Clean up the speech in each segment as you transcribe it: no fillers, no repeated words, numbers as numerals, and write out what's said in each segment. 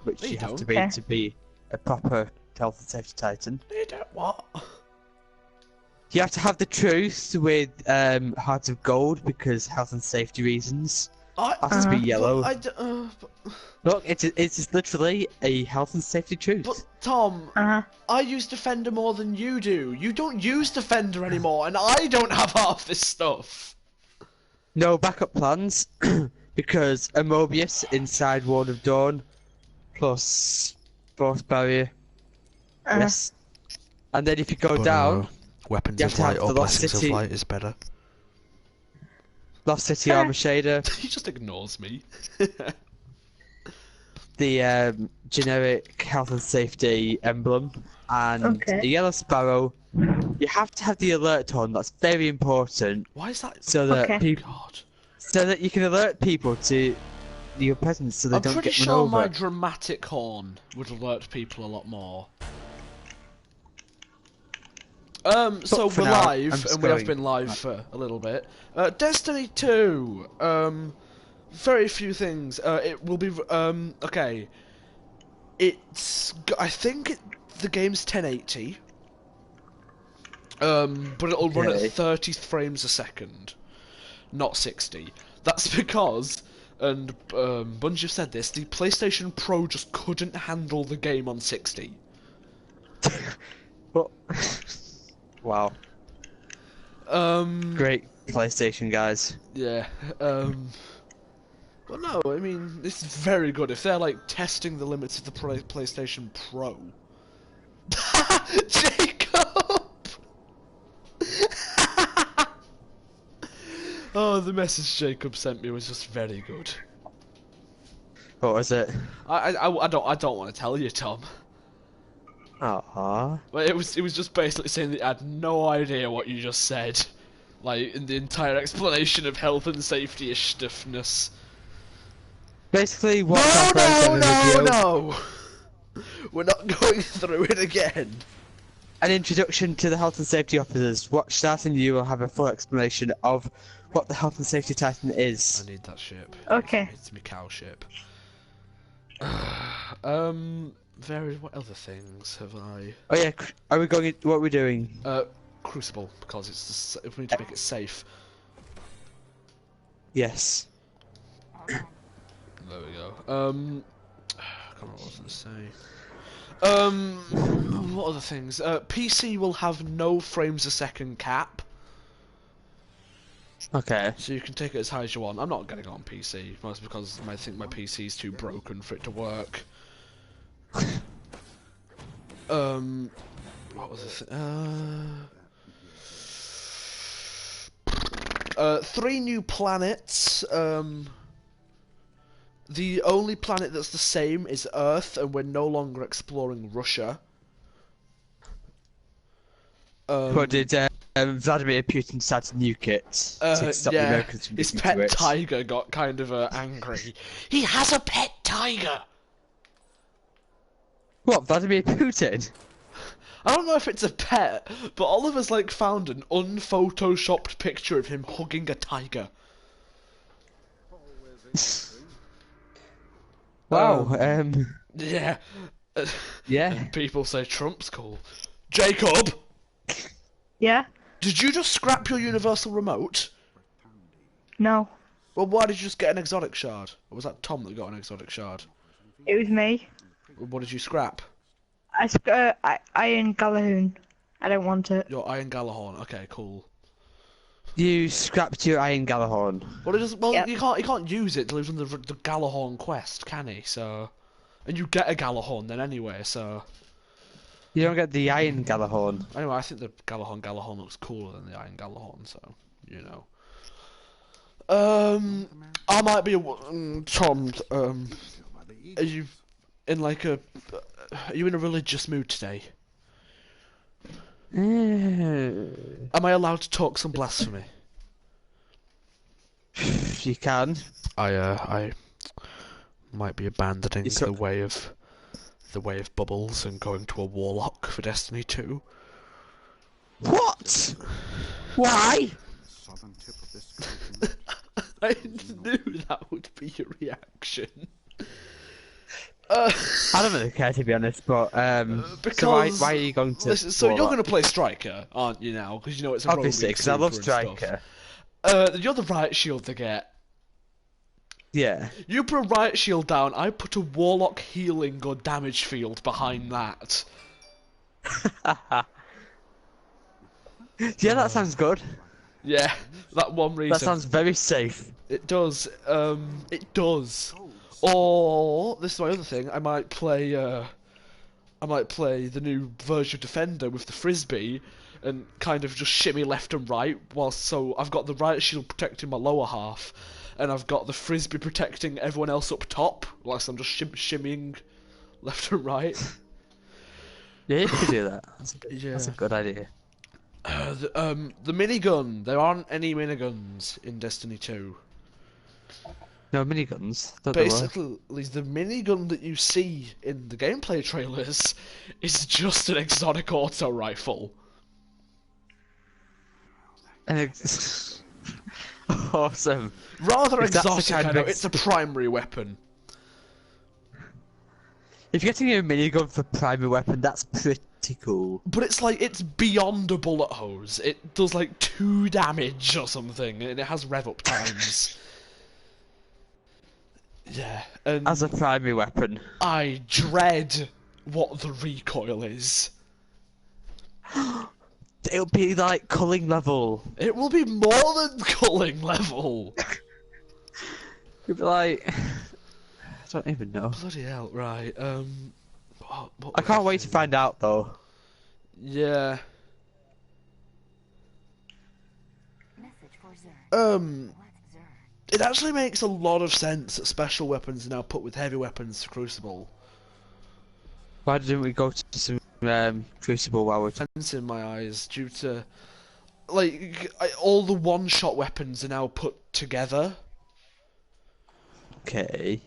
which No, you you have don't. to be a proper health and safety titan. You don't what? You have to have the truth with hearts of gold because health and safety reasons. Has to be yellow. Look, it's just literally a health and safety truth. But Tom, I use Defender more than you do. You don't use Defender anymore, and I don't have half this stuff. No backup plans because a Mobius inside Ward of Dawn plus Force Barrier. Yes. And then if you go down, Weapons you have of to Light have or the Lost Blessings of City. Light is better. Lost City Armor Shader. He just ignores me. The generic health and safety emblem, and a yellow sparrow. You have to have the alert on. That's very important. Why is that? So that so that you can alert people to your presence, so they don't get run over. I'm pretty sure my dramatic horn would alert people a lot more. So we're live, and we have been live for a little bit. Destiny 2. Very few things. It will be okay. I think the game's 1080. But it'll run at 30 frames a second, not 60. That's because, and Bungie have said this, the PlayStation Pro just couldn't handle the game on 60. Well, wow. Great PlayStation guys. Yeah. Well, no, I mean, this is very good. If they're like testing the limits of the PlayStation Pro. Jacob! Oh, the message Jacob sent me was just very good. What was it? I don't want to tell you, Tom. Aww. But it was just basically saying that I had no idea what you just said, like in the entire explanation of health and safety stuffness. Basically, what? No! We're not going through it again. An introduction to the health and safety officers. Watch starting you will have a full explanation of what the health and safety titan is. I need that ship. Okay. It's my cow ship. What other things have I? Oh yeah, are we going? What are we doing? Crucible, because it's if we need to make it safe. Yes. There we go. I can't remember what I was going to say. What other things? PC will have no frames a second cap. Okay. So you can take it as high as you want. I'm not getting it on PC, mostly because I think my PC is too broken for it to work. What was it? 3 new planets. The only planet that's the same is Earth, and we're no longer exploring Russia. What did Vladimir Putin decide to nuke it to stop the Americans from his getting pet to it? tiger got kind of angry. He has a pet tiger! What, Vladimir Putin? I don't know if it's a pet, but Oliver's like found an unphotoshopped picture of him hugging a tiger. Wow, Yeah. yeah. And people say Trump's cool. Jacob! Yeah? Did you just scrap your universal remote? No. Well, why did you just get an exotic shard? Or was that Tom that got an exotic shard? It was me. What did you scrap? Iron Galahoon. I don't want it. Your Iron Galahorn. Okay, cool. You scrapped your Iron Galahorn. Well, it doesn't. Well, Yep. he can't use it until he's on the Galahorn quest, can he? So, and you get a Galahorn then anyway. So, You don't get the Iron Galahorn. anyway, I think the Galahorn looks cooler than the Iron Galahorn. So, you know. I might be Tom. Are you in like a? Are you in a religious mood today? Am I allowed to talk some blasphemy? You can. I might be abandoning the way of bubbles and going to a warlock for Destiny 2. What? Why? I knew that would be your reaction. I don't really care, to be honest, but because so why are you going to? listen, so you're going to play Striker, aren't you now? Because you know it's a obviously, because I love Striker. You're the Riot Shield to get. Yeah. You put a Riot Shield down, I put a Warlock healing or damage field behind that. Yeah, that sounds good. Yeah, that one reason. That sounds very safe. It does. It does. Or this is my other thing. I might play the new version of Defender with the frisbee, and kind of just shimmy left and right. Whilst so I've got the Riot Shield protecting my lower half, and I've got the frisbee protecting everyone else up top. Whilst I'm just shimmying left and right. Yeah, you could do that. That's a good idea. The minigun. There aren't any miniguns in Destiny 2. No miniguns. Basically, the minigun that you see in the gameplay trailers is just an exotic auto rifle. Awesome. Rather exotic, I know. It's a primary weapon. If you're getting a minigun for primary weapon, that's pretty cool. But it's like, it's beyond a bullet hose. It does like 2 damage or something, and it has rev up times. Yeah, and as a primary weapon. I dread what the recoil is. It'll be like culling level. It will be more than culling level. It'll be like... I don't even know. Bloody hell, right, what I can't wait to find out, though. Yeah. It actually makes a lot of sense that special weapons are now put with heavy weapons to Crucible. Why didn't we go to some Crucible while we're... Sense in my eyes, due to... like, all the one-shot weapons are now put together. Okay.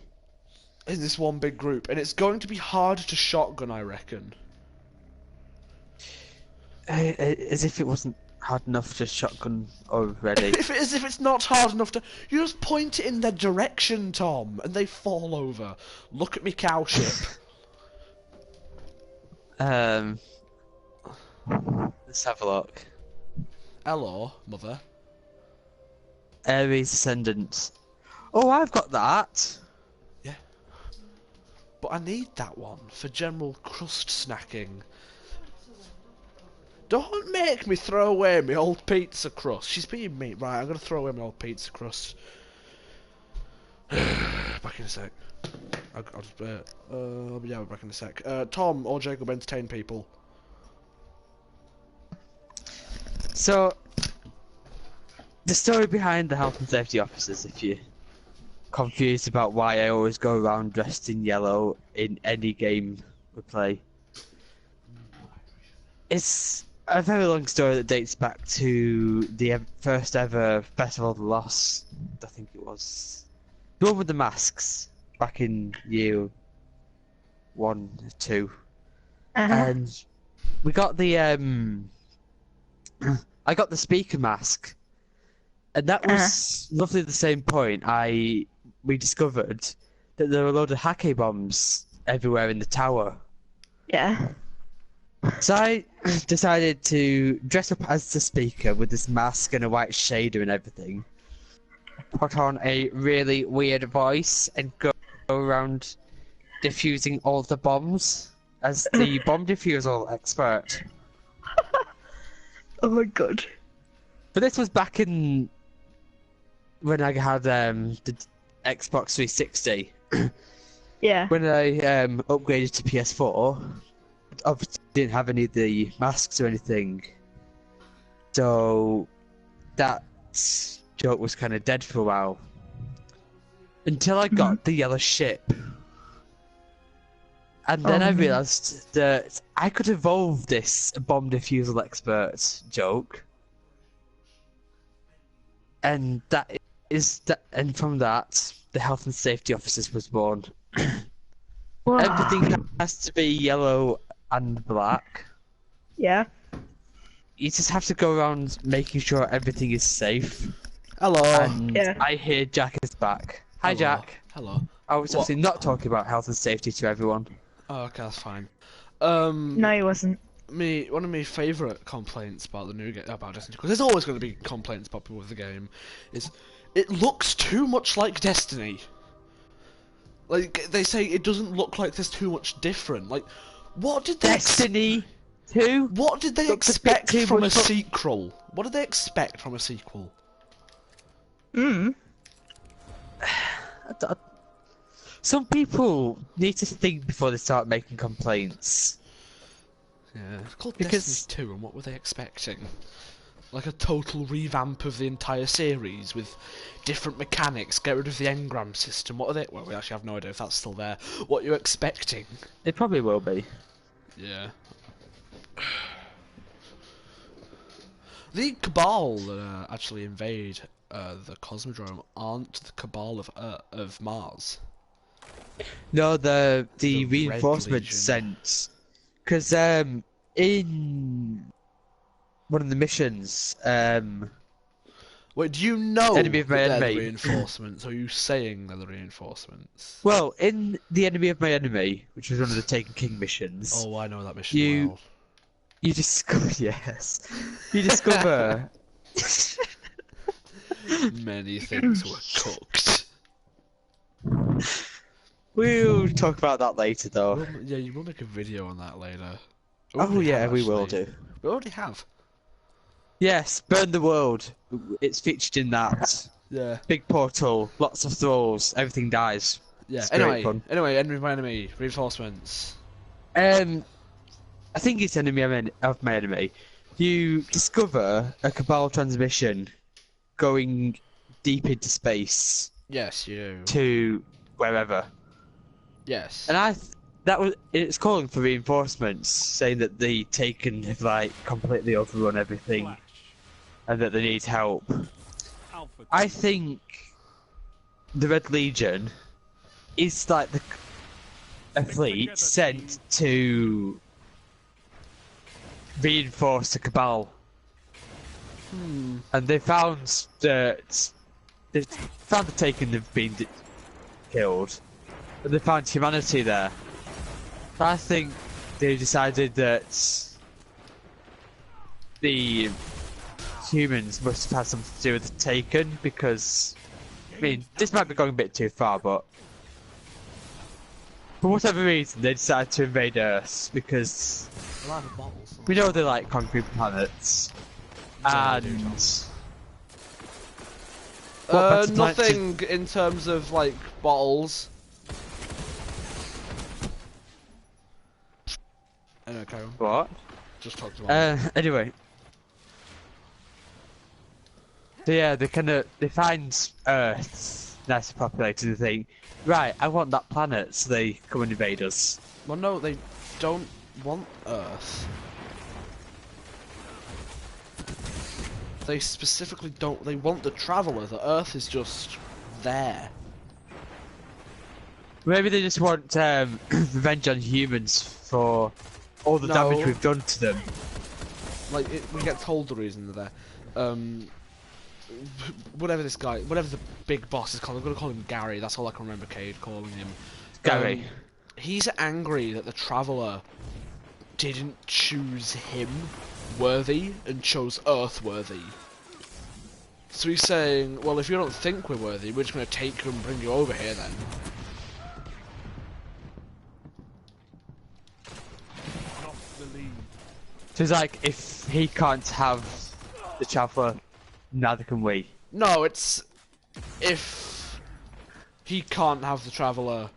In this one big group, and it's going to be hard to shotgun, I reckon. As if it wasn't hard enough to shotgun already. As if it's not hard enough to... You just point it in their direction, Tom, and they fall over. Look at me cowship. Let's have a look. Hello, mother. Ares Ascendant. Oh, I've got that. Yeah. But I need that one for general crust snacking. Don't make me throw away my old pizza crust. She's being mean. Right, I'm gonna throw away my old pizza crust. Back in a sec. I'll just, yeah, we're back in a sec. Tom or Jacob, entertain people. So, the story behind the health and safety officers, if you're confused about why I always go around dressed in yellow in any game we play, it's a very long story that dates back to the first ever Festival of the Lost, I think it was. The one with the masks, back in year 1 or 2. And we got the, I got the speaker mask. And that was roughly the same point we discovered that there were a load of hake bombs everywhere in the tower. Yeah. So I decided to dress up as the speaker with this mask and a white shader and everything. Put on a really weird voice and go around diffusing all the bombs as the bomb diffusal expert. Oh my god. But this was back in when I had the Xbox 360. Yeah. When I upgraded to PS4, obviously didn't have any of the masks or anything, so that joke was kind of dead for a while. Until I got the yellow ship. And then I realised that I could evolve this bomb defusal expert joke. And and from that, the health and safety officers was born. Wow. Everything has to be yellow and black. Yeah. You just have to go around making sure everything is safe. Hello. And Yeah. I hear Jack is back. Hi, Hello. Jack. Hello. I was actually not talking about health and safety to everyone. Oh, okay, that's fine. No, he wasn't. One of my favourite complaints about the new game, about Destiny, because there's always going to be complaints about people with the game, is it looks too much like Destiny. Like, they say it doesn't look like there's too much different. Like, what did they... Destiny 2? What did they expect from a sequel? What did they expect from a sequel? Some people need to think before they start making complaints. Yeah, it's called Destiny 2, and what were they expecting? Like a total revamp of the entire series with different mechanics, get rid of the engram system. What are they? Well, we actually have no idea if that's still there. What are you expecting? It probably will be. Yeah. The Cabal that actually invade the Cosmodrome aren't the Cabal of Mars. No, the reinforcements sent. Because in one of the missions, wait, do you know Enemy of my they're enemy. the reinforcements? Or are you saying they're the reinforcements? Well, in the Enemy of my enemy, which was one of the Taken King missions. Oh, I know that mission well. You discover, yes, you discover. Many things were cooked. We'll talk about that later, though. Yeah, you will make a video on that later. Oh yeah, we will do. We already have. Yes, Burn the World. It's featured in that. Yeah. Big portal, lots of thralls, everything dies. Yeah. It's Anyway, great fun. Enemy of my enemy, reinforcements. I think it's Enemy of my enemy. You discover a Cabal transmission going deep into space. Yes, you do. To wherever. Yes. And it's calling for reinforcements, saying that the Taken have like completely overrun everything, and that they need help. I think the Red Legion is like a fleet sent to reinforce the Cabal. And they found that the Taken have been killed, but they found humanity there. I think they decided that the humans must have had something to do with the Taken, because, I mean, this might be going a bit too far, but for whatever reason they decided to invade Earth, because we know they like conquering planets, and nothing in terms of like bottles. Anyway, carry on. What? Just talked about anyway. So yeah, they find Earth nicely populated and think, right, I want that planet, so they come and invade us. Well, no, they don't want Earth. They specifically don't. They want the Traveller. The Earth is just there. Maybe they just want revenge on humans for all the damage we've done to them. Like, we get told the reason they're there. Whatever the big boss is called, I'm gonna call him Gary. That's all I can remember Cade calling him. Gary. He's angry that the Traveller didn't choose him worthy and chose Earth worthy. So he's saying, well, if you don't think we're worthy, we're just gonna take you and bring you over here then. So it's like, if he can't have the Traveller, neither can we. No, it's if he can't have the Traveller,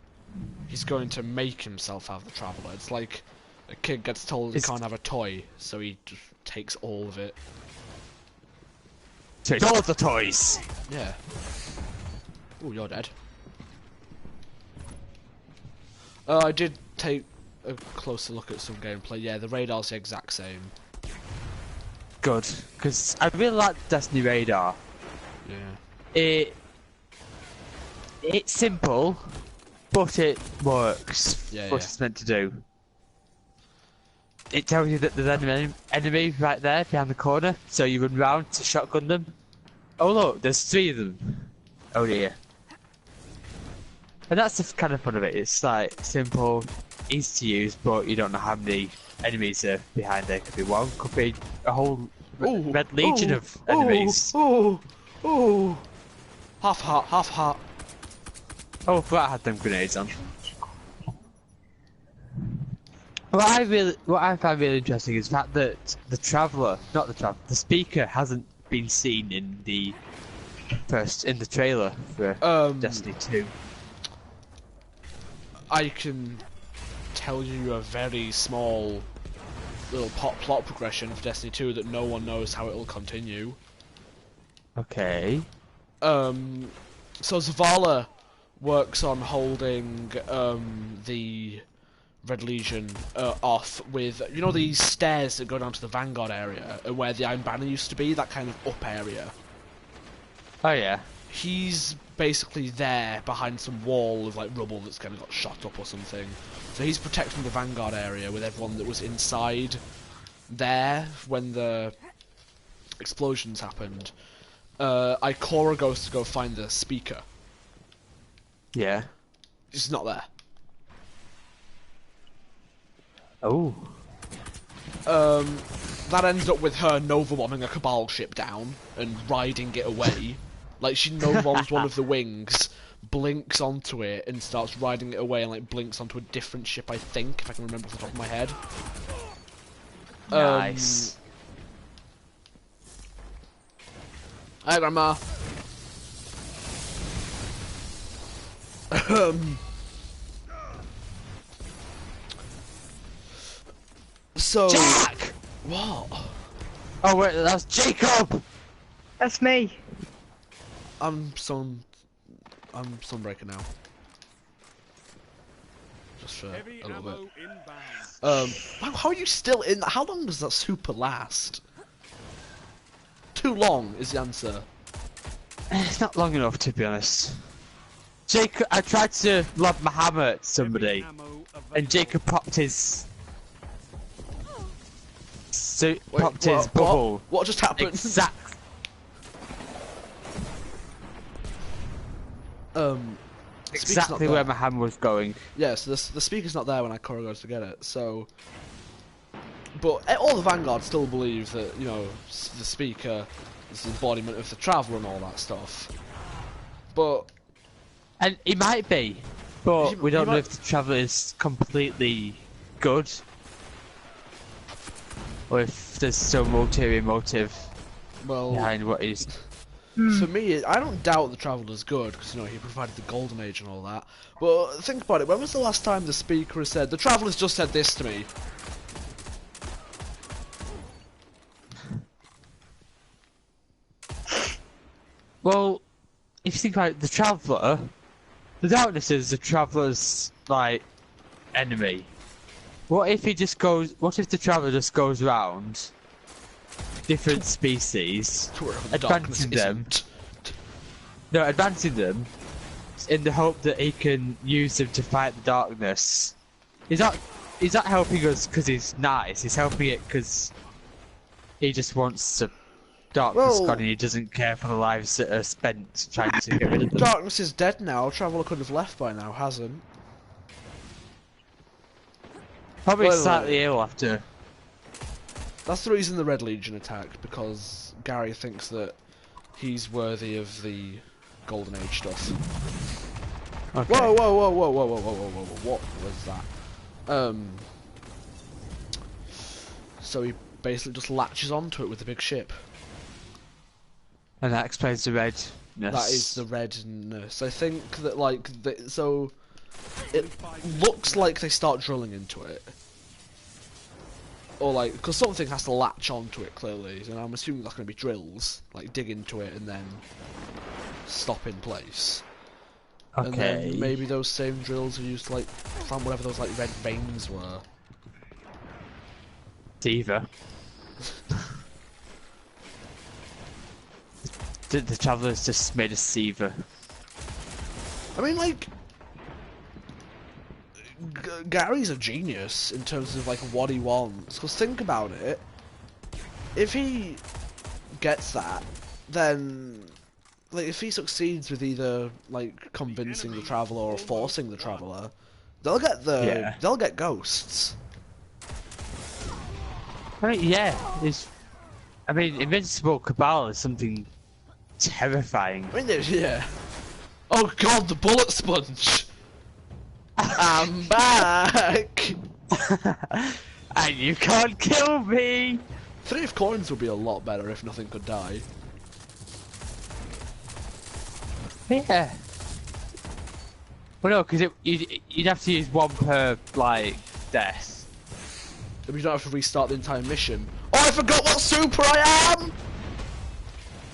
he's going to make himself have the Traveller. It's like a kid gets told he can't have a toy, so he just takes all of it. Takes all of the toys! Yeah. Oh, you're dead. I did take a closer look at some gameplay. Yeah, the radar's the exact same. Good, because I really like Destiny radar. Yeah. It's simple, but it works. Yeah, what it's meant to do. It tells you that there's an enemy right there behind the corner, so you run round to shotgun them. Oh look, there's 3 of them. Oh dear. And that's the kind of fun of it. It's like simple, easy to use, but you don't know how many enemies are behind there. Could be one, could be a whole red legion of enemies. Half heart, half heart. Oh, I forgot I had them grenades on. What I find really interesting is the fact that the speaker hasn't been seen in the trailer for Destiny 2. I can tell you a very small little plot progression for Destiny 2 that no one knows how it will continue. Okay. So Zavala works on holding the Red Legion off with, you know, these stairs that go down to the Vanguard area where the Iron Banner used to be, that kind of up area. Oh yeah. He's basically there behind some wall of like rubble that's kind of got shot up or something. So he's protecting the Vanguard area with everyone that was inside there when the explosions happened. Ikora goes to go find the speaker. Yeah. He's not there. Oh. That ended up with her Nova bombing a Cabal ship down and riding it away. Like, she Nova bombs one of the wings, blinks onto it, and starts riding it away, and like blinks onto a different ship, I think, if I can remember off the top of my head. Nice. Hi, Grandma. So... Jack! What? Oh wait, that's Jacob! That's me. I'm Sunbreaker now. Just for a little bit. How are you still in? How long does that super last? Too long is the answer. It's not long enough, to be honest. Jacob, I tried to lob my hammer at somebody, and Jacob popped his. Popped his bubble. What just happened? Exactly where my hammer was going. Yeah, so the speaker's not there when Ikora goes to get it, so... But all the Vanguard still believe that, you know, the speaker is the embodiment of the Traveller and all that stuff. But... And it might be, but we don't know if the Traveller is completely good. Or if there's some ulterior motive behind what he's... For me, I don't doubt the Traveller's good, because, you know, he provided the Golden Age and all that. But think about it, when was the last time the speaker has said, the Traveller's just said this to me? Well, if you think about it, the Traveller, the darkness is the Traveller's, like, enemy. What if he just goes, what if the Traveller just goes around different species, advancing them. No, advancing them in the hope that he can use them to fight the darkness. He's not helping us because he's nice. He's helping it because he just wants the darkness gone, and he doesn't care for the lives that are spent trying to get rid of them. Darkness is dead now. Traveller could have left by now, hasn't? Probably slightly ill after. That's the reason the Red Legion attacked, because Gary thinks that he's worthy of the Golden Age stuff. Okay. Whoa, whoa, whoa, whoa, whoa, whoa, whoa, whoa, whoa, what was that? So he basically just latches onto it with the big ship. And that explains the redness. That is the redness. I think that, like, so it looks like they start drilling into it. Or like, because something has to latch onto it clearly, and I'm assuming that's going to be drills, like dig into it and then stop in place. Okay. And then maybe those same drills are used to like find whatever those like red veins were. Diva. the Traveller's just made a Seaver. I mean, like, Gary's a genius in terms of like what he wants. Because think about it, if he gets that, then like if he succeeds with either like convincing the traveler or forcing the traveler, they'll get ghosts. I mean, yeah, Invincible Cabal is something terrifying. I mean, yeah. Oh god, the bullet sponge! I'm back! And you can't kill me! 3 of coins would be a lot better if nothing could die. Yeah. Well, no, because you'd have to use 1 per, like, death. But you don't have to restart the entire mission. Oh, I forgot what super I am!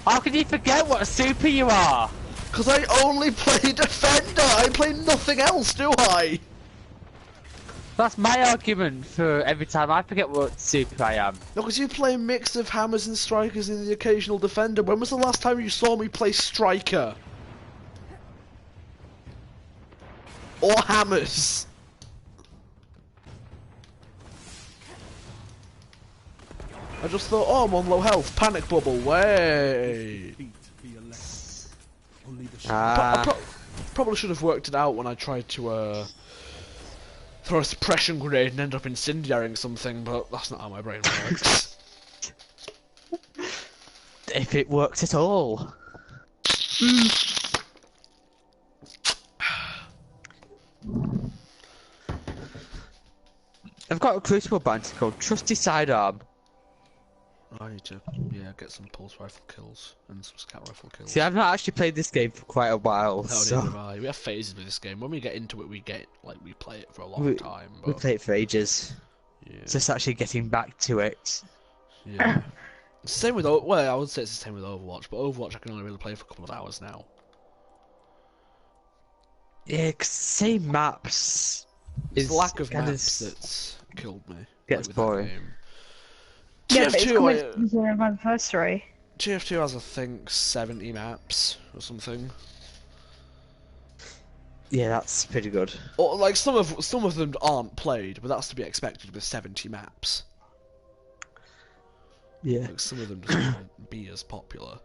How can you forget what a super you are? Because I only play Defender! I play nothing else, do I? That's my argument for every time I forget what super I am. No, because you play a mix of hammers and strikers and the occasional Defender. When was the last time you saw me play Striker? Or hammers? I just thought, oh, I'm on low health. Panic bubble, way. I probably should have worked it out when I tried to throw a suppression grenade and end up incendiaring something, but that's not how my brain works. If it works at all. I've got a Crucible bounty called Trusty Sidearm. I need to, get some pulse rifle kills and some scout rifle kills. See, I've not actually played this game for quite a while, no, so... neither have I. We have phases with this game. When we get into it, we play it for a long time. But... We play it for ages. Yeah. It's just actually getting back to it. Yeah. Same with, well, I would say it's the same with Overwatch, but Overwatch I can only really play for a couple of hours now. Yeah, 'cause same maps... It's the lack of maps that's killed me. Gets boring. Yeah, but it's coming to our anniversary. TF2 has, I think, 70 maps or something. Yeah, that's pretty good. Or like some of them aren't played, but that's to be expected with 70 maps. Yeah. Like some of them just won't be as popular.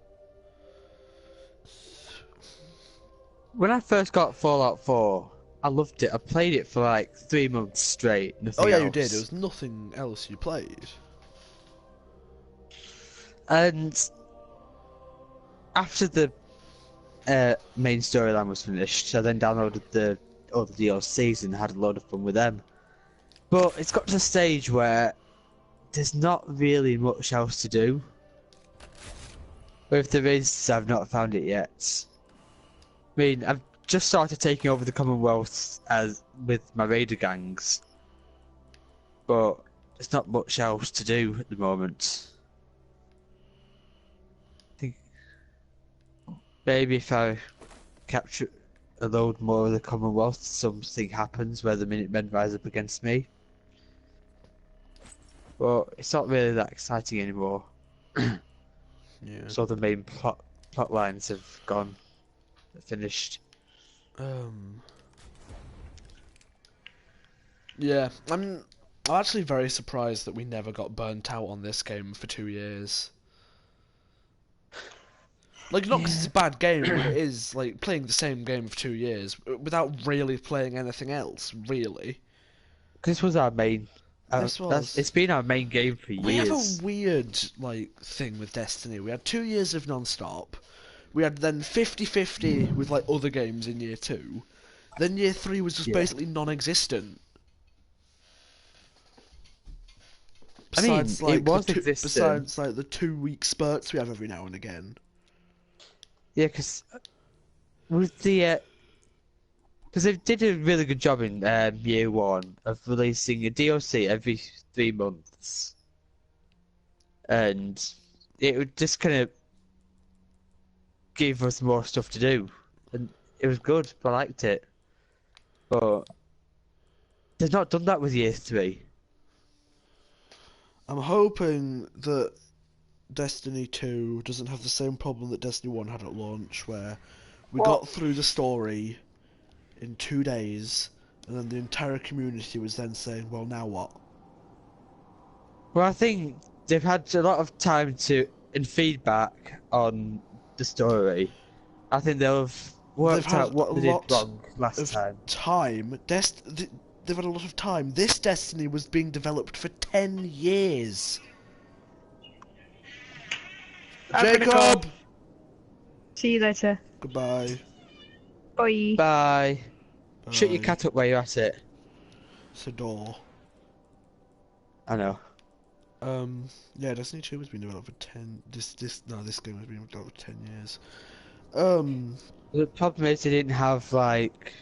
When I first got Fallout 4, I loved it. I played it for like 3 months straight. Nothing else. You did. There was nothing else you played. And after the main storyline was finished, I then downloaded all the DLCs and had a load of fun with them. But it's got to a stage where there's not really much else to do. Or if there is, I've not found it yet. I mean, I've just started taking over the Commonwealth with my raider gangs, but there's not much else to do at the moment. I think maybe if I capture a load more of the Commonwealth, something happens where the Minutemen rise up against me. But it's not really that exciting anymore. Yeah. So the main plot lines have gone, finished. Yeah, I'm actually very surprised that we never got burnt out on this game for 2 years. Like, not because it's a bad game, but it is, like, playing the same game for 2 years without really playing anything else, really. This was our main... it's been our main game for years. We have a weird, like, thing with Destiny. We had 2 years of non-stop. We had then 50-50 with, like, other games in year 2. Then year 3 was just basically non-existent. Besides, I mean, it was existent. Besides, like, the 2-week spurts we have every now and again. Yeah, because with the... Because they did a really good job in year 1 of releasing a DLC every 3 months. And it would just kind of give us more stuff to do. And it was good, I liked it. But they've not done that with year 3. I'm hoping that Destiny 2 doesn't have the same problem that Destiny 1 had at launch, where we got through the story in 2 days, and then the entire community was then saying, well, now what? Well, I think they've had a lot of time and feedback on the story. I think they'll have worked out what they did wrong last time. They've had a lot of time. This Destiny was being developed for 10 years. Jacob! See you later. Goodbye. Bye. Bye. Shut your cat up where you're at it. It's a door. I know. Yeah, Destiny 2 has been developed for 10... This game has been developed for 10 years. The problem is they didn't have, like,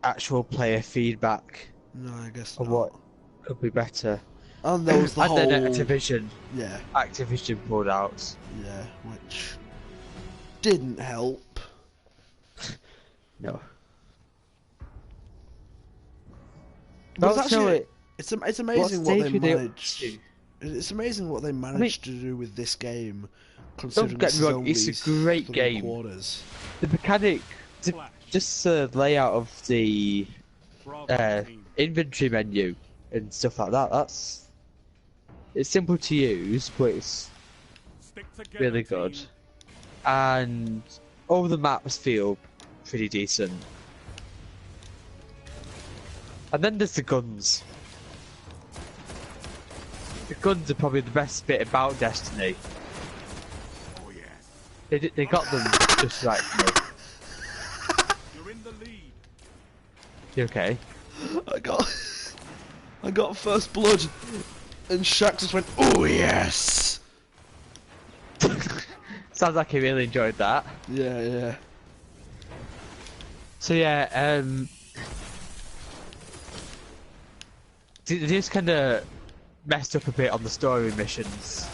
actual player feedback. No, I guess of not. What could be better. And there was the whole... And then Activision. Yeah. Activision pulled out. Yeah, which... didn't help. No. But it's actually... It's amazing what they managed... It's amazing what they managed to do with this game, considering don't get me wrong, it's a great game. Quarters. The mechanic, just the layout of the inventory menu and stuff like that. It's simple to use, but it's really good. And all the maps feel pretty decent. And then there's the guns. The guns are probably the best bit about Destiny. Oh yes. They got them just right for me. You're in the lead. You okay? I got first blood, and Shaq just went, "Oh yes." Sounds like he really enjoyed that. Yeah, yeah. So yeah, they just kind of messed up a bit on the story missions.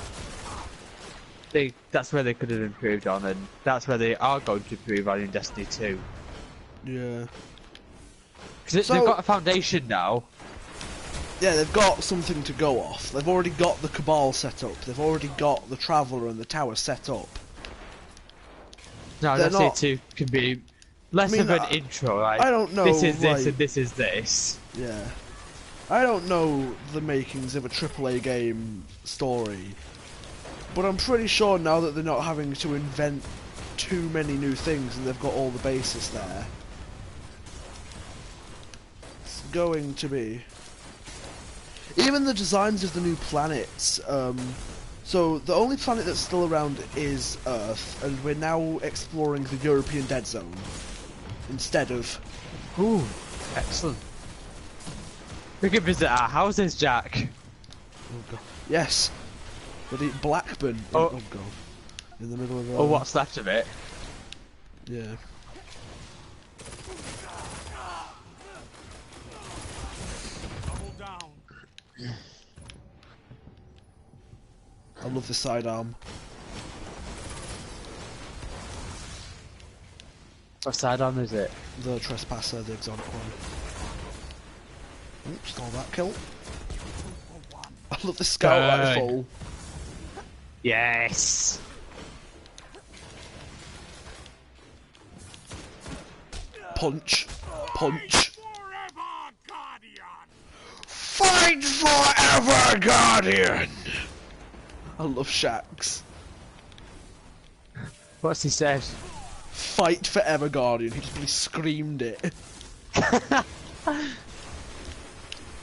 That's where they could have improved on, and that's where they are going to improve on in Destiny 2. Yeah. Because they've got a foundation now. Yeah, they've got something to go off. They've already got the Cabal set up. They've already got the Traveller and the Tower set up. No, Destiny 2 can be less of an intro. Like, I don't know. This is this and this is this. Yeah. I don't know the makings of a AAA game story, but I'm pretty sure now that they're not having to invent too many new things and they've got all the bases there, it's going to be... Even the designs of the new planets, so the only planet that's still around is Earth, and we're now exploring the European Dead Zone instead of... Ooh, excellent. We can visit our houses, Jack. Oh god. Yes. Bloody Blackburn. Oh god. In the middle of or what's left of it. Yeah. Double down. I love the sidearm. What sidearm is it? The Trespasser, the exotic one. Oops, stole that kill. I love the scout rifle. Yes. Punch. Punch. Forever, Guardian. Fight forever, Guardian! I love Shax. What's he said? Fight forever, Guardian. He just really screamed it.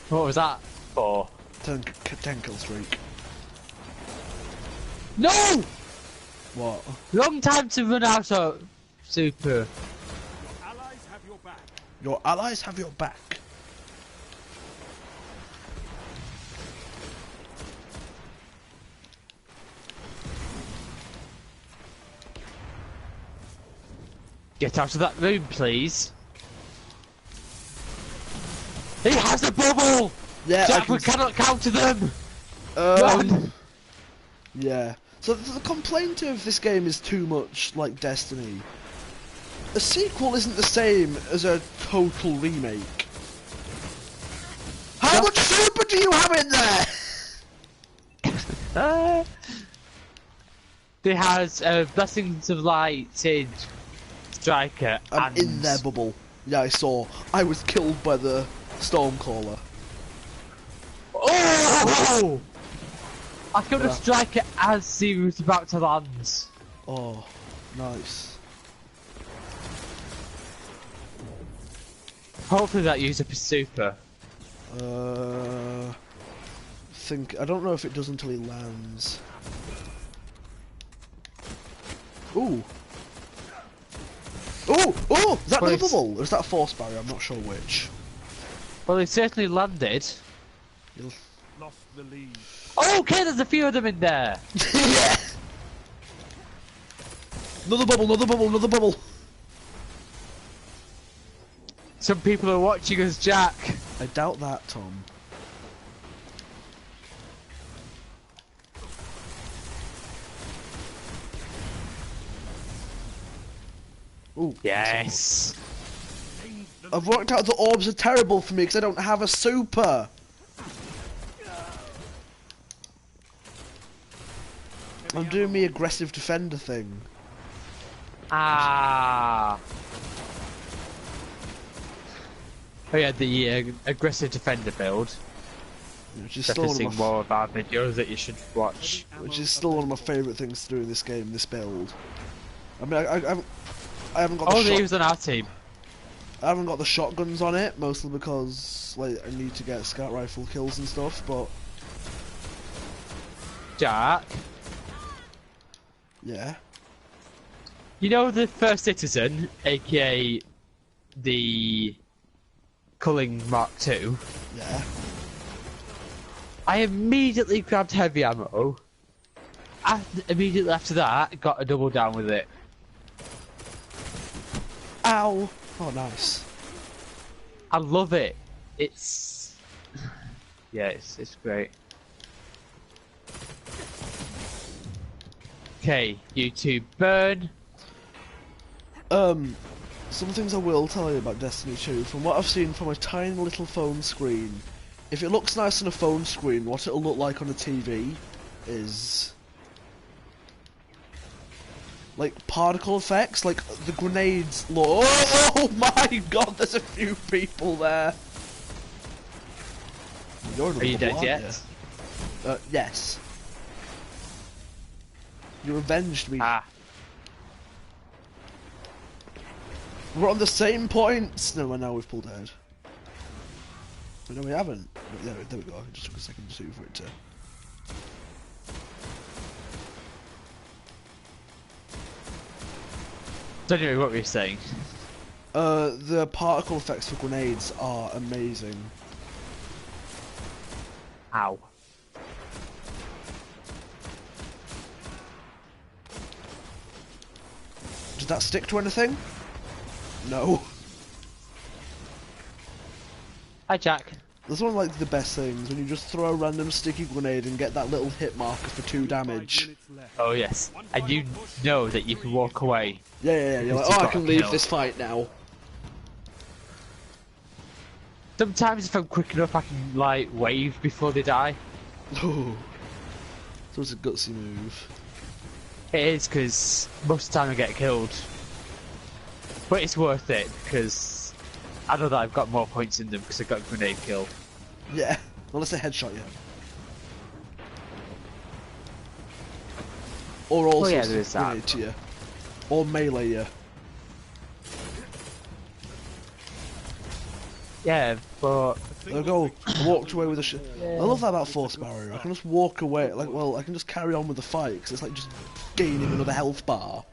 What was that for? 10 kill streak. No! What? Long time to run out of super. Allies have your back. Your allies have your back. Get out of that room, please. He has a bubble! Yeah, Jack, we cannot counter them! Yeah. So the complaint of this game is too much like Destiny. A sequel isn't the same as a total remake. How much super do you have in there? It has Blessings of Light in Striker. I'm in their bubble. Yeah, I saw. I was killed by the Stormcaller. Oh! I killed a Striker as he was about to land. Oh, nice. Hopefully that uses up his super. I don't know if it does until he lands. Ooh! Ooh! Oh! Is that another bubble? Or is that a force barrier? I'm not sure which. Well, he certainly landed. Lost the lead. Oh, okay, there's a few of them in there. Yeah! Another bubble, another bubble, another bubble! Some people are watching us, Jack. I doubt that, Tom. Ooh, yes. I've worked out the orbs are terrible for me because I don't have a super. I'm doing the aggressive defender thing. Ah. Oh yeah, the aggressive defender build. Which is still one of my more of our videos that you should watch. Which is still one of my favourite things to do in this game, this build. I mean, I haven't got. Oh, he was on our team. I haven't got the shotguns on it, mostly because like I need to get scout rifle kills and stuff. But Jack, yeah. You know the First Citizen, aka the Culling Mark II? Yeah. I immediately grabbed heavy ammo. Immediately after that, got a double down with it. Ow! Oh, nice. I love it. It's... yeah, it's great. Okay, you two burn. Some things I will tell you about Destiny 2. From what I've seen from a tiny little phone screen, if it looks nice on a phone screen, what it'll look like on a TV is... like, particle effects, like, the grenades look... Oh my god, there's a few people there! Are you dead yet? Yes. You avenged me. Ah. We're on the same points! No, now we've pulled ahead. No, we haven't. There we go. It just took a second or two for it to... So anyway, what were you saying? The particle effects for grenades are amazing. Ow. Did that stick to anything? No. Hi, Jack. That's one of like the best things, when you just throw a random sticky grenade and get that little hit marker for 2 damage. Oh yes, and you know that you can walk away. Yeah, you're like, oh, I can leave this fight now. Sometimes if I'm quick enough I can, like, wave before they die. Oh. So it's a gutsy move. It is, because most of the time I get killed. But it's worth it, because I know that I've got more points in them because I got a grenade kill. Yeah, unless they headshot you. Or also grenade to you. Or melee you. Yeah, but... There we go. I walked away with a I love that about force barrier. I can just walk away, like, well, I can just carry on with the fight, because it's like just gaining another health bar.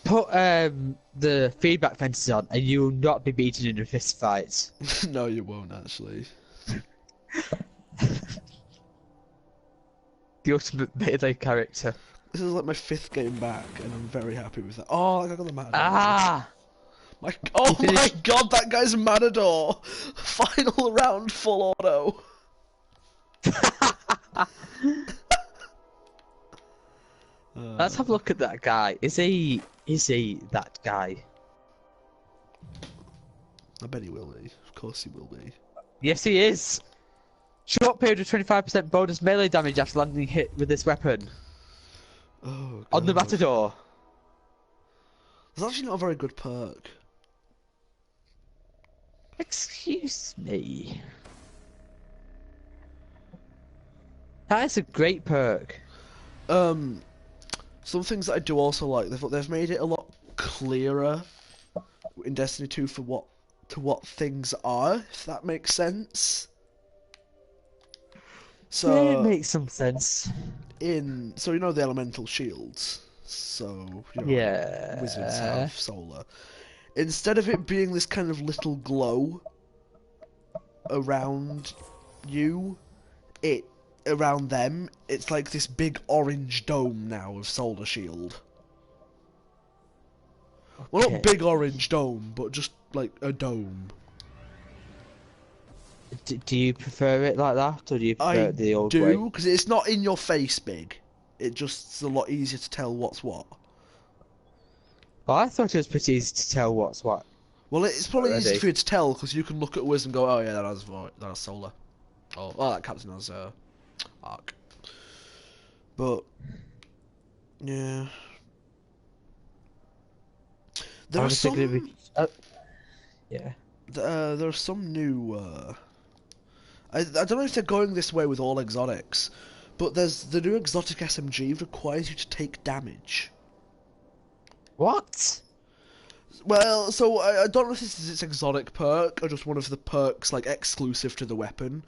Put the feedback fences on and you will not be beaten in a fist fight. No, you won't, actually. The ultimate melee character. This is like my 5th game back, and I'm very happy with that. Oh, I got the Matador. Ah! Oh my god, that guy's Matador! Final round, full auto. Let's have a look at that guy. Is he that guy? I bet he will be. Of course he will be. Yes, he is. Short period of 25% bonus melee damage after landing hit with this weapon. Oh, God. On the Matador. It's actually not a very good perk. Excuse me. That is a great perk. Some things that I do also like, they've made it a lot clearer in Destiny 2 for what things are, if that makes sense. So yeah, it makes some sense. So you know the elemental shields. So you know, Yeah. wizards have solar. Instead of it being this kind of little glow around you, around them, it's like this big orange dome now of solar shield. Okay. Well, not big orange dome, but just like a dome. Do you prefer it like that, or do you prefer it the old way? I do, because it's not in your face big. It just a lot easier to tell what's what. Well, I thought it was pretty easy to tell what's what. Well, it's probably easy for you to tell, because you can look at Wiz and go, oh yeah, that has solar. Oh, well, that captain has arc. But yeah, there are some. Yeah. There are some new. I don't know if they're going this way with all exotics, but there's the new exotic SMG requires you to take damage. What? Well, so I don't know if this is its exotic perk or just one of the perks like exclusive to the weapon.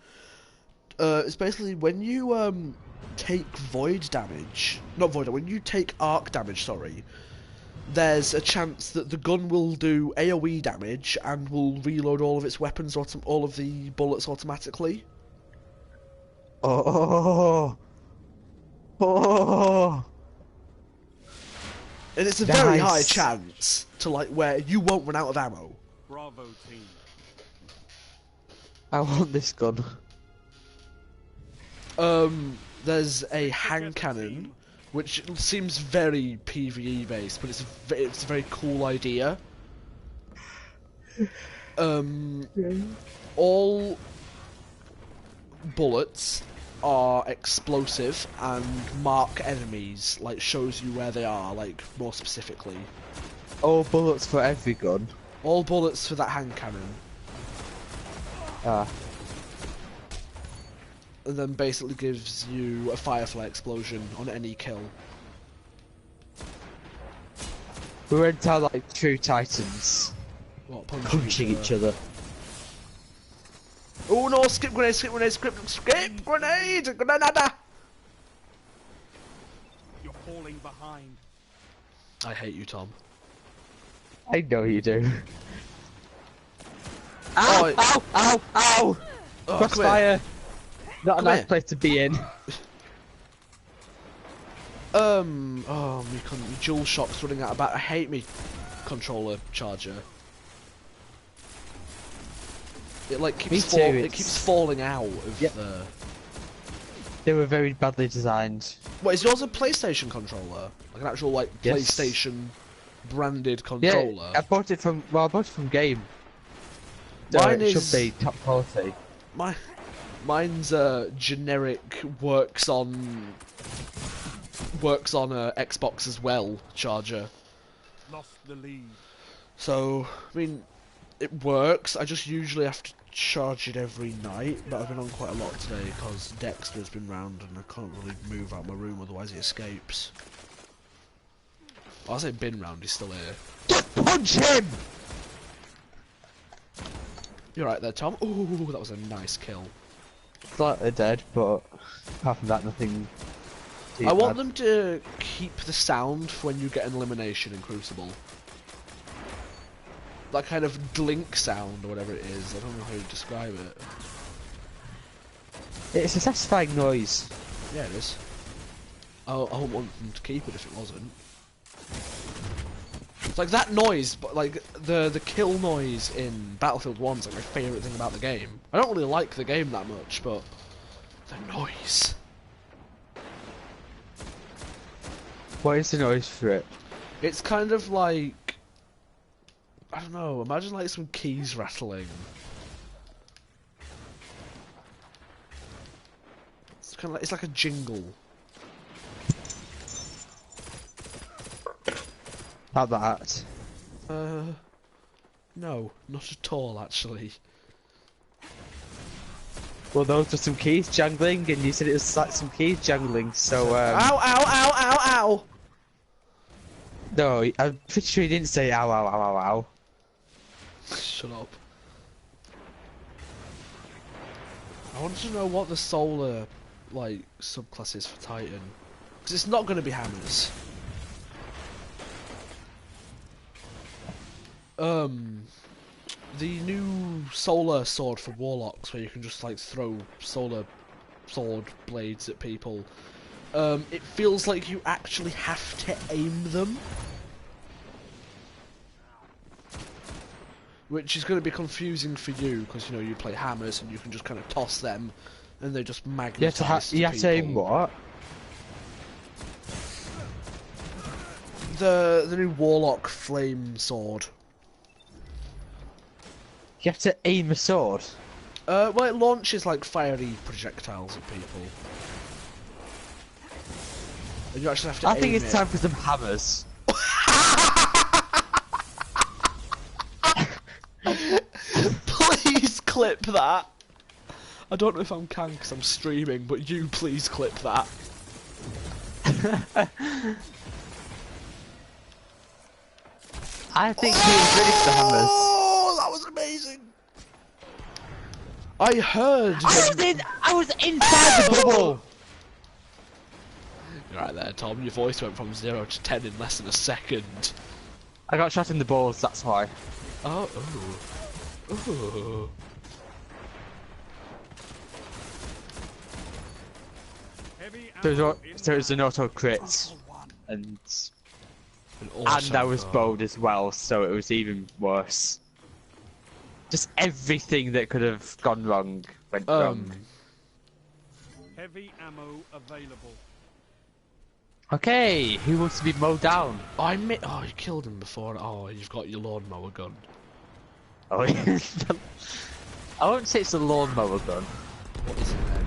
It's basically when you take void damage, not void, when you take arc damage, sorry, there's a chance that the gun will do AoE damage and will reload all of its weapons, all of the bullets automatically. Oh. Oh. And it's a very high chance to like where you won't run out of ammo. Bravo team. I want this gun. There's a hand cannon, which seems very PvE based, but it's a very cool idea. All bullets are explosive and mark enemies, like shows you where they are, like more specifically. All bullets for every gun? All bullets for that hand cannon. Ah. And then basically gives you a firefly explosion on any kill. We went to like true titans. What, punching each other. Oh no, skip grenade, skip grenade, skip grenade, granada! You're falling behind. I hate you, Tom. I know you do. Ow! Ow! Ow! Ow! Oh, Crossfire! Not a nice place to be in. Oh, me dual shock's running out of battery. I hate me controller charger. It like keeps falling out of the. They were very badly designed. What, is yours a PlayStation controller? Like an actual like PlayStation branded controller? Yeah, I bought it from Game. Mine should be top quality. Mine's generic works on Xbox as well charger. Lost the lead. So I mean, it works. I just usually have to charge it every night, but I've been on quite a lot today because Dexter's been round and I can't really move out my room, otherwise he escapes. I say been round, he's still here. Just punch him! You're right there, Tom. Ooh, that was a nice kill. Slightly dead, but apart from that, nothing. I want them to keep the sound for when you get an elimination in Crucible. That kind of glink sound or whatever it is. I don't know how to describe it. It's a satisfying noise. Yeah, it is. I wouldn't want them to keep it if it wasn't. It's like that noise, but like the kill noise in Battlefield 1's like my favourite thing about the game. I don't really like the game that much, but the noise. What is the noise for it? It's kind of like, I don't know, imagine like some keys rattling. It's kind of like, it's like a jingle. How about that? No, not at all actually. Well, those are some keys jangling, and you said it was like some keys jangling, so Ow, ow, ow, ow, ow! No, I'm pretty sure you didn't say ow, ow, ow, ow, ow. Shut up. I want to know what the solar, like, subclass is for Titan. Because it's not going to be hammers. The new solar sword for warlocks, where you can just, like, throw solar sword blades at people. It feels like you actually have to aim them. Which is going to be confusing for you, because, you know, you play hammers and you can just kind of toss them, and they just magnetise You have to aim what? The new Warlock Flame Sword. You have to aim a sword? Well, it launches, like, fiery projectiles at people. And you actually have to aim it. I think it's time for some hammers. Please clip that. I don't know if I can because I'm streaming, but you please clip that. I think he was ready for the hammers. Oh, that was amazing. I heard. I was inside the bubble. Right there, Tom. Your voice went from 0 to 10 in less than a second. I got shot in the balls. That's why. Oh. Ooh. There was an auto crit, and I was bowled as well, so it was even worse. Just everything that could have gone wrong went wrong. Heavy ammo available. Okay, who wants to be mowed down? Oh, you killed him before. Oh, you've got your lawnmower gun. Oh, yeah. I won't say it's a lawnmower gun. What is it then?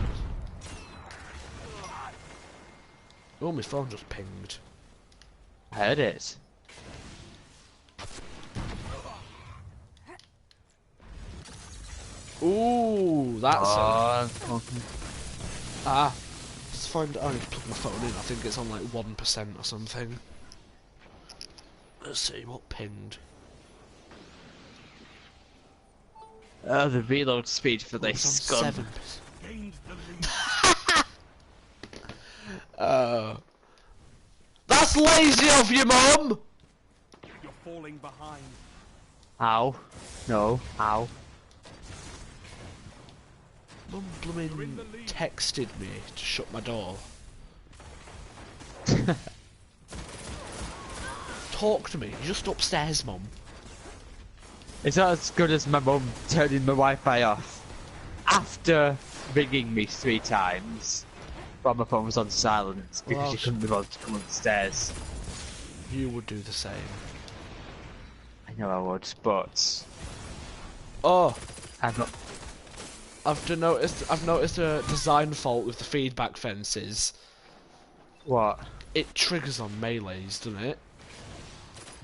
Oh, my phone just pinged. I heard it. Ooh, that's a... let's find. I need to plug my phone in. I think it's on like 1% or something. Let's see what pinged. The reload speed for this gun. 7%. That's lazy of you, Mum! You're falling behind. Ow. No. Ow. Mum blooming texted me to shut my door. Talk to me. You're just upstairs, Mum. It's not as good as my mum turning my Wi-Fi off after ringing me 3 times while my phone was on silent because she couldn't be bothered to come upstairs. You would do the same. I know I would, but I've noticed a design fault with the feedback fences. What? It triggers on melees, doesn't it?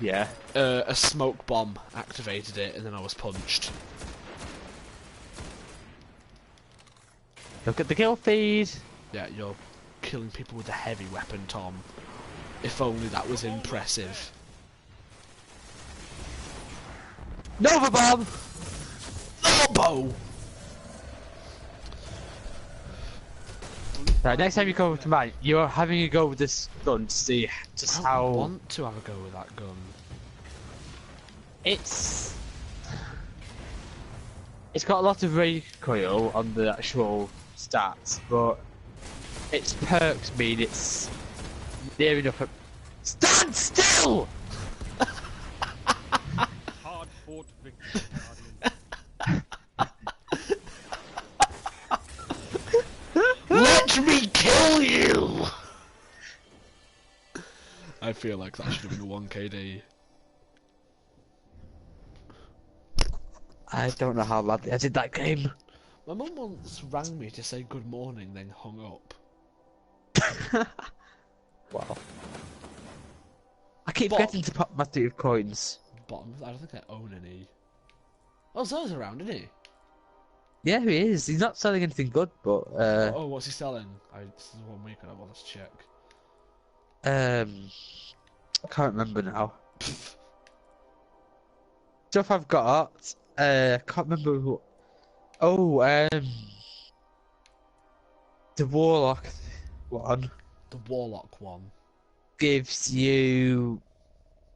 Yeah. A smoke bomb activated it, and then I was punched. Look at the kill feed. Yeah, you're killing people with a heavy weapon, Tom. If only that was impressive. Nova bomb. Bow. Right, next time you come to mine, you're having a go with this gun to see just how. I want to have a go with that gun. It's got a lot of recoil on the actual stats, but its perks mean it's near enough. Stand still! Hard fought victory, Guardian. Let me kill you! I feel like that should have been a 1KD. I don't know how badly I did that game. My mum once rang me to say good morning, then hung up. Wow. I keep getting to pop my 2 coins. Bottom, I don't think I own any. Oh, Zoe's around, isn't he? Yeah, he is. He's not selling anything good, but Oh, what's he selling? This is 1 week and I want to check. I can't remember now. stuff I've got. I can't remember what. Oh, the Warlock one. The Warlock one gives you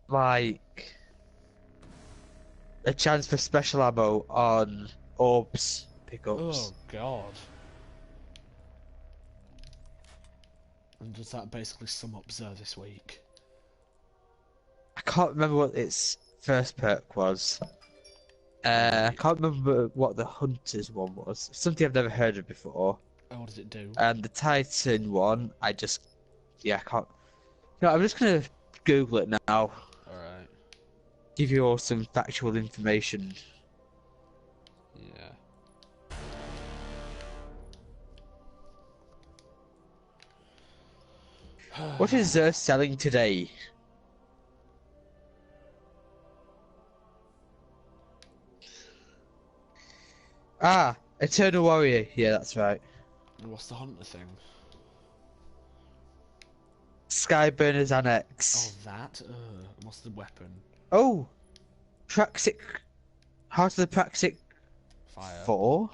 like a chance for special ammo on orbs pickups. Oh god. And does that basically sum up this week? I can't remember what its first perk was. I can't remember what the Hunter's one was. Something I've never heard of before. Oh, what does it do? And the Titan one, I can't. No, I'm just gonna Google it now. Alright. Give you all some factual information. Yeah. What is Zeus selling today? Ah, Eternal Warrior. Yeah, that's right. What's the Hunter thing? Skyburner's Annex. Oh, that? What's the weapon? Oh! Praxic... Heart of the Praxic... Fire. 4?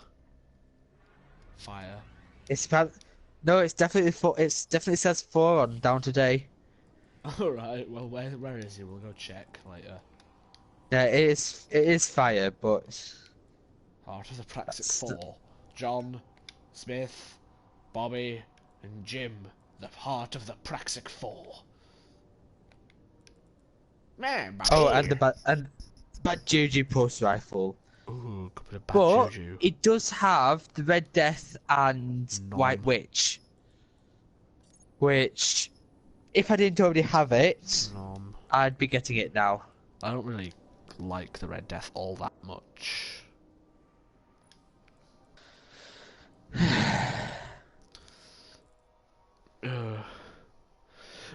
Fire. It's about... No, it's definitely 4. It definitely says 4 on Down Today. Alright, well, where is he? We'll go check later. Yeah, it is fire, but... Heart of the Praxic 4. John, Smith, Bobby, and Jim. The Heart of the Praxic 4. Man, oh, and the bad Juju pulse rifle. Ooh, could be a bad But Juju. it does have the Red Death and White Witch. Which, if I didn't already have it, I'd be getting it now. I don't really like the Red Death all that much.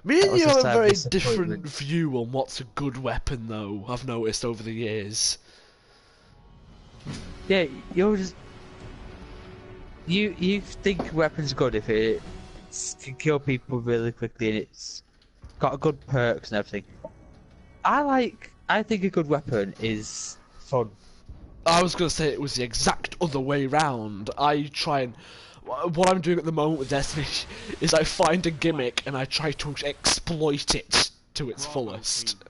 Me and you have a very different view on what's a good weapon, though, I've noticed over the years. Yeah, you're just... You think a weapon's good if it can kill people really quickly and it's got good perks and everything. I think a good weapon is fun. I was gonna say it was the exact other way round. I try and... What I'm doing at the moment with Destiny is I find a gimmick and I try to exploit it to its fullest.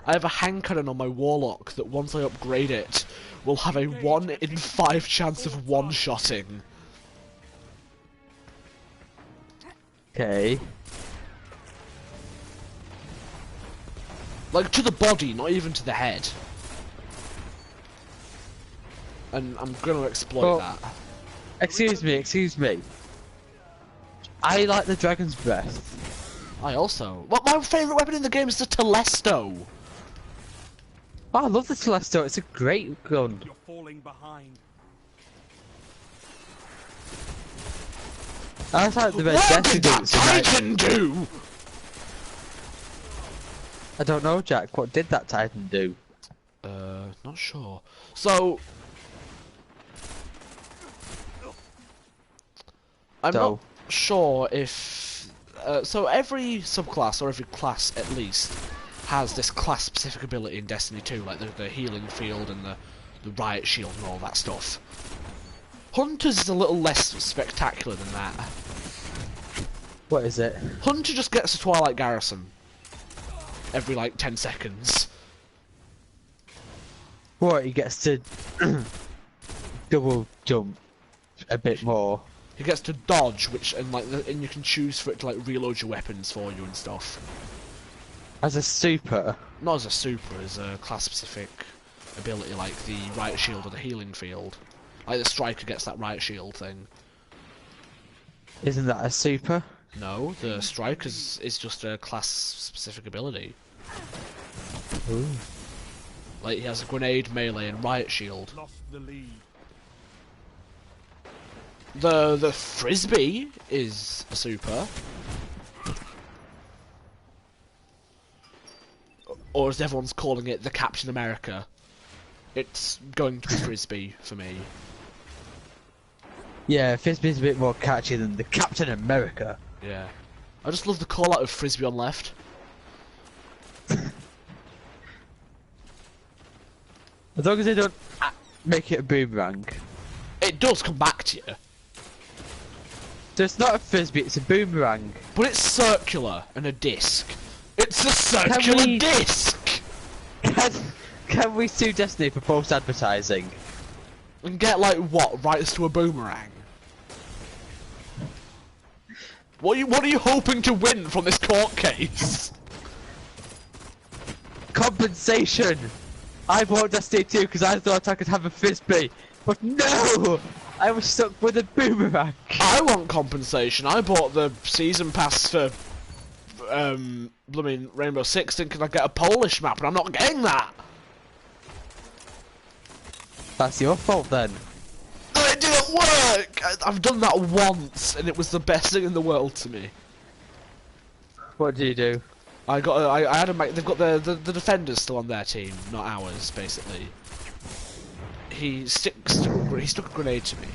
I have a hand cannon on my Warlock that once I upgrade it will have a 1 in 5 chance of one-shotting. Okay. Like, to the body, not even to the head. And I'm gonna exploit that. Excuse me. I like the Dragon's Breath. I also... What, my favourite weapon in the game is the Telesto! Oh, I love the Telesto, it's a great gun. You're falling behind. I like the Red Death. What did that Titan do? I don't know, Jack. What did that Titan do? Not sure. So... I'm not sure if... so every subclass, or every class at least, has this class-specific ability in Destiny 2, like the healing field and the riot shield and all that stuff. Hunter's is a little less spectacular than that. What is it? Hunter just gets a Twilight Garrison every, like, 10 seconds. What, he gets to double jump a bit more? He gets to dodge, and you can choose for it to, like, reload your weapons for you and stuff. As a super? Not as a super, as a class-specific ability, like the riot shield or the healing field. Like the striker gets that riot shield thing. Isn't that a super? No, the striker is just a class-specific ability. Ooh. Like, he has a grenade, melee, and riot shield. Lost the lead. The frisbee is a super. Or as everyone's calling it, the Captain America. It's going to be frisbee for me. Yeah, frisbee's a bit more catchy than the Captain America. Yeah. I just love the call out of frisbee on left. As long as they don't make it a boomerang. It does come back to you. So it's not a frisbee, it's a boomerang. But it's circular and a disc. It's a circular disc! Can we sue Destiny for false advertising? And get, like, what? Rights to a boomerang? What are you hoping to win from this court case? Compensation! I bought Destiny 2 because I thought I could have a frisbee. But no! I was stuck with a boomerang. I want compensation. I bought the season pass for blooming Rainbow Six thinking I'd get a Polish map, and I'm not getting that. That's your fault then. It didn't work. I've done that once, and it was the best thing in the world to me. What did you do? I had a they've got the defenders still on their team, not ours, basically. He stuck a grenade to me,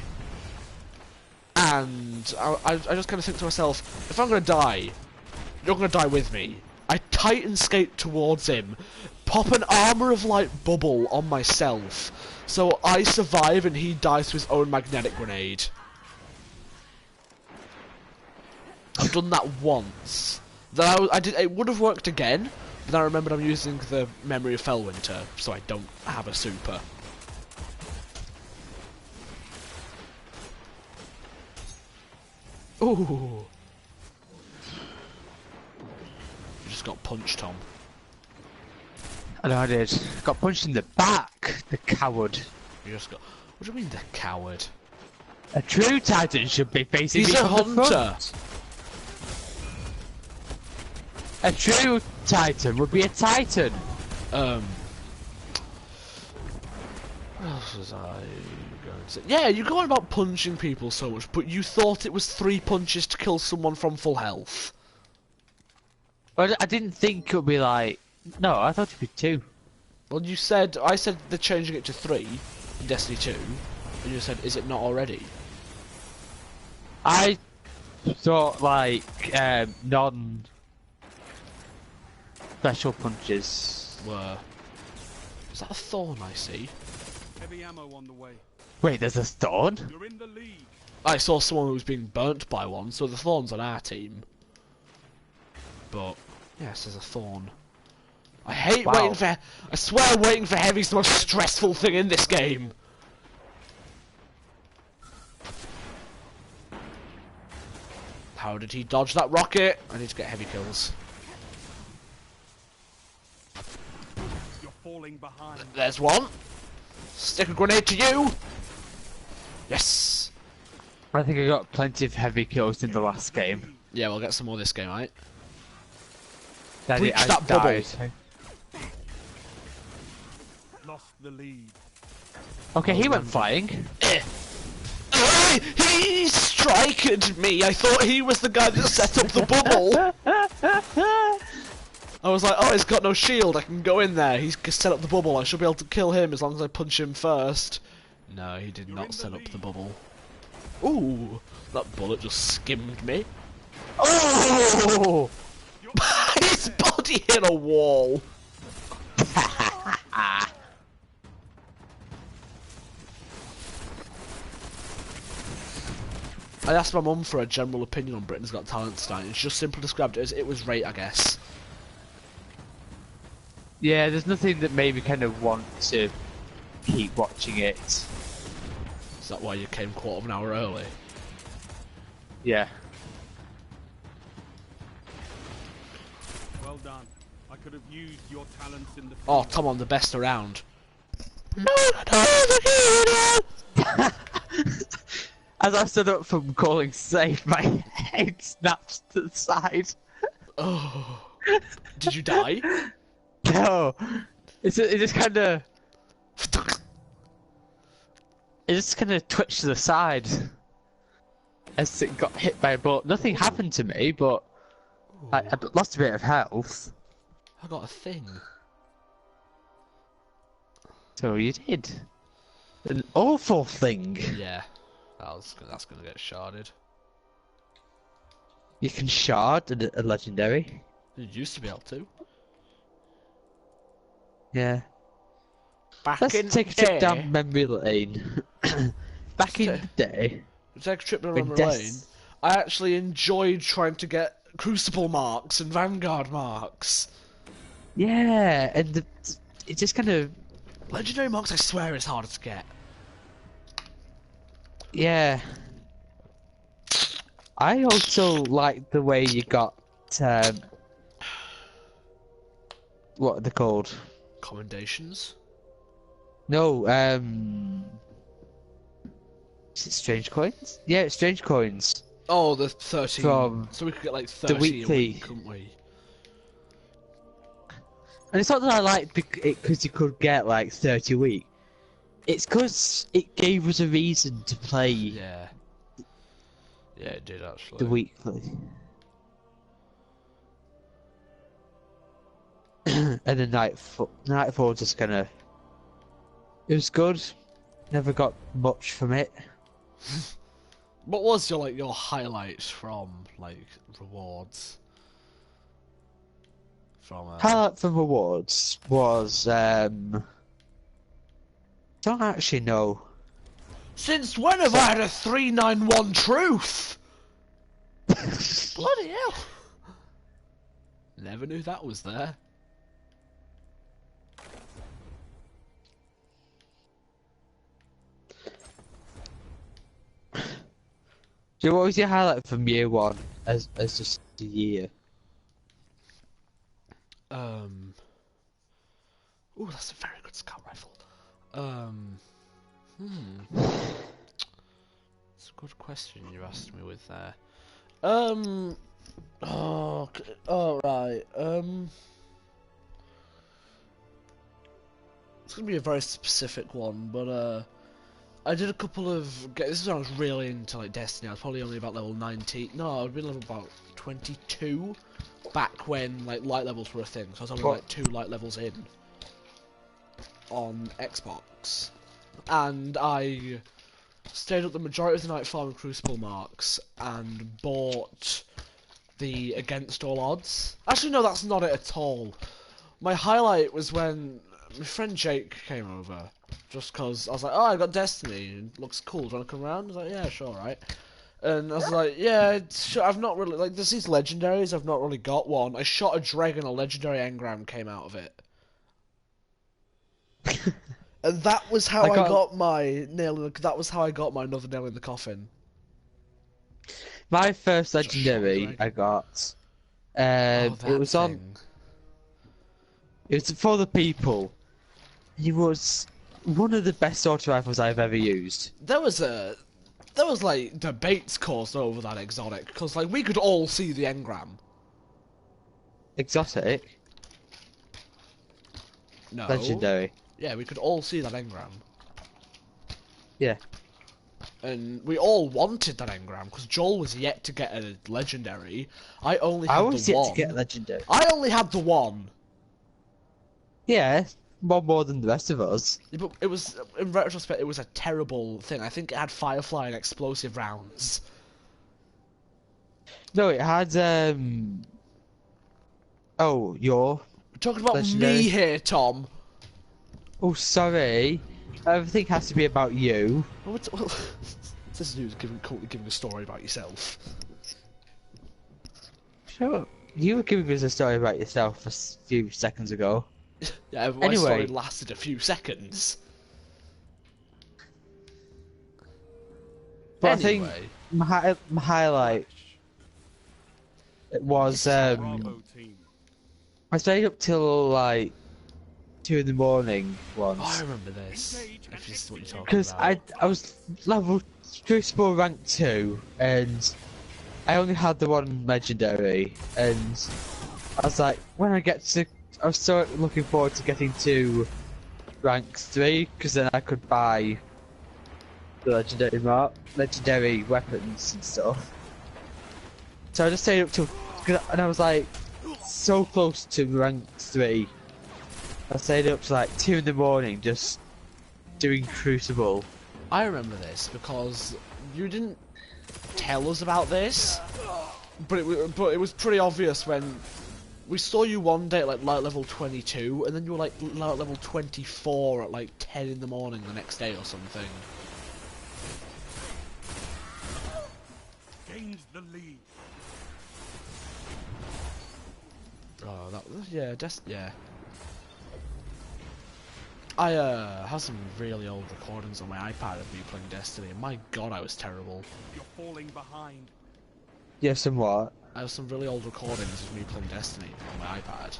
and I just kind of think to myself, if I'm gonna die, you're gonna die with me. I Titan skate towards him, pop an armor of light bubble on myself, so I survive and he dies to his own magnetic grenade. I've done that once. Then it would have worked again, but then I remembered I'm using the Memory of Fellwinter, so I don't have a super. Ooh. You just got punched, Tom. I know I did. Got punched in the back, the coward. You just got... What do you mean, the coward? A true Titan should be facing He's me a from the hunter! front. A true Titan would be a Titan. What else was I going to say? Yeah, you're going about punching people so much, but you thought it was 3 punches to kill someone from full health. Well, I didn't think it would be like... No, I thought it'd be 2. Well, I said they're changing it to 3 in Destiny 2, and you said, is it not already? I thought like non-special punches Were... Is that a thorn I see? Heavy ammo on the way. Wait, there's a thorn? You're in the lead. I saw someone who was being burnt by one, so the thorn's on our team. But, yes, there's a thorn. I hate waiting for... I swear waiting for heavy's the most stressful thing in this game. How did he dodge that rocket? I need to get heavy kills. You're falling behind. There's one. Stick a grenade to you. Yes. I think I got plenty of heavy kills in the last game. Yeah, we'll get some more this game, right? Daddy, Breach that bubble. Lost the lead. Okay, he went flying. He striked me. I thought he was the guy that set up the bubble. I was like, oh, he's got no shield. I can go in there. He's set up the bubble. I should be able to kill him as long as I punch him first. No, he did not set up the bubble. Ooh, that bullet just skimmed me. Oh! His body hit a wall. I asked my mum for a general opinion on Britain's Got Talent tonight, and she just simply described it as it was great, I guess. Yeah, there's nothing that made me kind of want to keep watching it. Is that why you came quarter of an hour early? Yeah. Well done. I could have used your talents in the field. Oh, Tom, I'm the best around. As I stood up from calling safe, my head snapped to the side. Oh. Did you die? No. It just kind of... It just kind of twitched to the side. As it got hit by a bullet. Nothing happened to me, but... I lost a bit of health. I got a thing. So you did. An awful thing. Yeah. That's gonna get sharded. You can shard a legendary. You used to be able to. Yeah. Let's take a trip down memory lane. Back in the day. Take a trip down memory lane. I actually enjoyed trying to get Crucible marks and Vanguard marks. Yeah, and it just kind of... Legendary marks, I swear, is harder to get. Yeah. I also like the way you got... what are they called? Commendations? No, is it strange coins? Yeah, it's strange coins. Oh, the 13. So we could get like 30 the weekly. A week, couldn't we? And it's not that I liked it because you could get like 30 a week. It's because it gave us a reason to play. Yeah. Yeah, it did actually. The weekly. And the Nightfall just kind of... It was good. Never got much from it. What was your highlights from like rewards? From highlight from rewards was don't actually know. Since when have I had a 391 truth? Bloody hell! Never knew that was there. So what was your highlight from year one as just a year? Ooh, that's a very good scout rifle. It's a good question you asked me with there. Right. It's gonna be a very specific one, but I did a couple of... This is when I was really into like Destiny. I was probably only about level 19. No, I'd been level about 22 back when like light levels were a thing. So I was only like 2 light levels in on Xbox, and I stayed up the majority of the night farming Crucible marks and bought the Against All Odds. Actually, no, that's not it at all. My highlight was when my friend Jake came over. Just cause I was like, oh, I got Destiny, it looks cool, do you wanna come around? I was like, yeah, sure, right. And I was like, yeah, I've not really, like, there's these legendaries, I've not really got one. I shot a dragon, a legendary engram came out of it. And that was how I got my that was how I got my another nail in the coffin. My first legendary I got, it was on, it was for the people. He was one of the best auto rifles I've ever used. There was like debates caused over that exotic because like we could all see the engram. Exotic? No. Legendary. Yeah, we could all see that engram. Yeah. And we all wanted that engram because Joel was yet to get a legendary. I only had the one. I was yet to get a legendary. I only had the one. Yeah. One more than the rest of us. Yeah, but it was, in retrospect, it was a terrible thing. I think it had Firefly and explosive rounds. No, it had, oh, you're... We're talking about me here, Tom. Oh, sorry. Everything has to be about you. Well, this is you giving a story about yourself. Sure. You were giving us a story about yourself a few seconds ago. Yeah, my story lasted a few seconds. But anyway. I think my highlight was I stayed up till like 2 in the morning once. Oh, I remember this. If this is what you're talking because I was level Crucible rank 2 and I only had the one legendary, and I was like, when I get to, I was so looking forward to getting to rank 3 because then I could buy the legendary weapons and stuff. So I just stayed up till, and I was like so close to rank 3. I stayed up to like 2 in the morning just doing Crucible. I remember this because you didn't tell us about this, but it was pretty obvious when We saw you one day at like light level 22, and then you were like light level 24 at like 10 in the morning the next day or something. Gains the lead. Oh, that was yeah. I have some really old recordings on my iPad of me playing Destiny, and my god, I was terrible. You're falling behind. Yeah, somewhat. I have some really old recordings of me playing Destiny on my iPad,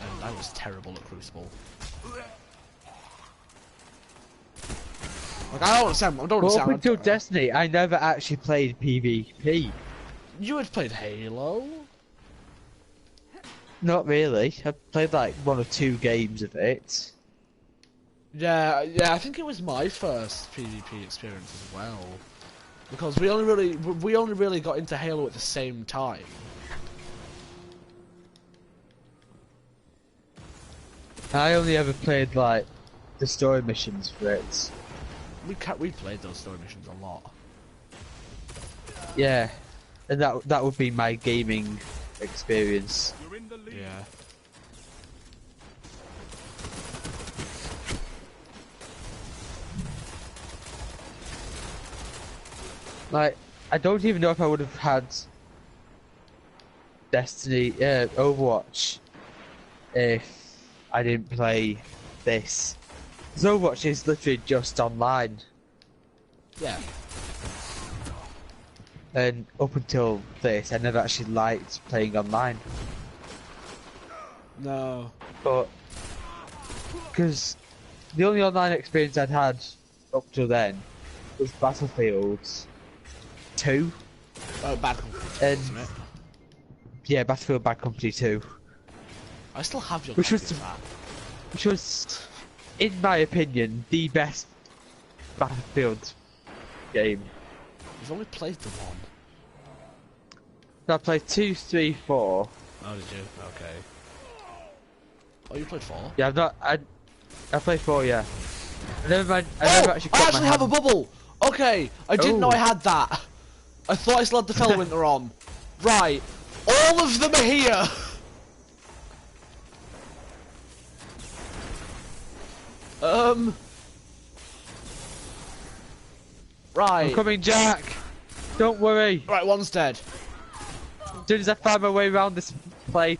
and I was terrible at Crucible. Like, I don't understand. Up until Destiny, I never actually played PvP. You had played Halo? Not really. I played like 1 or 2 games of it. Yeah, I think it was my first PvP experience as well, because we only really got into Halo at the same time. I only ever played like the story missions for it. We played those story missions a lot. Yeah, and that would be my gaming experience. You're in the lead. Yeah. Like, I don't even know if I would have had Destiny, Overwatch, if I didn't play this. Because Overwatch is literally just online. Yeah. And up until this, I never actually liked playing online. No. But, because the only online experience I'd had up till then was Battlefield 2. Oh, Bad Company, And isn't it? yeah, Battlefield Bad Company 2. I still have your Which copy was of that. Which was, in my opinion, the best Battlefield game. You've only played the one. I played 2, 3, 4. Oh, did you? Okay. Oh, you played 4? Yeah, I played 4, yeah. I never actually I got actually my have a hand. bubble! Okay, I didn't know Oh. I had that. I thought I still had the Fellwinter on. Right, all of them are here! Right. I'm coming, Jack! Don't worry! Right, one's dead. As soon as I find my way around this place,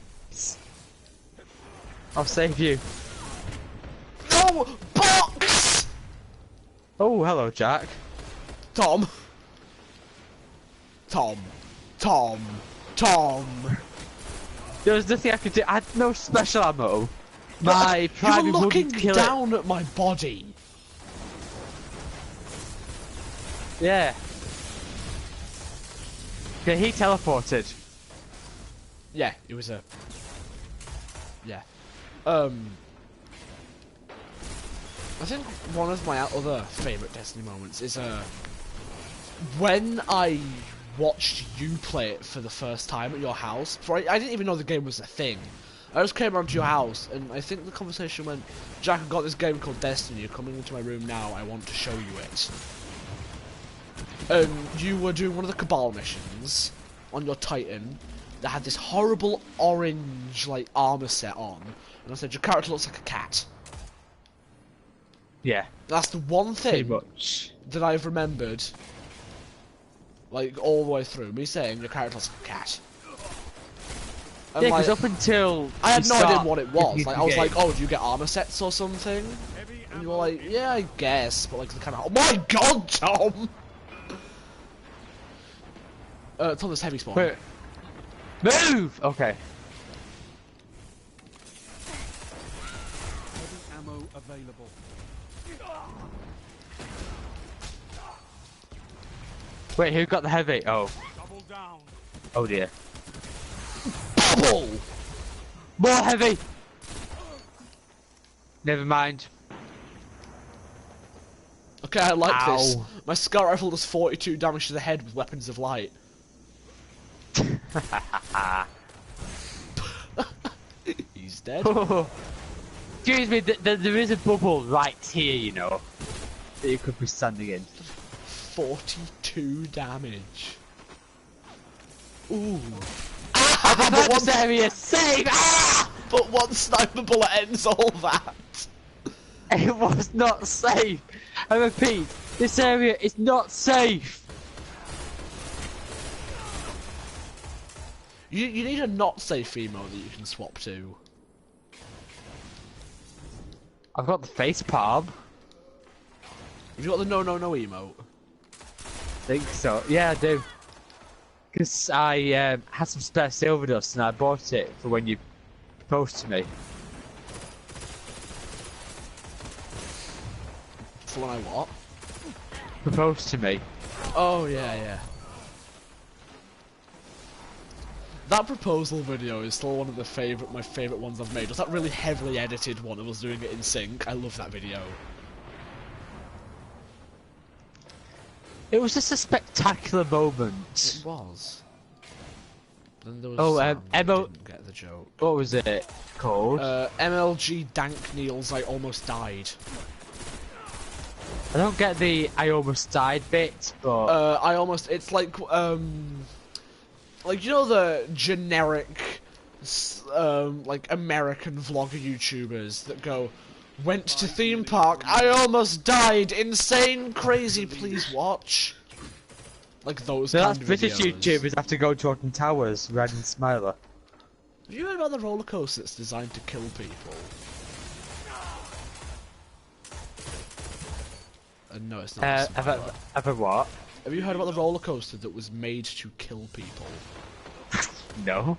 I'll save you. No! Box! Oh, hello, Jack. Tom. There was nothing I could do. I had no special ammo. My private You're looking wouldn't kill down at my body. it. Yeah. Okay, he teleported. Yeah, it was a... Yeah. I think one of my other favourite Destiny moments is when I watched you play it for the first time at your house. I didn't even know the game was a thing. I just came around to your house, and I think the conversation went, Jack, I've got this game called Destiny, you're coming into my room now, I want to show you it. And you were doing one of the Cabal missions on your Titan that had this horrible orange, like, armor set on, and I said, your character looks like a cat. Yeah. That's the one Pretty thing much. that I've remembered, like, all the way through, me saying your character looks like a cat. And Yeah, because like, up until I had no idea what it was. the Like, I was game. like, oh, do you get armor sets or something? And you were like, yeah, I guess, but like, the kind of, oh my god, Tom! Tom, there's heavy spawn. Wait. Move! Okay. Heavy ammo available. Wait, who got the heavy? Oh. Double down. Oh dear. Bubble! More heavy! Never mind. Okay, I like this. Ow. My scout rifle does 42 damage to the head with weapons of light. He's dead. Excuse me, there is a bubble right here, you know, that you could be standing in. 42 damage. Ooh. Ah! I've had this area safe! Ah! But one sniper bullet ends all that. It was not safe! I repeat, this area is not safe! You need a not safe emote that you can swap to. I've got the face palm. Have you got the no emote? Think so. Yeah, I do. Because I had some spare silver dust and I bought it for when you proposed to me. For when I what? Proposed to me. Oh yeah. That proposal video is still one of my favourite ones I've made. It was that really heavily edited one of us doing it in sync. I love that video. It was just a spectacular moment. It was. Then there was didn't get the joke. What was it called? MLG Dank Kneels, I almost died. I don't get the I almost died bit, but it's like you know the generic like American vlogger YouTubers that go, went to theme park, I almost died, insane, crazy, please watch. Like those kind of British videos. YouTubers have to go to Autumn Towers, Red and Smiler. Have you heard about the roller coaster that's designed to kill people? No, it's not. Have a what? Have you heard about the roller coaster that was made to kill people? No.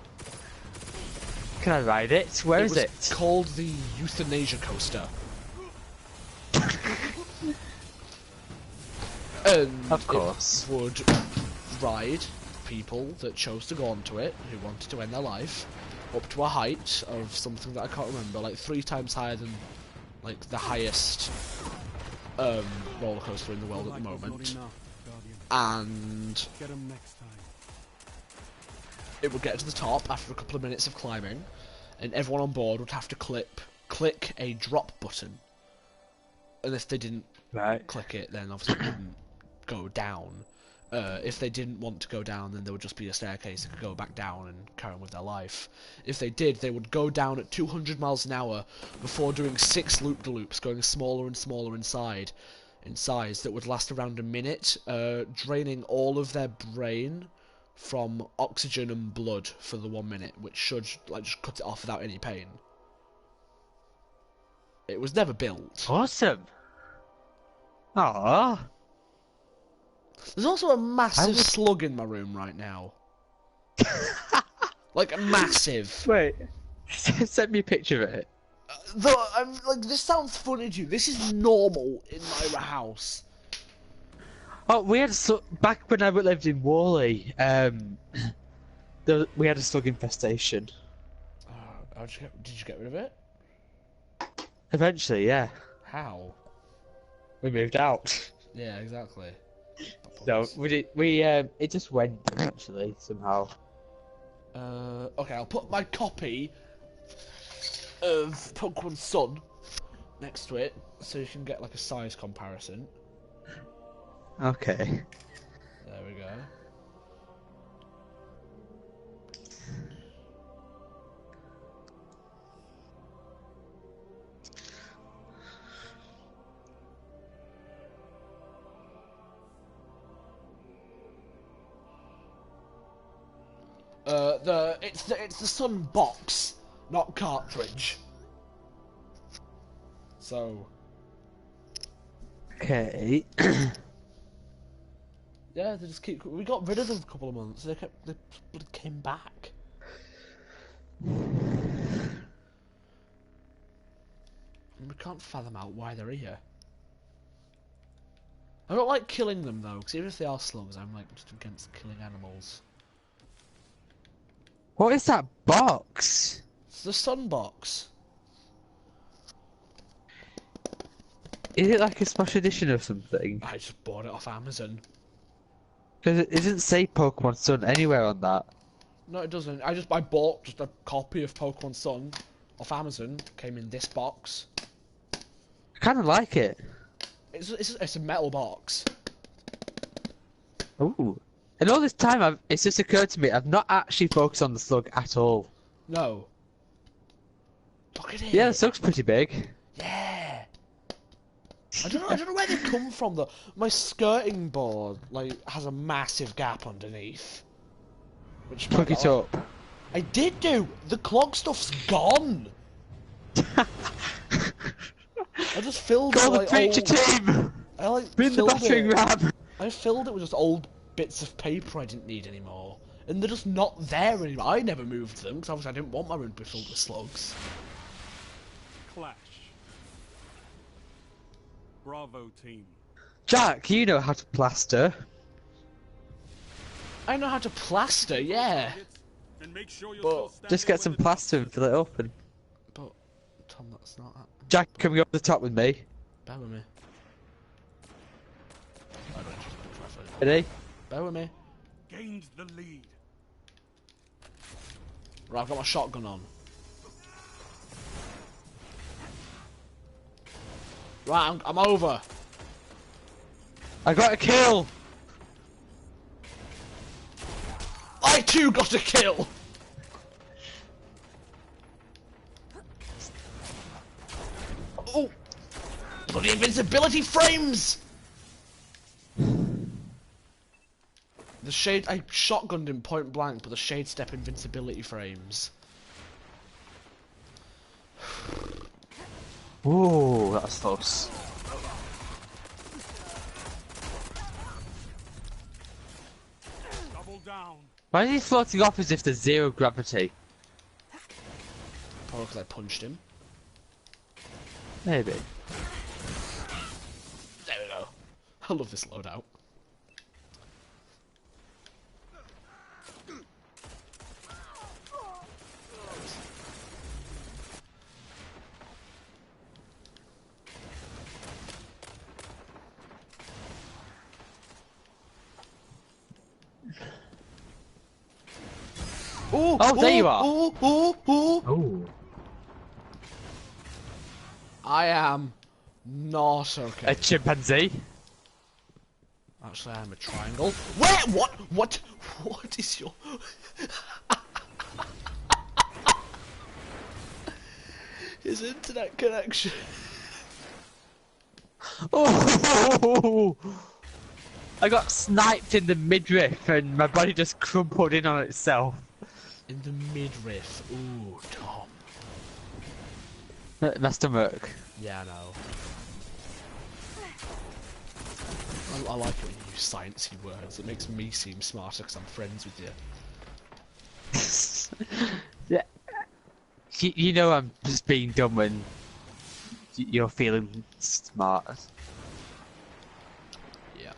Can I ride it? Where is it? It's called the Euthanasia Coaster. And of course. it would ride people that chose to go onto it, who wanted to end their life, up to a height of something that I can't remember, like 3 times higher than like the highest roller coaster in the world at the moment. And it would get to the top after a couple of minutes of climbing, and everyone on board would have to click a drop button. And if they didn't click it, then obviously it wouldn't go down. If they didn't want to go down, then there would just be a staircase that could go back down and carry on with their life. If they did, they would go down at 200 miles an hour before doing 6 loop-de-loops, going smaller and smaller in size that would last around a minute, draining all of their brain from oxygen and blood for the 1 minute, which should like just cut it off without any pain. It was never built. Awesome. Aww. There's also a massive slug in my room right now. Like massive. Wait. Send me a picture of it. Though I'm like, this sounds funny to you. This is normal in my house. Oh, we had back when I lived in Worley. We had a slug infestation. Did you get rid of it? Eventually, yeah. How? We moved out. Yeah, exactly. No, it just went actually somehow. Okay, I'll put my copy of Pokemon Sun next to it, so you can get like a size comparison. Okay. There we go. It's the Sun box, not cartridge. So. Okay. Yeah, they just keep. We got rid of them for a couple of months. They came back. And we can't fathom out why they're here. I don't like killing them though, because even if they are slugs, I'm like just against killing animals. What is that box? It's the Sun box. Is it like a special edition or something? I just bought it off Amazon. Because it doesn't say Pokemon Sun anywhere on that. No, it doesn't. I bought just a copy of Pokemon Sun off Amazon. Came in this box. I kind of like it. It's a metal box. Ooh. And all this time, it's just occurred to me, I've not actually focused on the slug at all. No. Look at it. Yeah, the slug's pretty big. Yeah. I don't know where they come from though. My skirting board has a massive gap underneath. Which Plug it up. I did do. The clog stuff's gone. I just filled Call it the feature team. Bring the battering ram. I filled it with just old bits of paper I didn't need anymore, and they're just not there anymore. I never moved them because obviously I didn't want my room to be filled with slugs. Clash. Bravo team. Jack, you know how to plaster. I know how to plaster, yeah. And make sure you're But just get some plaster and fill it up. And but Tom, that's not. Jack, can we go up the top with me? Bear with me. Ready? Bear with me. Gained the lead. Right, I've got my shotgun on. Right, I'm over. I got a kill. I too got a kill. Oh, bloody invincibility frames! The shade, I shotgunned him point blank, but the shade step invincibility frames. Ooh, that's close. Double down. Why is he floating off as if there's zero gravity? Probably because I punched him. Maybe. There we go. I love this loadout. Ooh, Oh, there you are. Ooh. I am not okay. A chimpanzee? Actually, I'm a triangle. Wait, what? What is your... His internet connection. Oh! I got sniped in the midriff and my body just crumpled in on itself. In the midriff. Ooh, Tom. My stomach. Yeah, I know. I like it when you use sciencey words. It makes me seem smarter because I'm friends with you. Yeah. You know I'm just being dumb when you're feeling smart. Yeah.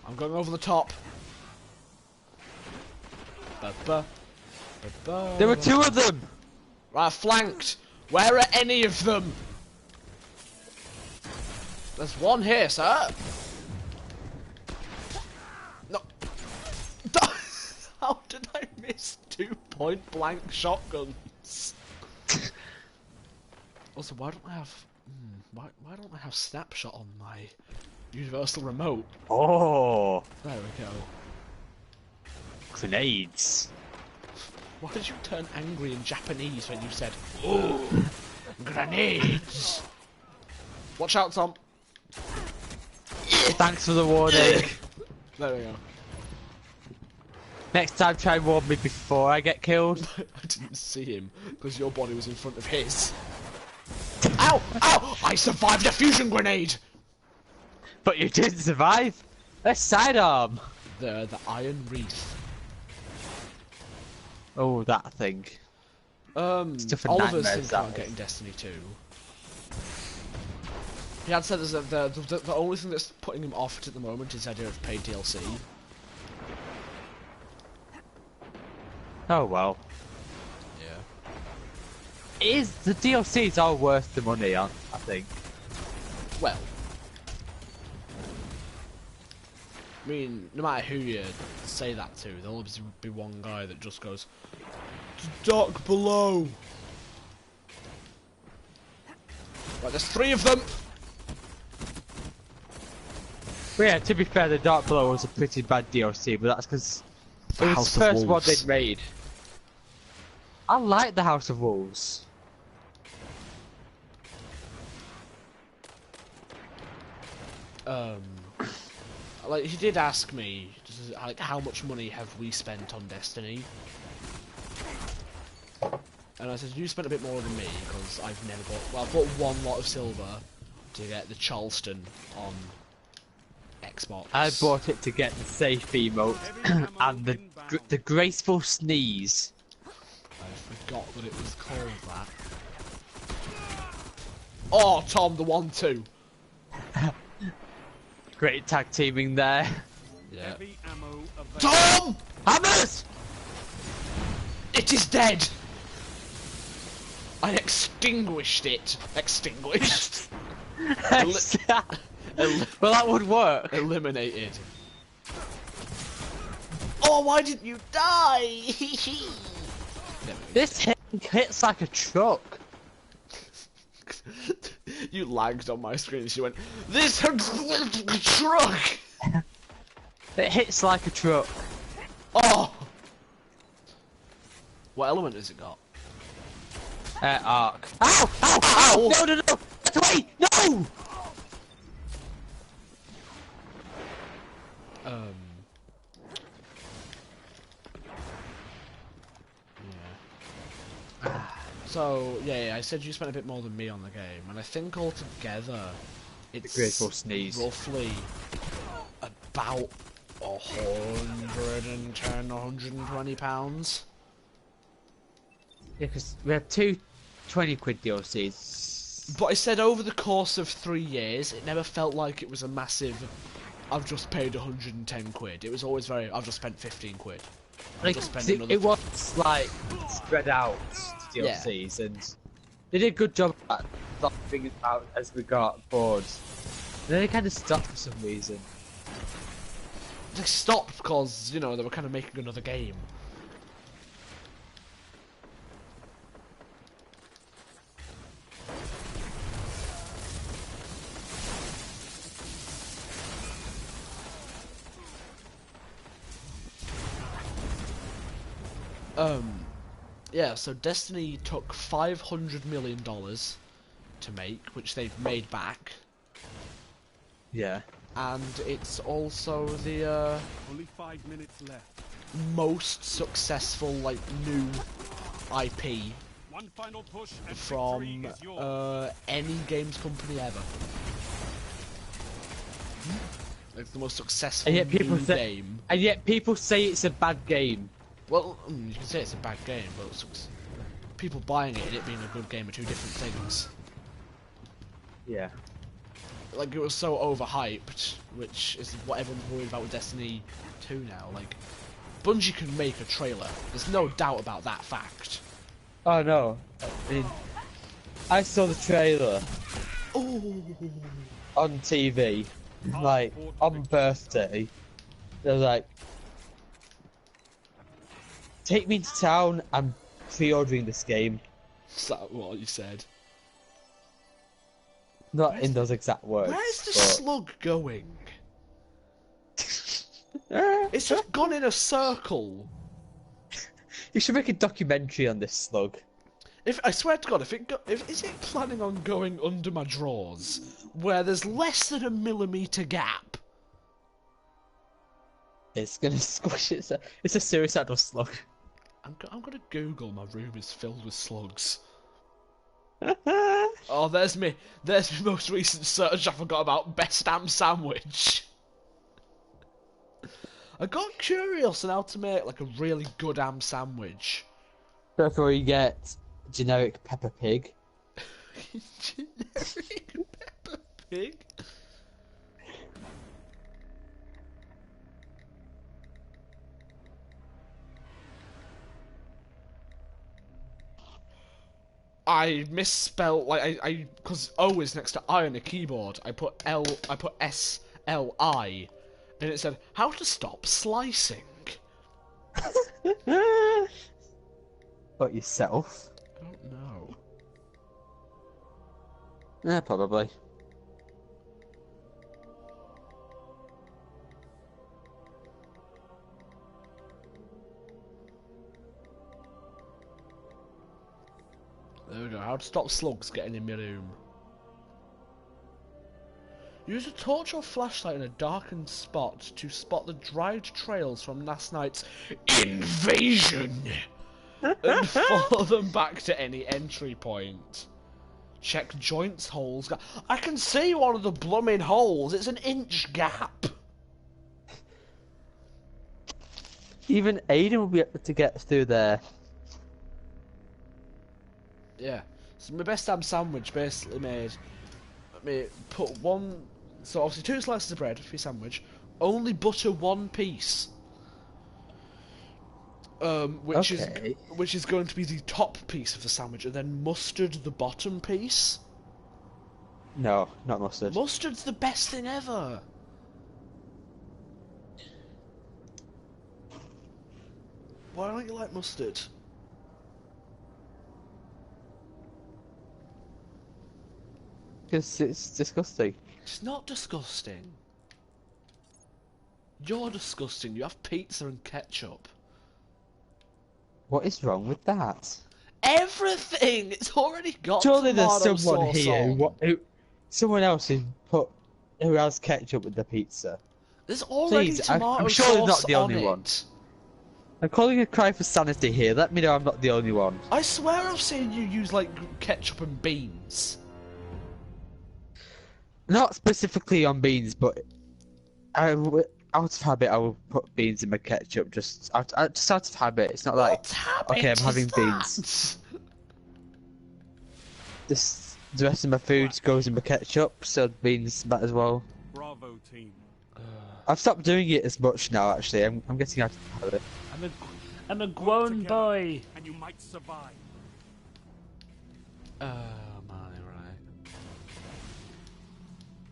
I'm going over the top. There were two of them! Right, flanked. Where are any of them? There's one here, sir. No. How did I miss 2 point-blank shotguns? Also, why don't I have... why don't I have snapshot on my universal remote? Oh! There we go. Grenades. Why did you turn angry in Japanese when you said, "Ooh, grenades"? Watch out, Tom. Thanks for the warning. There we go. Next time try and warn me before I get killed. I didn't see him because your body was in front of his. Ow! Ow! I survived a fusion grenade! But you didn't survive. A sidearm. The iron wreath. Oh, that thing. Stuff for Oliver's nightmares, thinking that about getting Destiny 2. He had said that the only thing that's putting him off it at the moment is the idea of paid DLC. Oh well. Yeah. The DLCs are worth the money, I think. Well. I mean, no matter who you say that to, there'll always be one guy that just goes, "The dock below." Right, there's 3 of them. But yeah, to be fair, the Dark Below was a pretty bad DLC, but that's because it was House the of first one Wolves. they'd made. I like the House of Wolves. Like he did ask me, like, how much money have we spent on Destiny? And I said, you spent a bit more than me, because I've never bought... Well, I bought one lot of silver to get the Charleston on Xbox. I bought it to get the safe emote and the graceful sneeze. I forgot that it was called that. Oh, Tom, the 1-2. Great tag teaming there. Yeah. Heavy ammo available. Tom! Hammers! It is dead! I extinguished it. Extinguished. Well, that would work. Eliminated. Oh, why didn't you die? This hits like a truck. You lagged on my screen and she went, this truck! It hits like a truck. Oh! What element has it got? Arc. Ow! Ow! Ow! No, no, no! Get away! No! Yeah. So, yeah, I said you spent a bit more than me on the game, and I think altogether it's grateful sneeze. roughly about 110, 120 pounds. Yeah, because we had two 20-quid DLCs. But I said over the course of 3 years, it never felt like it was a massive, I've just paid 110 quid. It was always very, I've just spent 15 quid. Like, it was like spread out DLCs, and they did a good job at things out as we got bored. And then they kind of stopped for some reason. They stopped because, you know, they were kind of making another game. Yeah, so Destiny took $500 million to make, which they've made back. Yeah. And it's also the, Only 5 minutes left. most successful, like, new IP One final push and from, victory is yours. any games company ever. Like, the most successful And yet people new say, game. and yet people say it's a bad game. Well, you can say it's a bad game, but people buying it and it being a good game are two different things. Yeah. Like, it was so overhyped, which is what everyone's worried about with Destiny 2 now. Like, Bungie can make a trailer. There's no doubt about that fact. Oh no. I mean, I saw the trailer on TV, like, on birthday. They were like, take me to town, I'm pre-ordering this game. Is that what you said? Not in those exact words. Where's the but... slug going? It's just gone in a circle. You should make a documentary on this slug. If I swear to God, if is it planning on going under my drawers, where there's less than a millimeter gap? It's gonna squish it. It's a suicidal slug. I'm gonna Google my room is filled with slugs. Oh, there's my most recent search. I forgot about best ham sandwich. I got curious on how to make like a really good ham sandwich. Therefore, you get generic Peppa Pig. Generic Peppa Pig. I misspelled, like, I because O is next to I on the keyboard. I put S-L-I, and it said, how to stop slicing. What, yourself? I don't know. Yeah, probably. There we go. How to stop slugs getting in my room. Use a torch or flashlight in a darkened spot to spot the dried trails from last night's invasion and follow them back to any entry point. Check joints, holes. I can see one of the blooming holes. It's an inch gap. Even Aiden will be able to get through there. Yeah. So my best damn sandwich basically made. Let me put one. So obviously 2 slices of bread for your sandwich. Only butter 1 piece. Which is going to be the top piece of the sandwich, and then mustard the bottom piece. No, not mustard. Mustard's the best thing ever. Why don't you like mustard? Because it's disgusting. It's not disgusting. You're disgusting. You have pizza and ketchup. What is wrong with that? Everything! It's already got Surely tomato there's someone sauce here on. someone else who has ketchup with the pizza. There's already tomato I'm sure sauce they're not the only on one. it. I'm calling a cry for sanity here. Let me know I'm not the only one. I swear I've seen you use like ketchup and beans. Not specifically on beans, but out of habit, I will put beans in my ketchup. Just out of habit. It's not like okay, I'm having beans. The rest of my food goes in my ketchup, so beans might as well. Bravo team. I've stopped doing it as much now. Actually, I'm getting out of habit. I'm a grown boy. And you might survive. Oh my right.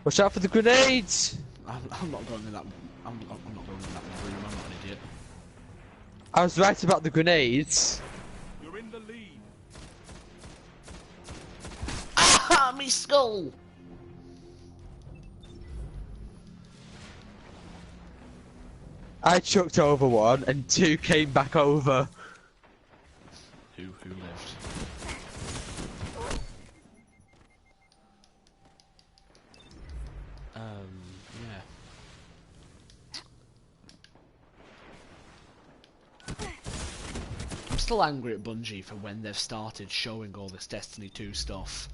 Watch out for the grenades! I'm not going in that. I'm not going in that room. I'm not an idiot. I was right about the grenades. You're in the lead. Ah, me skull! I chucked over one, and 2 came back over. Who lived? Yeah. I'm still angry at Bungie for when they've started showing all this Destiny 2 stuff.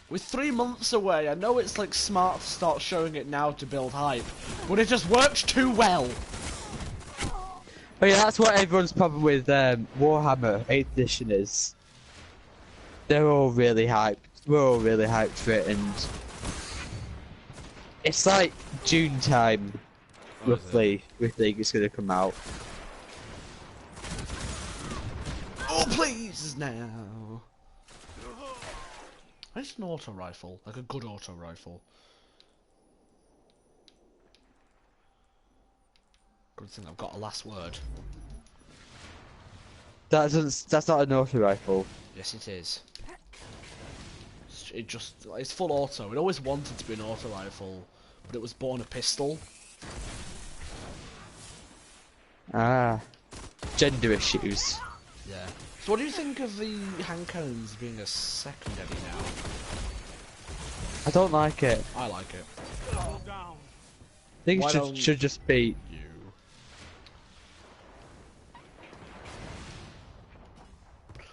We're 3 months away. I know it's like smart to start showing it now to build hype, but it just works too well. Oh yeah, that's what everyone's problem with Warhammer 8th edition is. They're all really hyped. We're all really hyped for it, and it's like June time, roughly. We think it's gonna come out. Oh please now. I just an auto rifle, like a good auto rifle. Good thing I've got a last word. That's not an auto rifle. Yes, it is. It's full auto. It always wanted to be an auto rifle, but it was born a pistol. Ah, gender issues. Yeah. So what do you think of the hand cannons being a secondary now? I don't like it. I like it. Down. I think it should just be. You.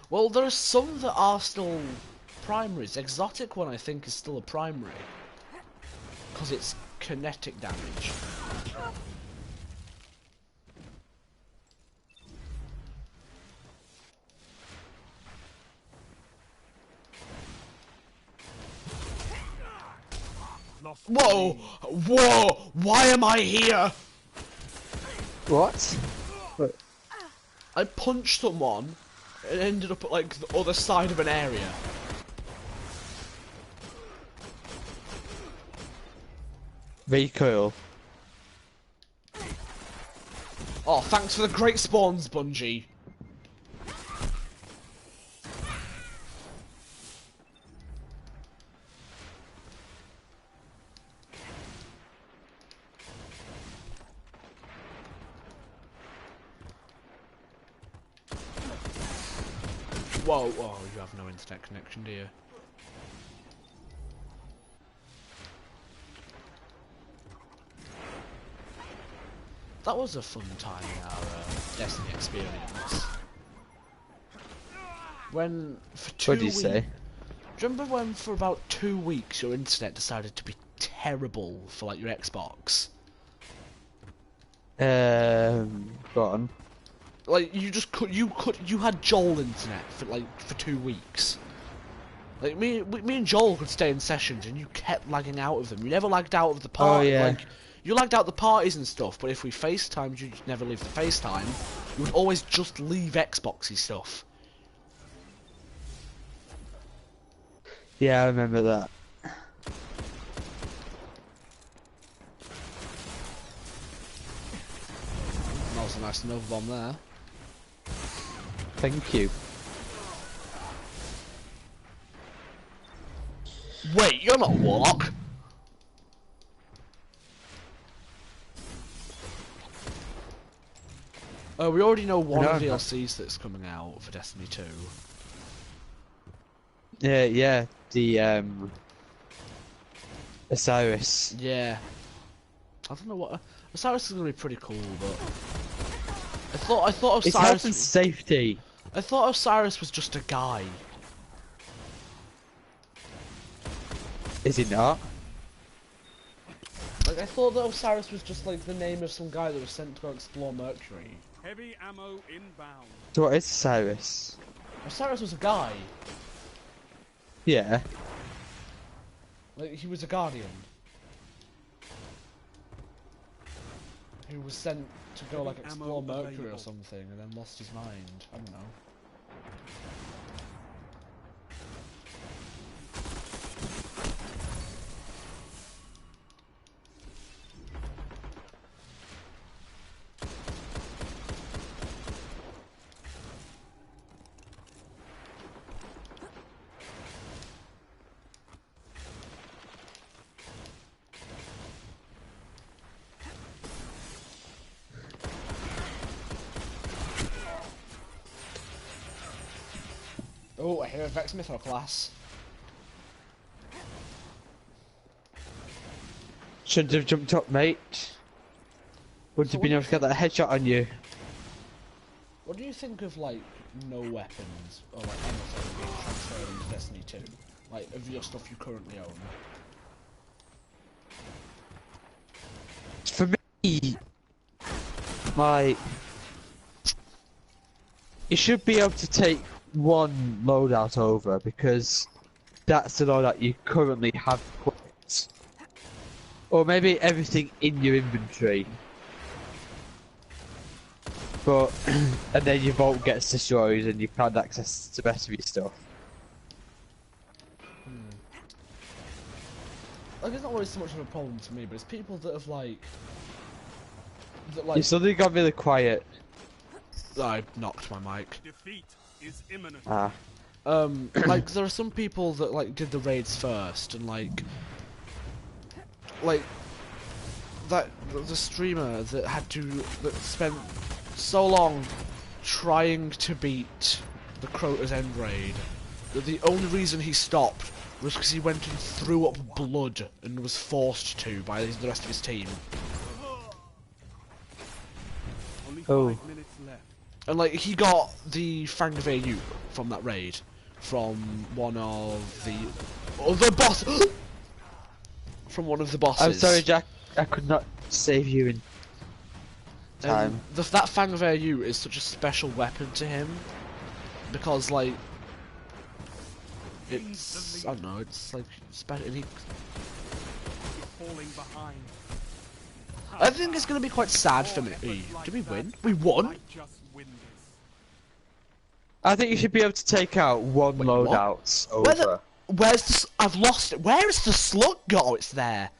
Well, there are some that are still primaries. Exotic one, I think, is still a primary. Because it's kinetic damage. Whoa! Whoa! Why am I here? What? I punched someone and ended up at like the other side of an area. Recoil. Oh, thanks for the great spawns, Bungie. whoa, whoa! You have no internet connection, do you? That was a fun time in our Destiny experience. When for 2 weeks. What did you say? Do you remember when for about 2 weeks your internet decided to be terrible for like your Xbox? Go on. Like you had Joel internet for 2 weeks. Like me and Joel could stay in sessions and you kept lagging out of them. You never lagged out of the party. Oh, yeah. Like you lagged out the parties and stuff, but if we FaceTimed, you'd never leave the FaceTime. You would always just leave Xboxy stuff. Yeah, I remember that. That was a nice Nova bomb there. Thank you. Wait, you're not a warlock. We already know one of the DLCs that's coming out for Destiny 2. Yeah, the Osiris. Yeah. I don't know what Osiris is gonna be pretty cool, but I thought Osiris. It's health and safety. I thought Osiris was just a guy. Is he not? Like I thought that Osiris was just like the name of some guy that was sent to go explore Mercury. Heavy ammo inbound. So what is Osiris? Osiris was a guy. Yeah. Like he was a guardian. Who was sent to go like explore Mercury or something and then lost his mind. I don't know. Oh, I hear a Vex Mytho class. Shouldn't have jumped up, mate. Would have been able to get that headshot on you. What do you think of like no weapons or like anything being transferred into Destiny 2? Like of your stuff you currently own? For me, like, you should be able to take one loadout over because that's the loadout you currently have equipped. Or maybe everything in your inventory. But, and then your vault gets destroyed and you can't access the rest of your stuff. Like it's not really so much of a problem to me, but it's people that have like... You suddenly got really quiet. I knocked my mic. Defeat is imminent. Ah. Like there are some people that like did the raids first and like that the streamer that spent so long trying to beat the Crota's end raid that the only reason he stopped was because he went and threw up blood and was forced to by the rest of his team. Only 5 minutes left. And like he got the Fang of AU from that raid from one of the other boss from one of the bosses. I'm sorry, Jack. I could not save you in time. That Fang of AU is such a special weapon to him because like it's I don't know, it's like special. And Falling behind. I think it's gonna be quite sad for me. Did we win? We won. I think you should be able to take out one loadout over. Where's the? I've lost it. Where is the slug? Oh, it's there.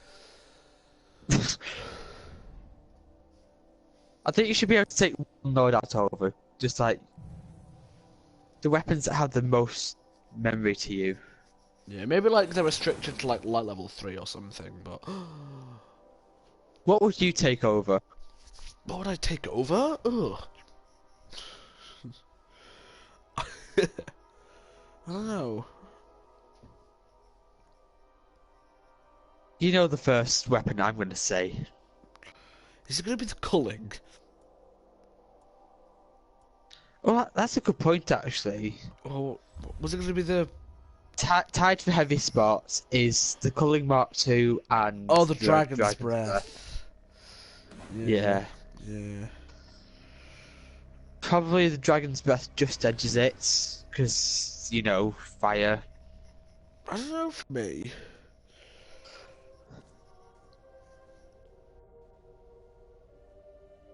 I think you should be able to take one loadout over. Just like the weapons that have the most memory to you. Yeah, maybe like they're restricted to like light level 3 or something, but... What would you take over? What would I take over? Ugh. I don't know. You know the first weapon I'm going to say. Is it going to be the culling? Well, that's a good point, actually. Or was it going to be the... Tied for heavy spots is the Culling Mark II and... Oh, the Dragon's Breath. Yeah. Yeah. Probably the Dragon's Breath just edges it, because, you know, fire. I don't know for me.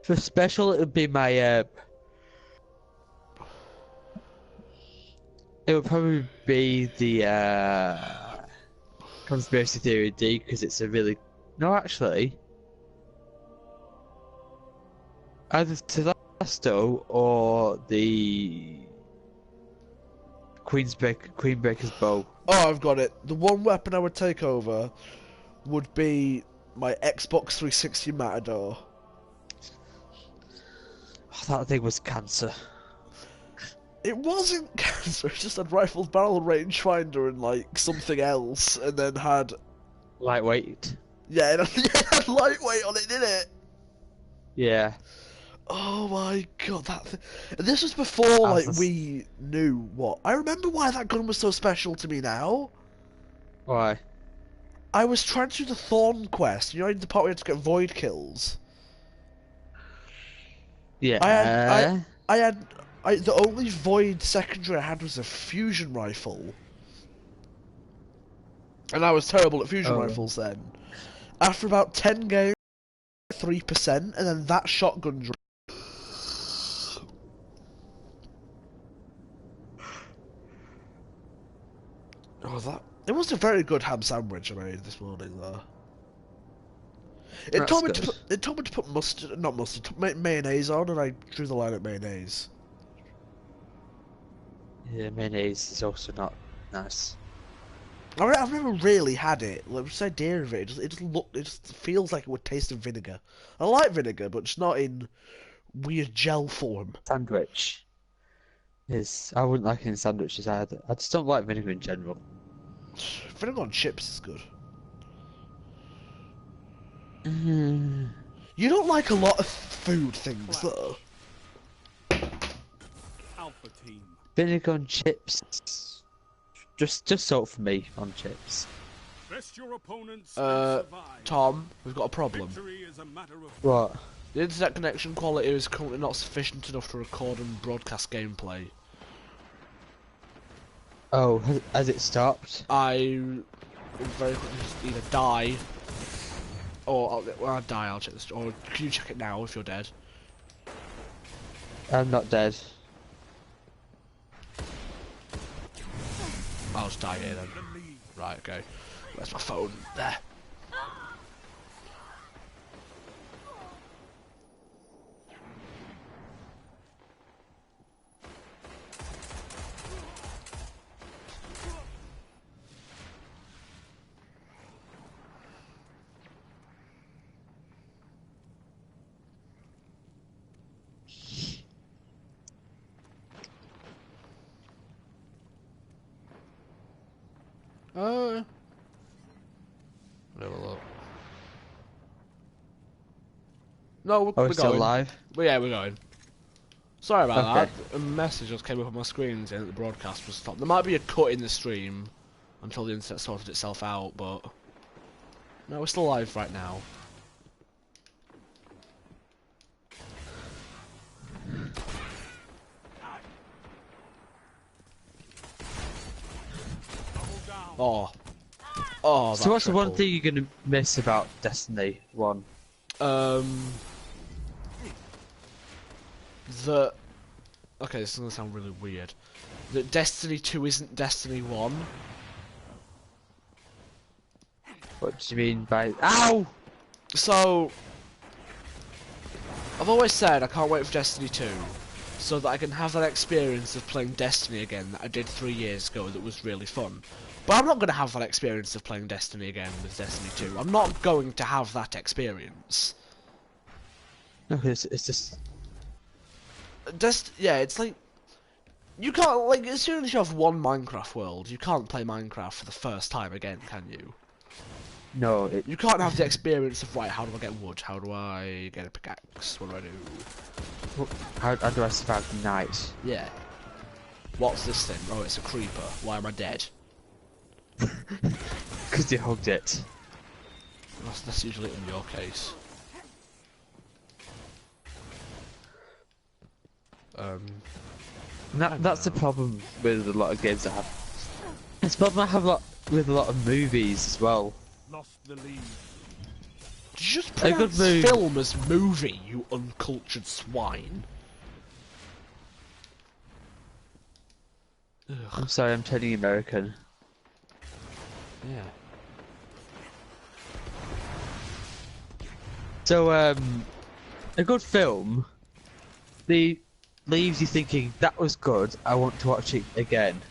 For special, it would be my, it would probably be the, Conspiracy Theory D, because it's a really... No, actually... Either Telesto or the... Queenbreaker's Bow. Oh, I've got it. The one weapon I would take over would be my Xbox 360 Matador. Oh, that thing was cancer. It wasn't cancer, it just had rifled barrel rangefinder and like something else, and then had... Lightweight. Yeah, it had lightweight on it, didn't it? Yeah. Oh my god, this was before like we knew what. I remember why that gun was so special to me now. Why? I was trying to do the Thorn quest. You know, in the part where you had to get void kills. Yeah. The only void secondary I had was a fusion rifle, and I was terrible at fusion rifles then. After about 10 games, 3%, and then that shotgun. It was a very good ham sandwich I made this morning, though. It told me to put mayonnaise on, and I drew the line at mayonnaise. Yeah, mayonnaise is also not nice. I've never really had it. Like, just the idea of it, it just feels like it would taste of vinegar. I like vinegar, but just not in weird gel form. Sandwich I wouldn't like it in sandwiches either. I just don't like vinegar in general. Vinegar on chips is good. You don't like a lot of food things, though. Alpha team. Vinegar on chips. Just salt for me on chips. Best your opponents survive. Tom, we've got a problem. Is a matter of... What? The internet connection quality is currently not sufficient enough to record and broadcast gameplay. Oh, has it stopped? I will very quickly just either die, or when I die I'll check this, or can you check it now if you're dead? I'm not dead. I'll just die here then. Right, okay. Where's my phone? There. Have a look. No, we're still going. alive? Well, yeah, we're going. Sorry about that. A message just came up on my screen saying that the broadcast was stopped. There might be a cut in the stream until the internet sorted itself out, but... No, we're still live right now. Oh. Oh, so what's the one thing you're gonna miss about Destiny 1? Okay, this is gonna sound really weird. That Destiny 2 isn't Destiny 1. What do you mean by... Ow! So... I've always said I can't wait for Destiny 2, so that I can have that experience of playing Destiny again that I did 3 years ago that was really fun. But I'm not going to have that experience of playing Destiny again with Destiny 2. I'm not going to have that experience. No, it's just... Yeah, it's like... You can't, like, as soon as you have one Minecraft world, you can't play Minecraft for the first time again, can you? No, You can't have the experience of, right, how do I get wood? How do I get a pickaxe? What do I do? How do I survive the night? Yeah. What's this thing? Oh, it's a creeper. Why am I dead? Because you hugged it. That's usually in your case. That's the problem with a lot of games I have. It's a problem I have with a lot of movies as well. Lost the lead. Did you just pronounce film as movie, you uncultured swine? Ugh. I'm sorry, I'm turning American. Yeah. So, a good film, leaves you thinking, that was good, I want to watch it again.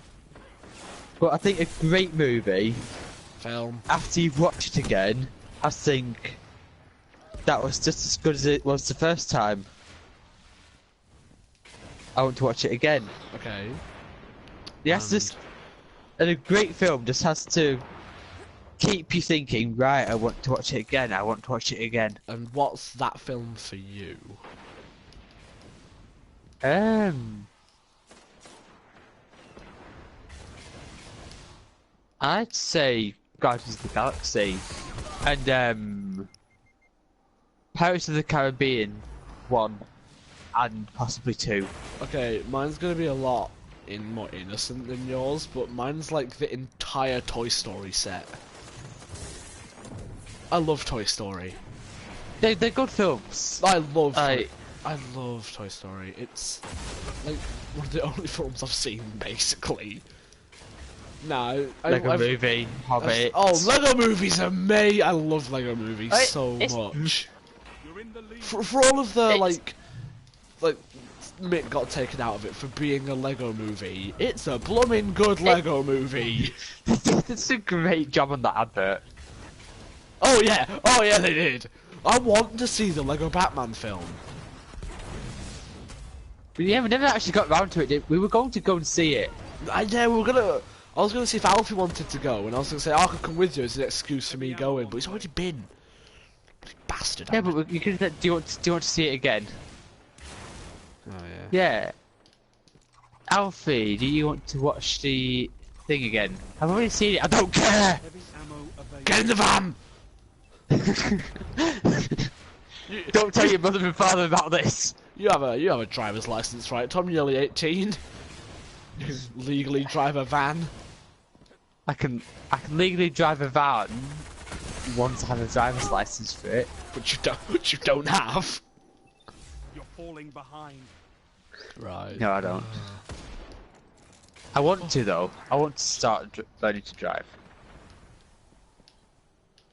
But I think a great movie, film, after you've watched it again, I think that was just as good as it was the first time. I want to watch it again. Okay. Yes, and a great film just has to keep you thinking, right, I want to watch it again, I want to watch it again. And what's that film for you? I'd say Guardians of the Galaxy and Pirates of the Caribbean 1 and possibly 2. Okay, mine's gonna be a lot more innocent than yours, but mine's like the entire Toy Story set. I love Toy Story. They're good films. I love Toy Story. It's like one of the only films I've seen, basically. No, Lego Movie, Hobbit. Oh, Lego Movies are amazing. I love Lego Movies so much. For all of the like Mick got taken out of it for being a Lego movie. It's a blooming good Lego movie. It's a great job on that advert. Oh yeah, they did. I want to see the Lego Batman film. But yeah, we never actually got round to it. We were going to go and see it. I was gonna see if Alfie wanted to go, and I was gonna say I could come with you as an excuse for me going, but he's already been. Bastard. Yeah, but you could. Do you want to see it again? Oh yeah. Yeah. Alfie, do you want to watch the thing again? I've already seen it. I don't care. Get in the van. Don't tell your mother and father about this. You have a driver's license, right, Tom? You're only 18. You can legally drive a van. I can legally drive a van once I have a driver's license for it. But you don't have. You're falling behind. Right. No, I don't. I want to though. I want to start learning to drive.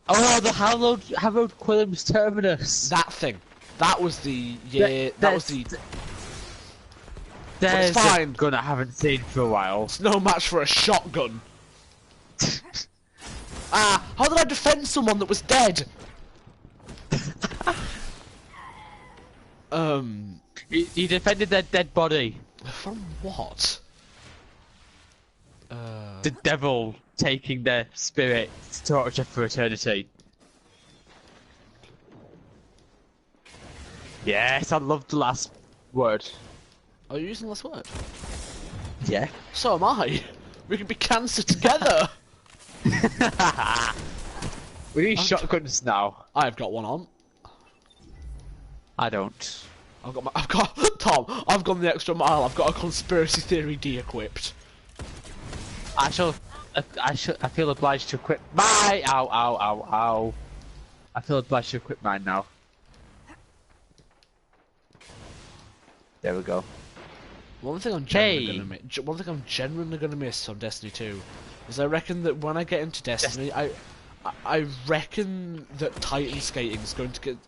Oh, the Hallowed Quillam's Terminus. That thing. That was the That was the. There's a gun I haven't seen for a while. It's no match for a shotgun. How did I defend someone that was dead? You defended their dead body. From what? The devil taking their spirit to torture for eternity. Yes, I love the last word. Are you using the last word? Yeah. So am I. We can be cancer together. We need shotguns now. I've got one on. I don't. I've got Tom. I've gone the extra mile. I've got a conspiracy theory de-equipped. I feel obliged to equip my. Ow! Ow! Ow! Ow! I feel obliged to equip mine now. There we go. One thing I'm genuinely gonna miss on Destiny 2 is I reckon that when I get into Destiny, I reckon that Titan skating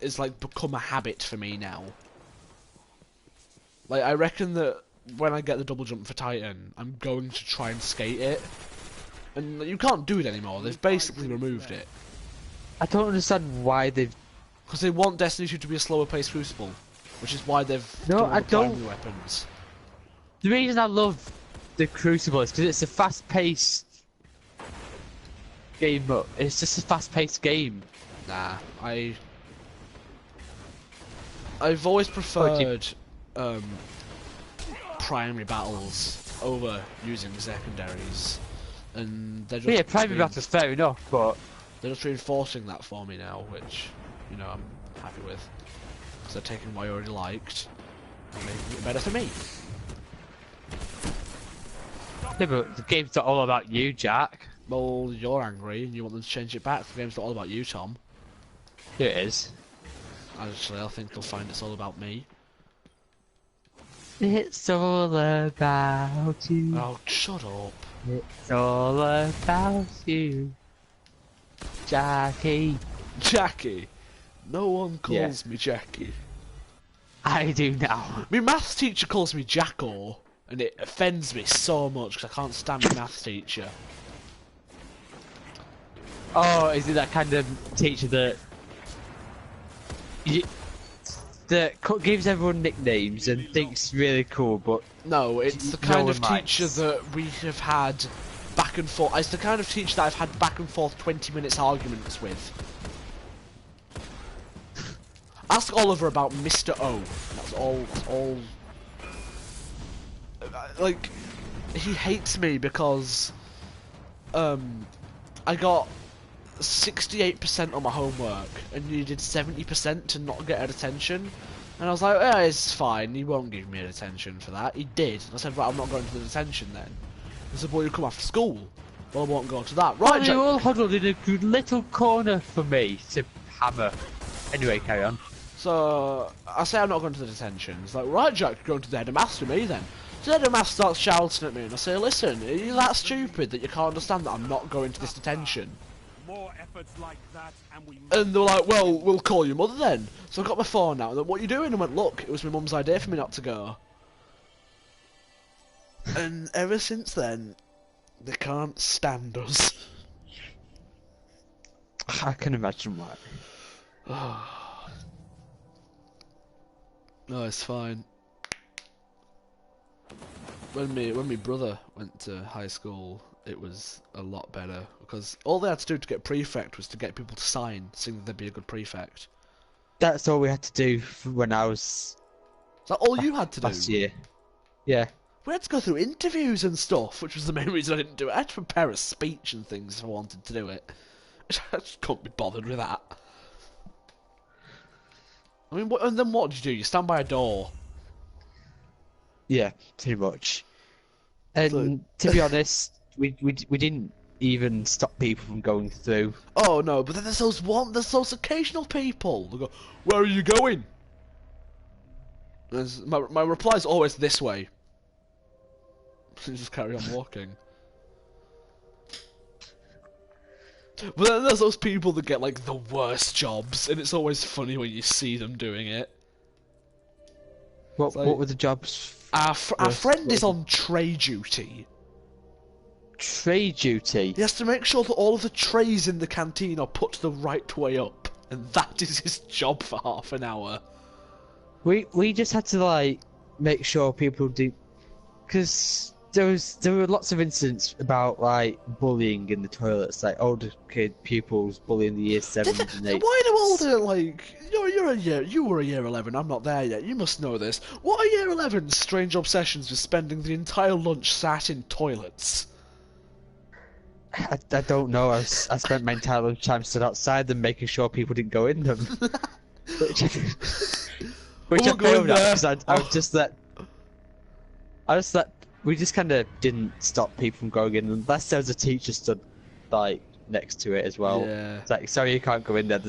is like become a habit for me now. Like I reckon that when I get the double jump for Titan, I'm going to try and skate it, and you can't do it anymore. They've basically removed it. I don't understand why they've. Because they want Destiny 2 to be a slower paced Crucible, which is why they've done all the primary weapons. The reason I love the Crucible is because it's a fast-paced game. It's just a fast-paced game. Nah, I've always preferred primary battles over using secondaries, and they're just primary battles fair enough, but they're just reinforcing that for me now, which I'm happy with. So they're taking what I already liked and making it better for me. Yeah, but the game's not all about you, Jack. Well, you're angry and you want them to change it back. The game's not all about you, Tom. It is. Actually, I think they'll find it's all about me. It's all about you. Oh, shut up. It's all about you, Jackie. Jackie. No one calls me Jackie. I do now. My maths teacher calls me Jacko, and it offends me so much because I can't stand my maths teacher. Oh, is it that kind of teacher that gives everyone nicknames and thinks really cool, but no, it's the kind of teacher that we have had back and forth. It's the kind of teacher that I've had back and forth 20 minutes arguments with. Ask Oliver about Mr. O. That's all. Like, he hates me because I got 68% on my homework and needed 70% to not get a detention. And I was like, yeah, it's fine, he won't give me a detention for that. He did. I said, right, I'm not going to the detention then. He said, well, you come after school. Well, I won't go to that. Right, Jack. You all huddled in a good little corner for me to hammer. Anyway, carry on. So, I say I'm not going to the detention. He's like, right, Jack, you're going to the head of maths with me then. So the head of maths starts shouting at me, and I say, listen, are you that stupid that you can't understand that I'm not going to this detention? More efforts like that, and they're like, well, we'll call your mother then. So I got my phone out, and then, what are you doing? And I went, look, it was my mum's idea for me not to go. And ever since then, they can't stand us. I can imagine why. No, it's fine. When my brother went to high school, it was a lot better because all they had to do to get prefect was to get people to sign, saying that they'd be a good prefect. That's all we had to do when I was. Is that all you had to do? Last year. Yeah. We had to go through interviews and stuff, which was the main reason I didn't do it. I had to prepare a speech and things if I wanted to do it. I just couldn't be bothered with that. I mean, and then what did you do? You stand by a door. Yeah, pretty much. And so, to be honest, we didn't even stop people from going through. Oh no, but then there's those occasional people who go, "Where are you going?" My reply is always this way. Just carry on walking. But then there's those people that get like the worst jobs, and it's always funny when you see them doing it. What were the jobs? Our friend is on tray duty. Tray duty? He has to make sure that all of the trays in the canteen are put the right way up, and that is his job for half an hour. We just had to like make sure people do, because there were lots of incidents about like bullying in the toilets, like older pupils bullying the year 7s and 8s. Why do older you were a year 11? I'm not there yet. You must know this. What are year 11's strange obsessions with spending the entire lunch sat in toilets? I don't know. I spent my entire lunchtime stood outside them, making sure people didn't go in them. which I failed at because I just let. We just kind of didn't stop people from going in unless there was a teacher stood like next to it as well. Yeah. It's like, sorry, you can't go in there.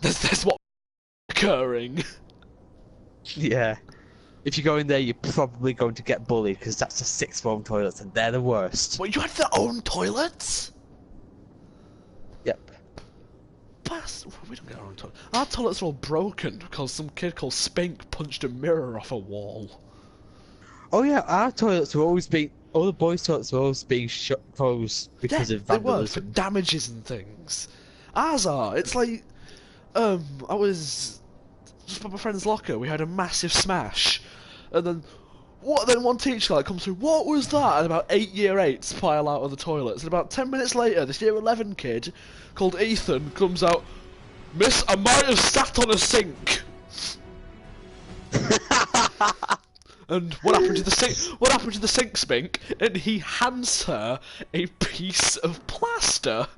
There's what occurring. Yeah. If you go in there, you're probably going to get bullied because that's the sixth form toilets and they're the worst. Wait, you had their own toilets? Yep. We don't get our own toilets. Our toilets are all broken because some kid called Spink punched a mirror off a wall. Oh yeah, our toilets were always being. All the boys' toilets were always being closed because of vandalism. They were, for damages and things. Ours are. It's like, I was just by my friend's locker. We had a massive smash, and then What? Then one teacher like comes through. What was that? And about 8 year 8s pile out of the toilets. And about 10 minutes later, this year 11 kid called Ethan comes out. Miss, I might have sat on a sink. And what happened to the sink? What happened to the sink spink? And he hands her a piece of plaster.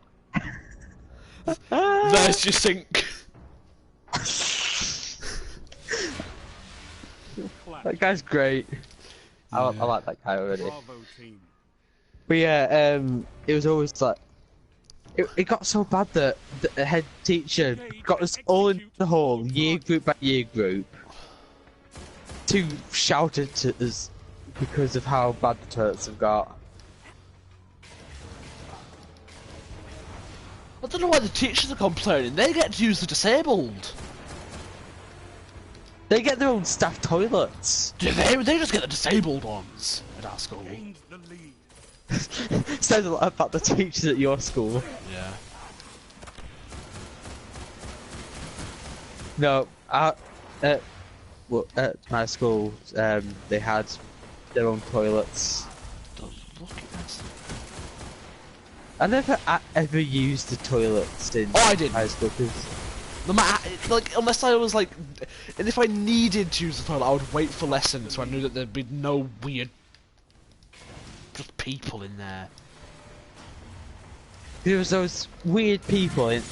There's your sink. That guy's great. I like that guy already. But yeah, it was always like it got so bad that the head teacher got us all in the hall, year group by year group, to shout at us because of how bad the toilets have got. I don't know why the teachers are complaining. They get to use the disabled. They get their own staff toilets. Do they? They just get the disabled ones at our school. Says a lot about the teachers at your school. Yeah. No, at my school, they had their own toilets. Look at this. I never ever used the toilets in I didn't. high school because No matter, like, unless I was like, and if I needed to use the toilet, I would wait for lessons, so I knew that there'd be no weird, just people in there. there was those weird people and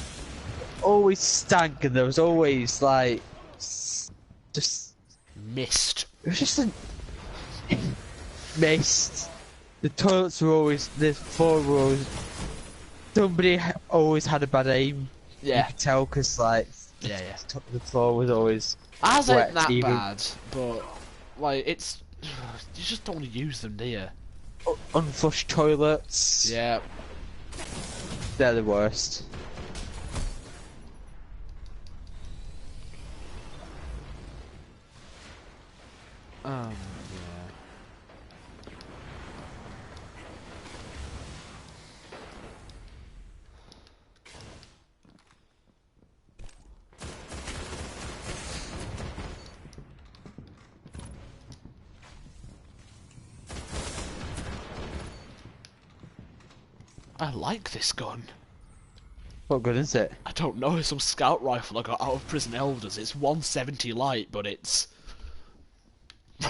always stank, and there was always like just Mist. it was just a mist. The toilets were always the floor were always somebody always had a bad aim. You Yeah. could tell because like Yeah. the floor was always Ours wet, ain't that even. bad, but like it's, you just don't want to use them, do you? Unflushed toilets. Yeah. They're the worst. Yeah. I like this gun. What good is it? I don't know, it's some scout rifle I got out of Prison Elders. It's 170 light, but it's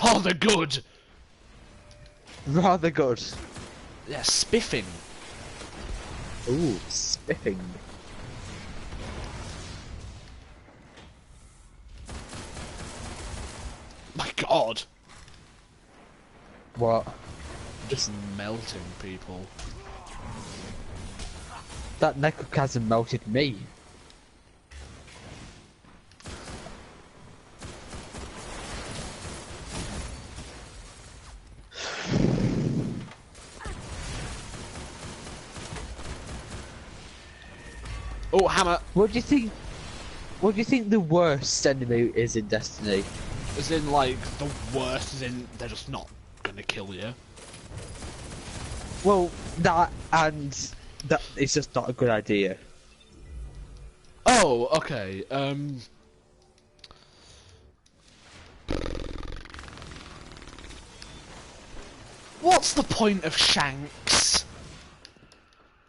rather good. Rather good. Yeah, spiffing. Ooh, spiffing. My god. What? Just melting people. That necrochasm melted me. Oh, hammer. What do you think? What do you think the worst enemy is in Destiny? As in, like, the worst, as in, they're just not gonna kill you. Well, that and that is just not a good idea. Oh, okay, what's the point of Shanks?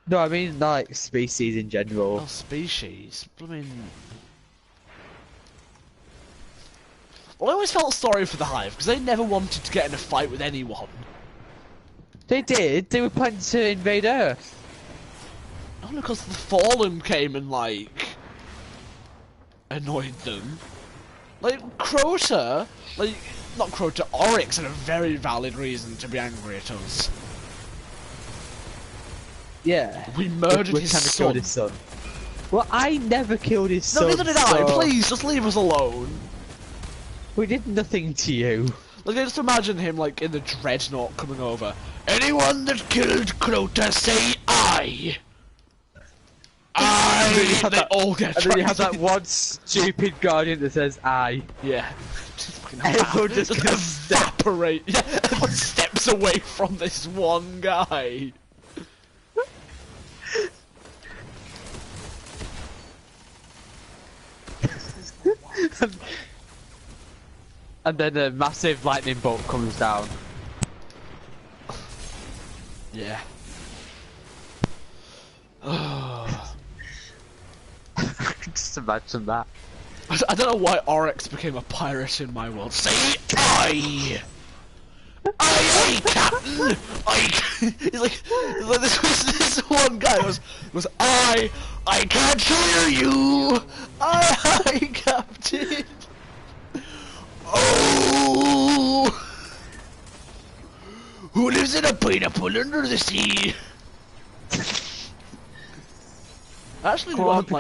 No, I mean like species in general. Oh, species. I mean, well, I always felt sorry for the Hive, because they never wanted to get in a fight with anyone. They did. They were planning to invade Earth. Only because the Fallen came and, like, annoyed them. Like, Crota, like, not Crota, Oryx had a very valid reason to be angry at us. Yeah. We murdered we his kinda son. killed his son. Well, I never killed his son. No, neither did I. so Please, just leave us alone. We did nothing to you. Like, I just imagine him, like, in the Dreadnought coming over. Anyone that killed Crota, say I! I! They all get And then you have trapped. that one stupid guardian that says I. Yeah. Everyone just evaporate. Yeah, everyone steps away from this one guy. And then a massive lightning bolt comes down. Yeah. Just imagine that. I don't know why Oryx became a pirate in my world. Say I, Captain. He's like this one guy was I can't hear you. I, Captain. Oh, who lives in a pineapple under the sea? I actually learned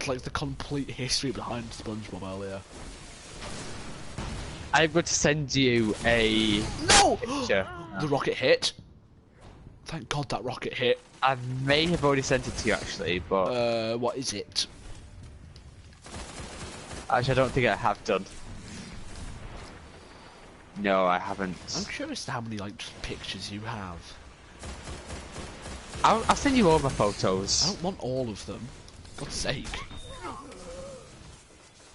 like the complete history behind SpongeBob earlier. I'm going to send you a picture. The rocket hit. Thank God that rocket hit. I may have already sent it to you actually, but what is it? Actually, I don't think I have done. No, I haven't. I'm curious how many like pictures you have. I'll send you all my photos. I don't want all of them. For God's sake.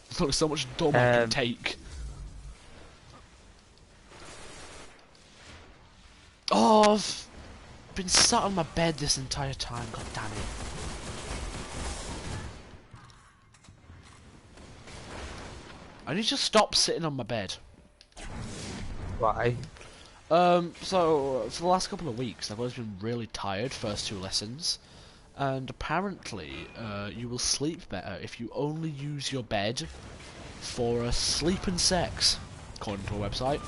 There's only so much dumb I can take. Oh, I've been sat on my bed this entire time. God damn it. I need to stop sitting on my bed. Why? So for the last couple of weeks, I've always been really tired first 2 lessons, and apparently, you will sleep better if you only use your bed for sleep and sex, according to a website.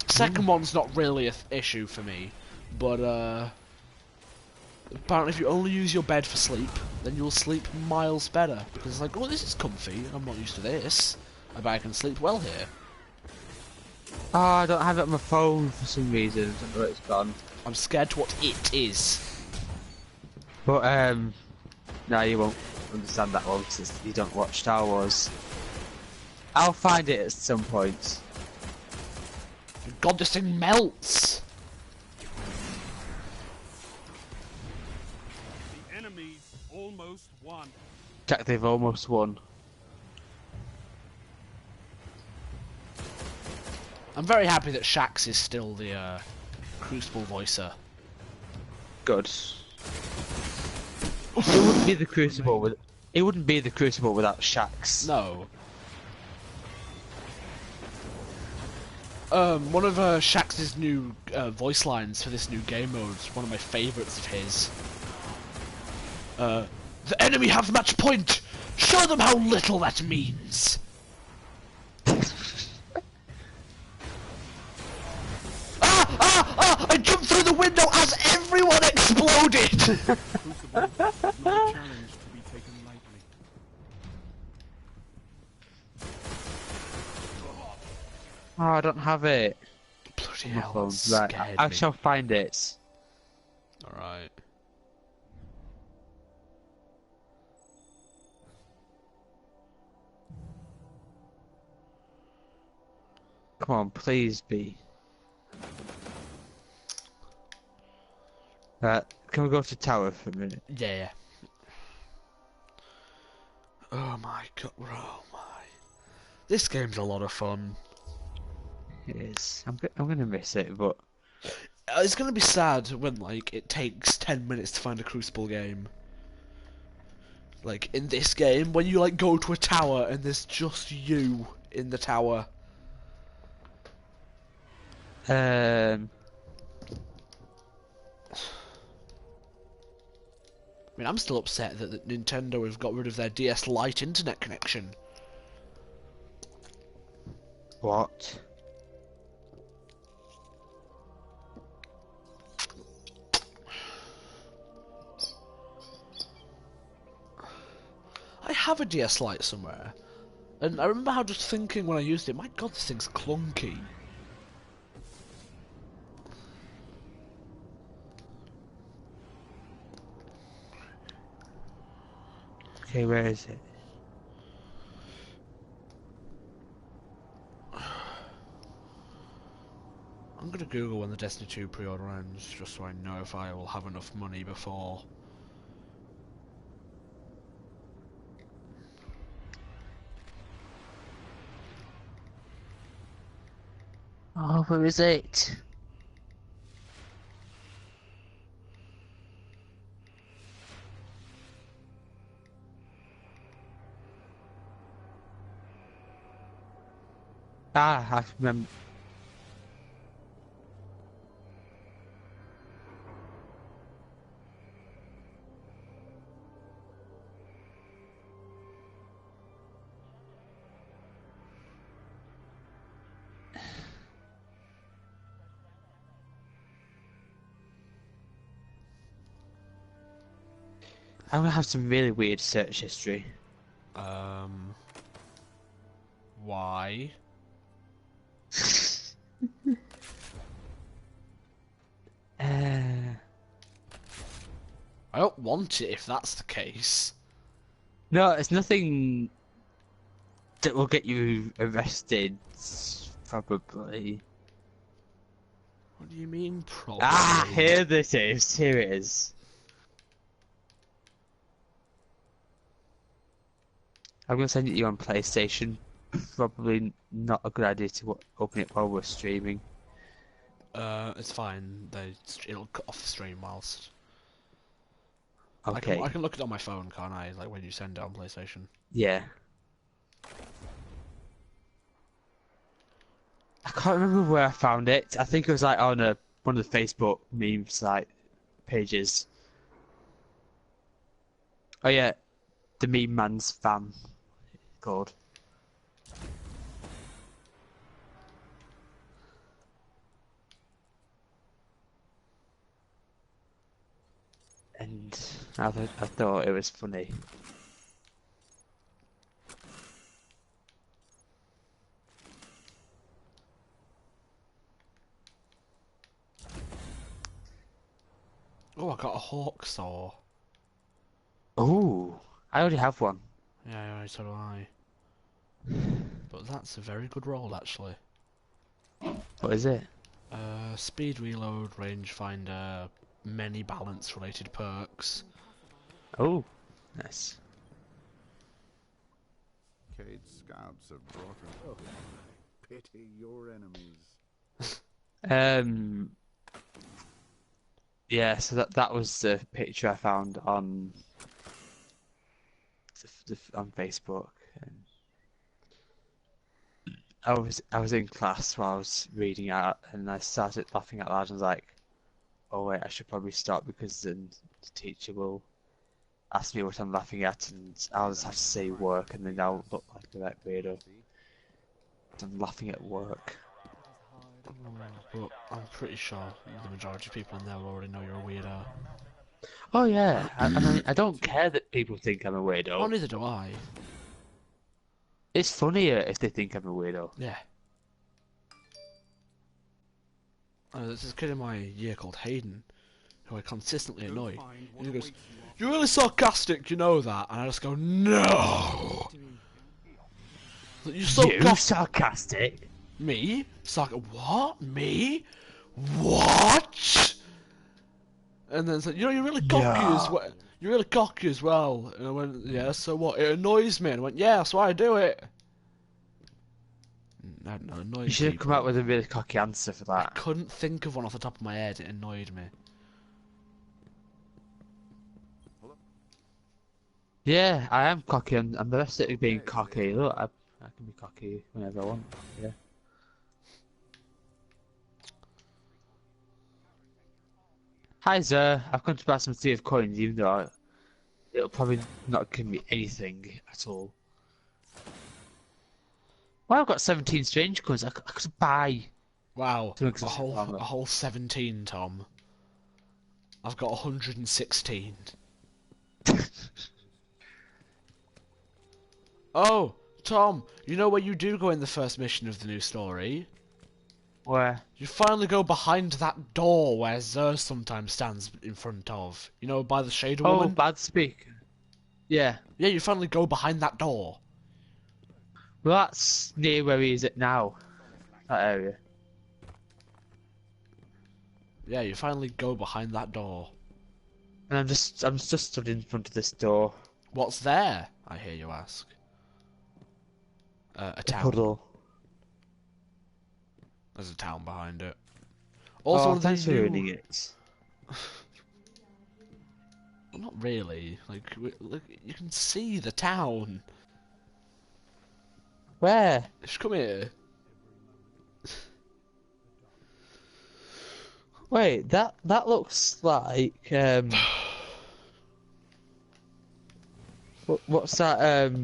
Second one's not really an issue for me, but apparently if you only use your bed for sleep, then you'll sleep miles better, because it's like, oh, this is comfy, I'm not used to this, I bet I can sleep well here. Oh, I don't have it on my phone for some reason. I don't know where it's gone. I'm scared to what it is. But, no, you won't understand that one because you don't watch Star Wars. I'll find it at some point. God, this thing melts! The enemy's almost won. Jack, they've almost won. I'm very happy that Shax is still the Crucible voicer. Good. It wouldn't be the Crucible with. It wouldn't be the Crucible without Shax. No. One of Shax's new voice lines for this new game mode is one of my favourites of his. The enemy have match point! Show them how little that means! I jumped through the window as everyone exploded! Crucible is not a challenge to be taken lightly. Oh, I don't have it. Bloody On my hell, phone. that Right, scared I me. shall find it. Alright. Come on, please be. Can we go to tower for a minute? Yeah. Oh my god, oh my. This game's a lot of fun. It is. I'm gonna miss it, but It's gonna be sad when, like, it takes 10 minutes to find a Crucible game. Like, in this game, when you, like, go to a tower and there's just you in the tower. I mean, I'm still upset that Nintendo have got rid of their DS Lite internet connection. What? I have a DS Lite somewhere, and I remember how just thinking when I used it, my god, this thing's clunky. Okay, where is it? I'm gonna Google when the Destiny 2 pre-order ends, just so I know if I will have enough money before. Oh, where is it? Ah, I remember. I'm gonna have some really weird search history. Why? I don't want it if that's the case. No, it's nothing that will get you arrested, probably. What do you mean, probably? Ah, here this is. Here it is. I'm gonna send it to you on PlayStation. Probably not a good idea to open it while we're streaming. It's fine. It'll cut off the stream whilst. Okay. I can look it on my phone, can't I? Like when you send it on PlayStation. Yeah. I can't remember where I found it. I think it was like on one of the Facebook memes like pages. Oh yeah, the Meme Man's fan called. And I thought it was funny. Oh, I got a hawk saw. Oh, I already have one. Yeah, so do I. But that's a very good roll, actually. What is it? Speed reload, rangefinder, many balance-related perks. Oh, nice. Cade's scouts have brought her. Oh, pity your enemies. Yeah, so that was the picture I found on on Facebook. And I was in class while I was reading out, and I started laughing out loud. And was like, "Oh wait, I should probably stop because then the teacher will ask me what I'm laughing at, and I'll just have to say work, and then I'll look like a that weirdo. I'm laughing at work." But I'm pretty sure the majority of people in there will already know you're a weirdo. Oh yeah, I mean, I don't care that people think I'm a weirdo. Oh, neither do I. It's funnier if they think I'm a weirdo. Yeah. There's this kid in my year called Hayden, who I consistently annoy. And he goes, "You're really sarcastic, you know that?" And I just go, "No!" You're sarcastic? Me? What? Me? What? And then it's like, you're really cocky as well. You're really cocky as well. And I went, "Yeah, so what? It annoys me." And I went, "Yeah, that's why I do it." I don't know, annoying. You should have come out with a really cocky answer for that. I couldn't think of one off the top of my head. It annoyed me. Yeah, I am cocky. I'm the best at being cocky. Look, I can be cocky whenever I want. Yeah. Hi, sir. I've come to buy some Sea of Coins, even though it'll probably not give me anything at all. Well, I've got 17 strange coins. I could buy. Wow, a whole 17, Tom. I've got 116. Oh, Tom, you know where you do go in the first mission of the new story? Where? You finally go behind that door where Zer sometimes stands in front of. You know, by the Shader Woman? Oh, bad speaker. Yeah. Yeah, you finally go behind that door. Well, that's near where he is at now. That area. Yeah, you finally go behind that door. And I'm just stood in front of this door. What's there? I hear you ask. A town. Puddle. There's a town behind it. Also, one of thanks these for new... ruining it. Well, not really. Like, look, you can see the town. Where? Just come here. Wait, that looks like what's that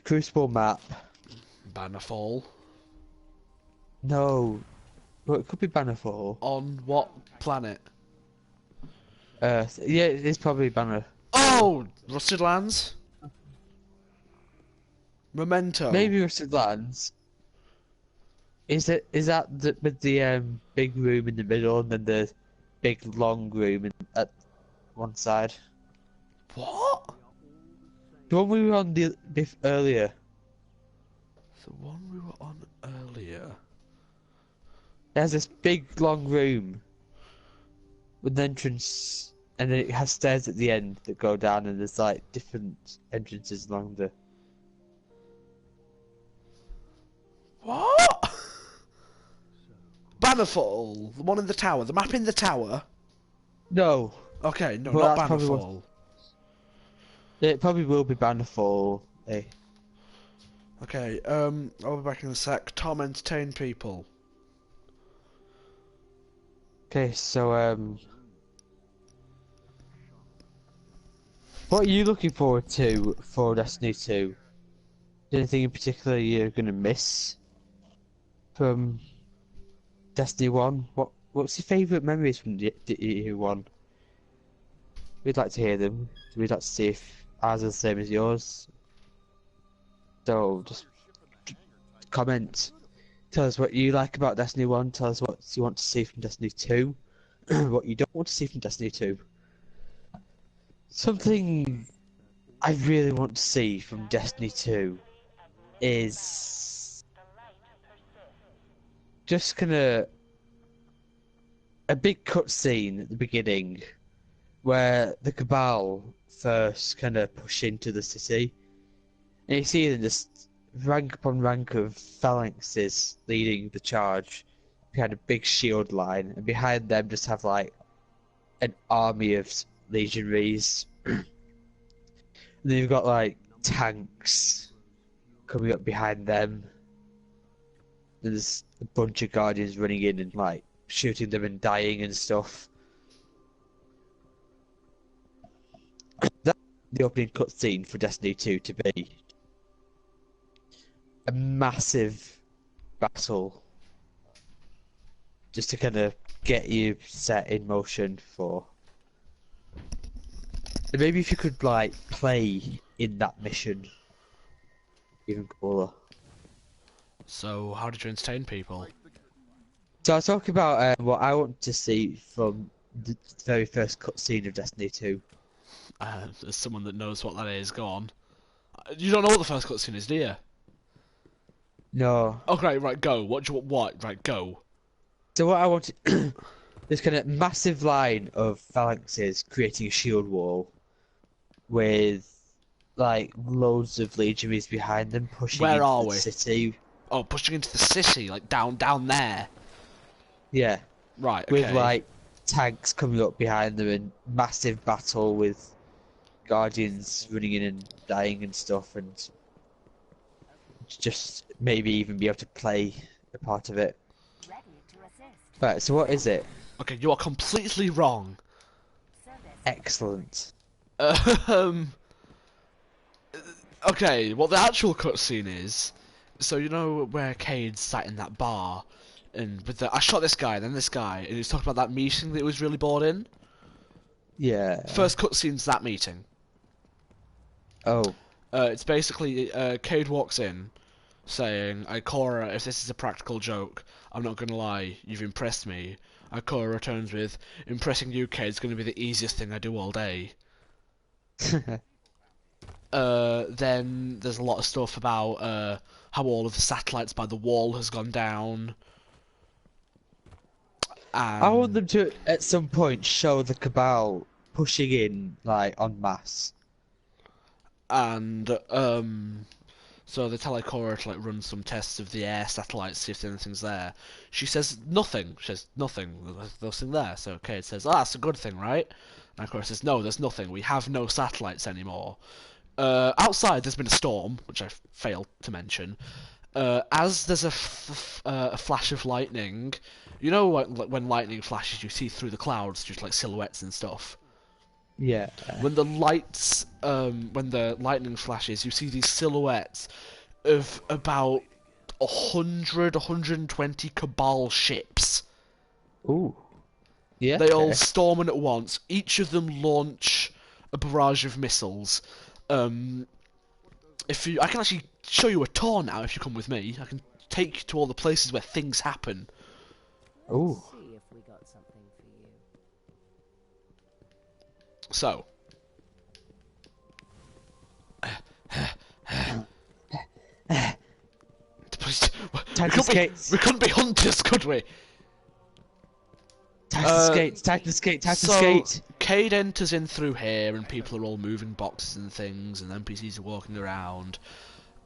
Crucible map? Bannerfall. No. Well, it could be Bannerfall. On what planet? Earth. Yeah, it's probably Banner. Oh! Rusted Lands? Memento. Maybe Rusted Lands. Is that with the big room in the middle and then the big long room at one side? What? The one we were on earlier. The one we were on earlier. There's this big long room with an entrance, and then it has stairs at the end that go down, and there's like different entrances along the. What? Bannerfall, the one in the tower, the map in the tower. No. Okay, no, Well, not Bannerfall. It probably will be Bannerfall. Eh? Okay, I'll be back in a sec. Tom, entertain people. Okay, so what are you looking forward to for Destiny 2? Anything in particular you're gonna miss from Destiny 1? What's your favourite memories from Destiny 1? We'd like to hear them. We'd like to see if ours are the same as yours. So just comment. Tell us what you like about Destiny 1. Tell us what you want to see from Destiny 2. What you don't want to see from Destiny 2. Something I really want to see from Destiny 2 is just kinda a big cutscene at the beginning where the Cabal first kinda push into the city, and you see them just rank upon rank of phalanxes leading the charge behind a big shield line, and behind them just have like an army of legionaries. And then you've got like tanks coming up behind them. There's a bunch of guardians running in and like shooting them and dying and stuff. That's the opening cutscene for Destiny 2 to be a massive battle, just to kind of get you set in motion for. And maybe if you could like play in that mission, even cooler. So, how did you entertain people? So I was talking about what I want to see from the very first cutscene of Destiny 2. As someone that knows what that is, go on. You don't know what the first cutscene is, do you? No. Okay, right, go. What? Right, go. So what I wanted, this kind of massive line of phalanxes creating a shield wall with like loads of legionaries behind them pushing into the city. Oh, pushing into the city, like down there. Yeah. Right, okay. With like tanks coming up behind them and massive battle with guardians running in and dying and stuff, and just maybe even be able to play a part of it. Right, so what is it? Okay, you are completely wrong. Excellent. Okay, what the actual cutscene is, so you know where Cade sat in that bar, and with I shot this guy, then this guy, and he was talking about that meeting that he was really bored in? Yeah. First cutscene's that meeting. Oh. It's basically, Cade walks in, saying, Ikora, if this is a practical joke, I'm not gonna lie, you've impressed me. Ikora returns with, impressing you, Cade, is gonna be the easiest thing I do all day. Then there's a lot of stuff about how all of the satellites by the wall has gone down. And I want them to, at some point, show the Cabal pushing in, like, en masse. And So they tell Ikora to like run some tests of the air satellites, see if anything's there. She says nothing. She says nothing. There's nothing there. So Cade says, "Oh, that's a good thing, right?" And Ikora says, "No, there's nothing. We have no satellites anymore." Outside, there's been a storm, which I failed to mention. As there's a flash of lightning, you know when lightning flashes, you see through the clouds, just like silhouettes and stuff. Yeah. When the lightning flashes, you see these silhouettes of about 120 Cabal ships. Ooh. Yeah. They all storm in at once. Each of them launch a barrage of missiles. I can actually show you a tour now if you come with me. I can take you to all the places where things happen. Ooh. So. We couldn't be hunters, could we? Time to skate. Cade enters in through here, and people are all moving boxes and things, and NPCs are walking around.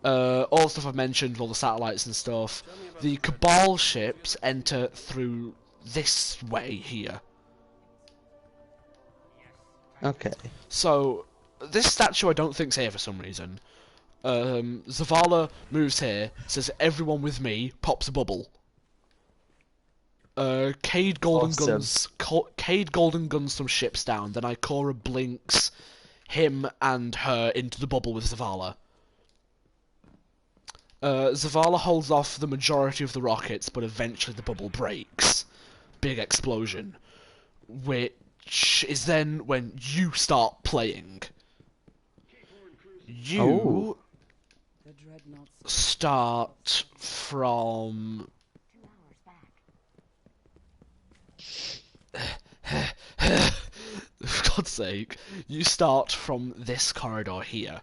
All the stuff I've mentioned, all the satellites and stuff. The Cabal ships enter through this way here. Okay. So, this statue I don't think's here for some reason. Zavala moves here, says everyone with me, pops a bubble. Cade Golden guns some ships down, then Ikora blinks him and her into the bubble with Zavala. Zavala holds off the majority of the rockets, but eventually the bubble breaks. Big explosion. Which is then when you start playing. You start from... For God's sake, you start from this corridor here.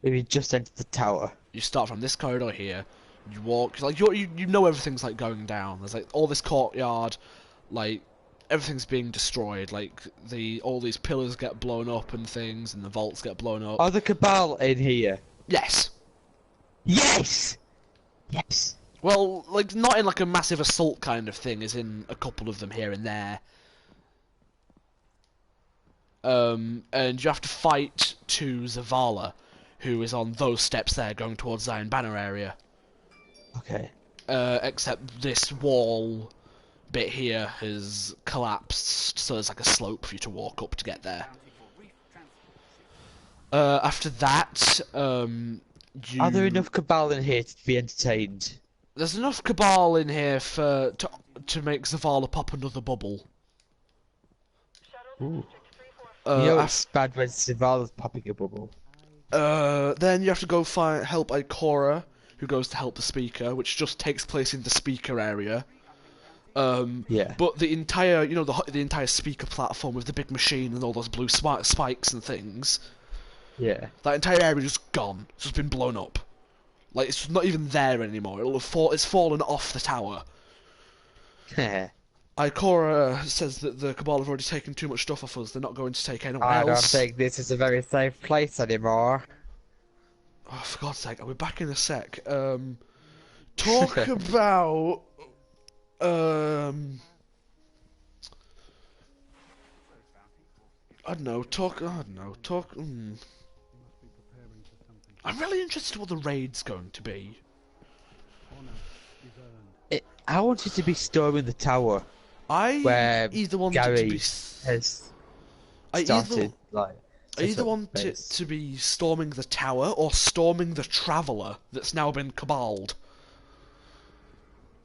We just entered the tower. You start from this corridor here. You walk like you know everything's like going down. There's like all this courtyard, like everything's being destroyed. Like all these pillars get blown up and things, and the vaults get blown up. Are the Cabal in here? Yes. Yes. Yes. Well, like not in like a massive assault kind of thing, as in a couple of them here and there. And you have to fight to Zavala, who is on those steps there, going towards Zion Banner area. Okay. Except this wall bit here has collapsed, so there's like a slope for you to walk up to get there. After that, Are there enough Cabal in here to be entertained? There's enough Cabal in here to make Zavala pop another bubble. Ooh. It's bad when Zavala's popping a bubble. Then you have to go help Ikora, who goes to help the speaker, which just takes place in the speaker area. Yeah. But the entire, the entire speaker platform with the big machine and all those blue spikes and things. Yeah. That entire area is just gone. It's just been blown up. Like, it's not even there anymore. It's fallen off the tower. Ikora says that the Cabal have already taken too much stuff off us. They're not going to take anyone else. I don't think this is a very safe place anymore. Oh, for God's sake, I'll be back in a sec. Talk about... I don't know, I'm really interested in what the raid's going to be. I want it to be storming the tower. I either want it to be... has started, I either want it to be storming the tower or storming the Traveller that's now been cabaled.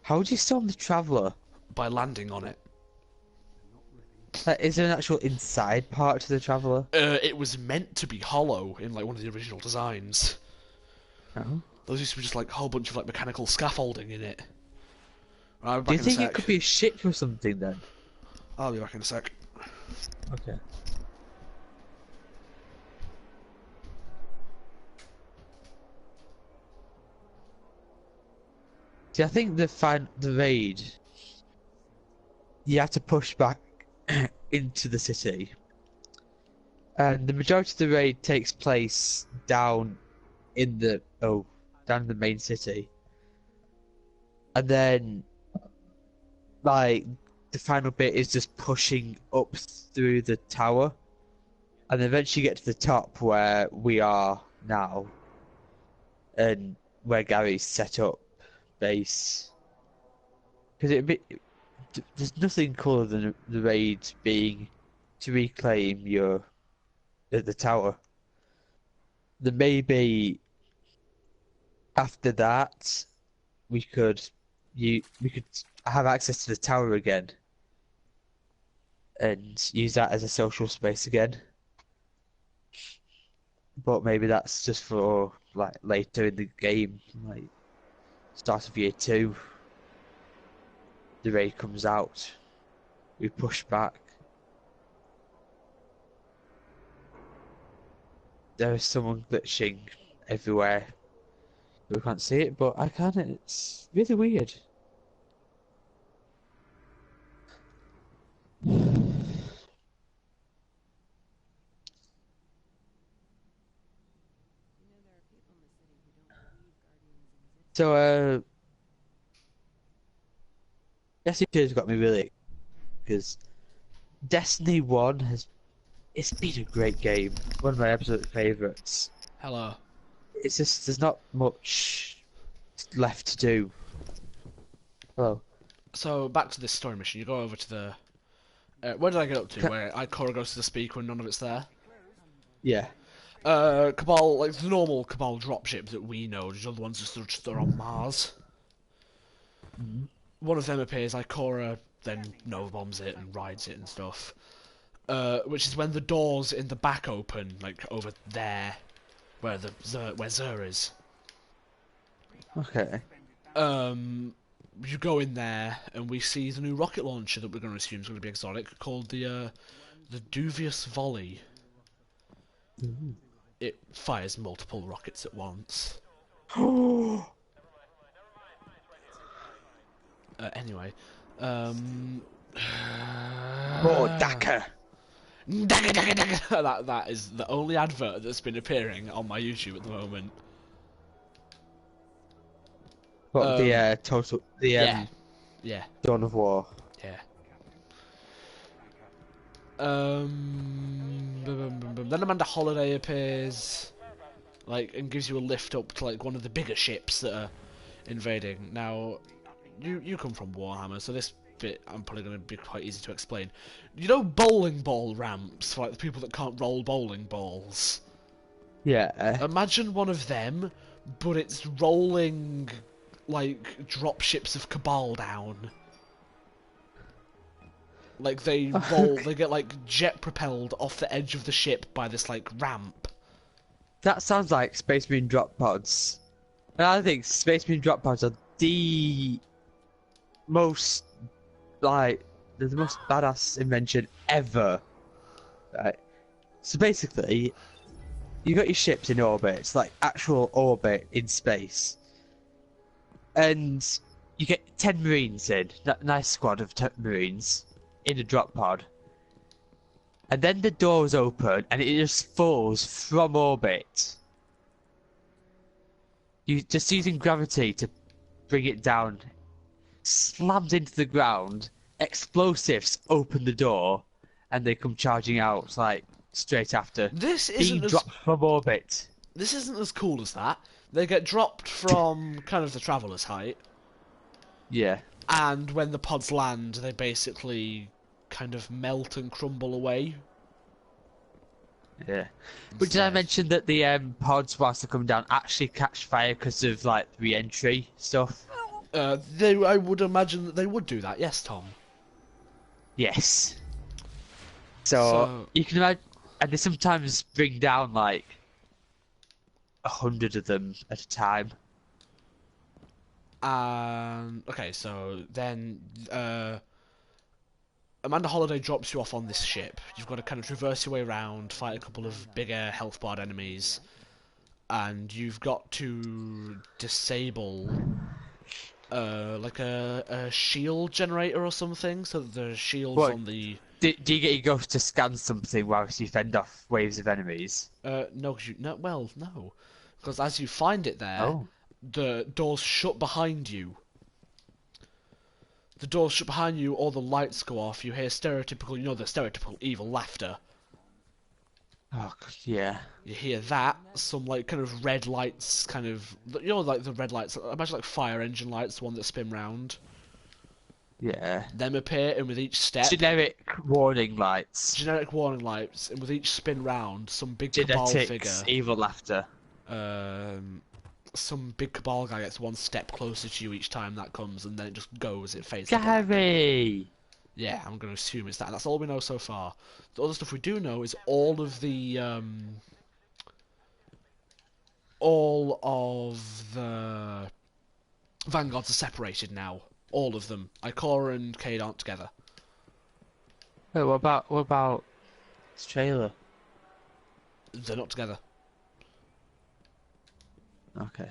How would you storm the Traveller? By landing on it. Is there an actual inside part to the Traveller? It was meant to be hollow in like one of the original designs. Oh. Those used to be just like a whole bunch of like mechanical scaffolding in it. Right, do you think it could be a ship or something then? I'll be back in a sec. Okay. See, I think the raid, you have to push back into the city, and the majority of the raid takes place down down in the main city, and then like the final bit is just pushing up through the tower, and eventually get to the top where we are now, and where Gary's set up base. Because there's nothing cooler than the raid being to reclaim the tower. Then maybe after that we could have access to the tower again and use that as a social space again. But maybe that's just for like later in the game, like start of year 2. The raid comes out, we push back. There is someone glitching everywhere. We can't see it, but I can. It's really weird. So, Destiny 2 has got me really, because Destiny 1 it's been a great game. One of my absolute favourites. Hello. It's just, there's not much left to do. Hello. So, back to this story mission. You go over to the... where did I get up to? Where Ikora goes to the speaker and none of it's there? Yeah. Cabal, like the normal Cabal dropship that we know, the other ones just are on Mars. Mm-hmm. One of them appears, Ikora then Nova bombs it and rides it and stuff. Which is when the doors in the back open, like over there, where where Zer is. Okay. You go in there and we see the new rocket launcher that we're going to assume is going to be exotic, called the Duvious Volley. Mm-hmm. It fires multiple rockets at once. Anyway, Daka. That is the only advert that's been appearing on my YouTube at the moment. What the yeah. Dawn of War. Yeah. Then Amanda Holiday appears, like, and gives you a lift up to like one of the bigger ships that are invading. Now, you come from Warhammer, so this bit I'm probably going to be quite easy to explain. You know bowling ball ramps for like the people that can't roll bowling balls? Yeah. Imagine one of them, but it's rolling like drop ships of Cabal down. Like they roll, they get like jet propelled off the edge of the ship by this like ramp. That sounds like Space Marine drop pods. And I think Space Marine drop pods are the most, like, they're the most badass invention ever. Right. So basically, you got your ships in orbit. It's like actual orbit in space, and you get 10 Marines in. That nice squad of 10 Marines in a drop pod, and then the doors open and it just falls from orbit. You just using gravity to bring it down, slams into the ground, explosives open the door, and they come charging out like straight after. This isn't dropped from orbit. This isn't as cool as that. They get dropped from kind of the traveller's height. Yeah. And when the pods land, they basically kind of melt and crumble away. Yeah. But did I mention that the pods, whilst they're coming down, actually catch fire because of like re-entry stuff? I would imagine that they would do that. Yes, Tom. Yes. So you can imagine, and they sometimes bring down like 100 of them at a time. Okay, so then Amanda Holiday drops you off on this ship. You've got to kind of traverse your way around, fight a couple of bigger health bar enemies, and you've got to disable like a shield generator or something, so that the shields on the... Do you get your ghost to scan something whilst you fend off waves of enemies? No, no. Because as you find it there, the doors shut behind you. The doors shut behind you, all the lights go off, you hear stereotypical, you know, the stereotypical evil laughter. Oh, yeah. You hear that, some, like, kind of red lights, kind of, you know, like the red lights, imagine like fire engine lights, the one that spin round. Yeah. Them appear, and with each step... Generic warning lights. Generic warning lights, and with each spin round, some big Cabal figure... evil laughter. Some big Cabal guy gets one step closer to you each time that comes, and then it just goes, it fades Gary! Yeah, I'm going to assume it's that, and that's all we know so far. The other stuff we do know is all of the Vanguards are separated now. All of them. Ikora and Cade aren't together. Wait, what about this trailer? They're not together. Okay.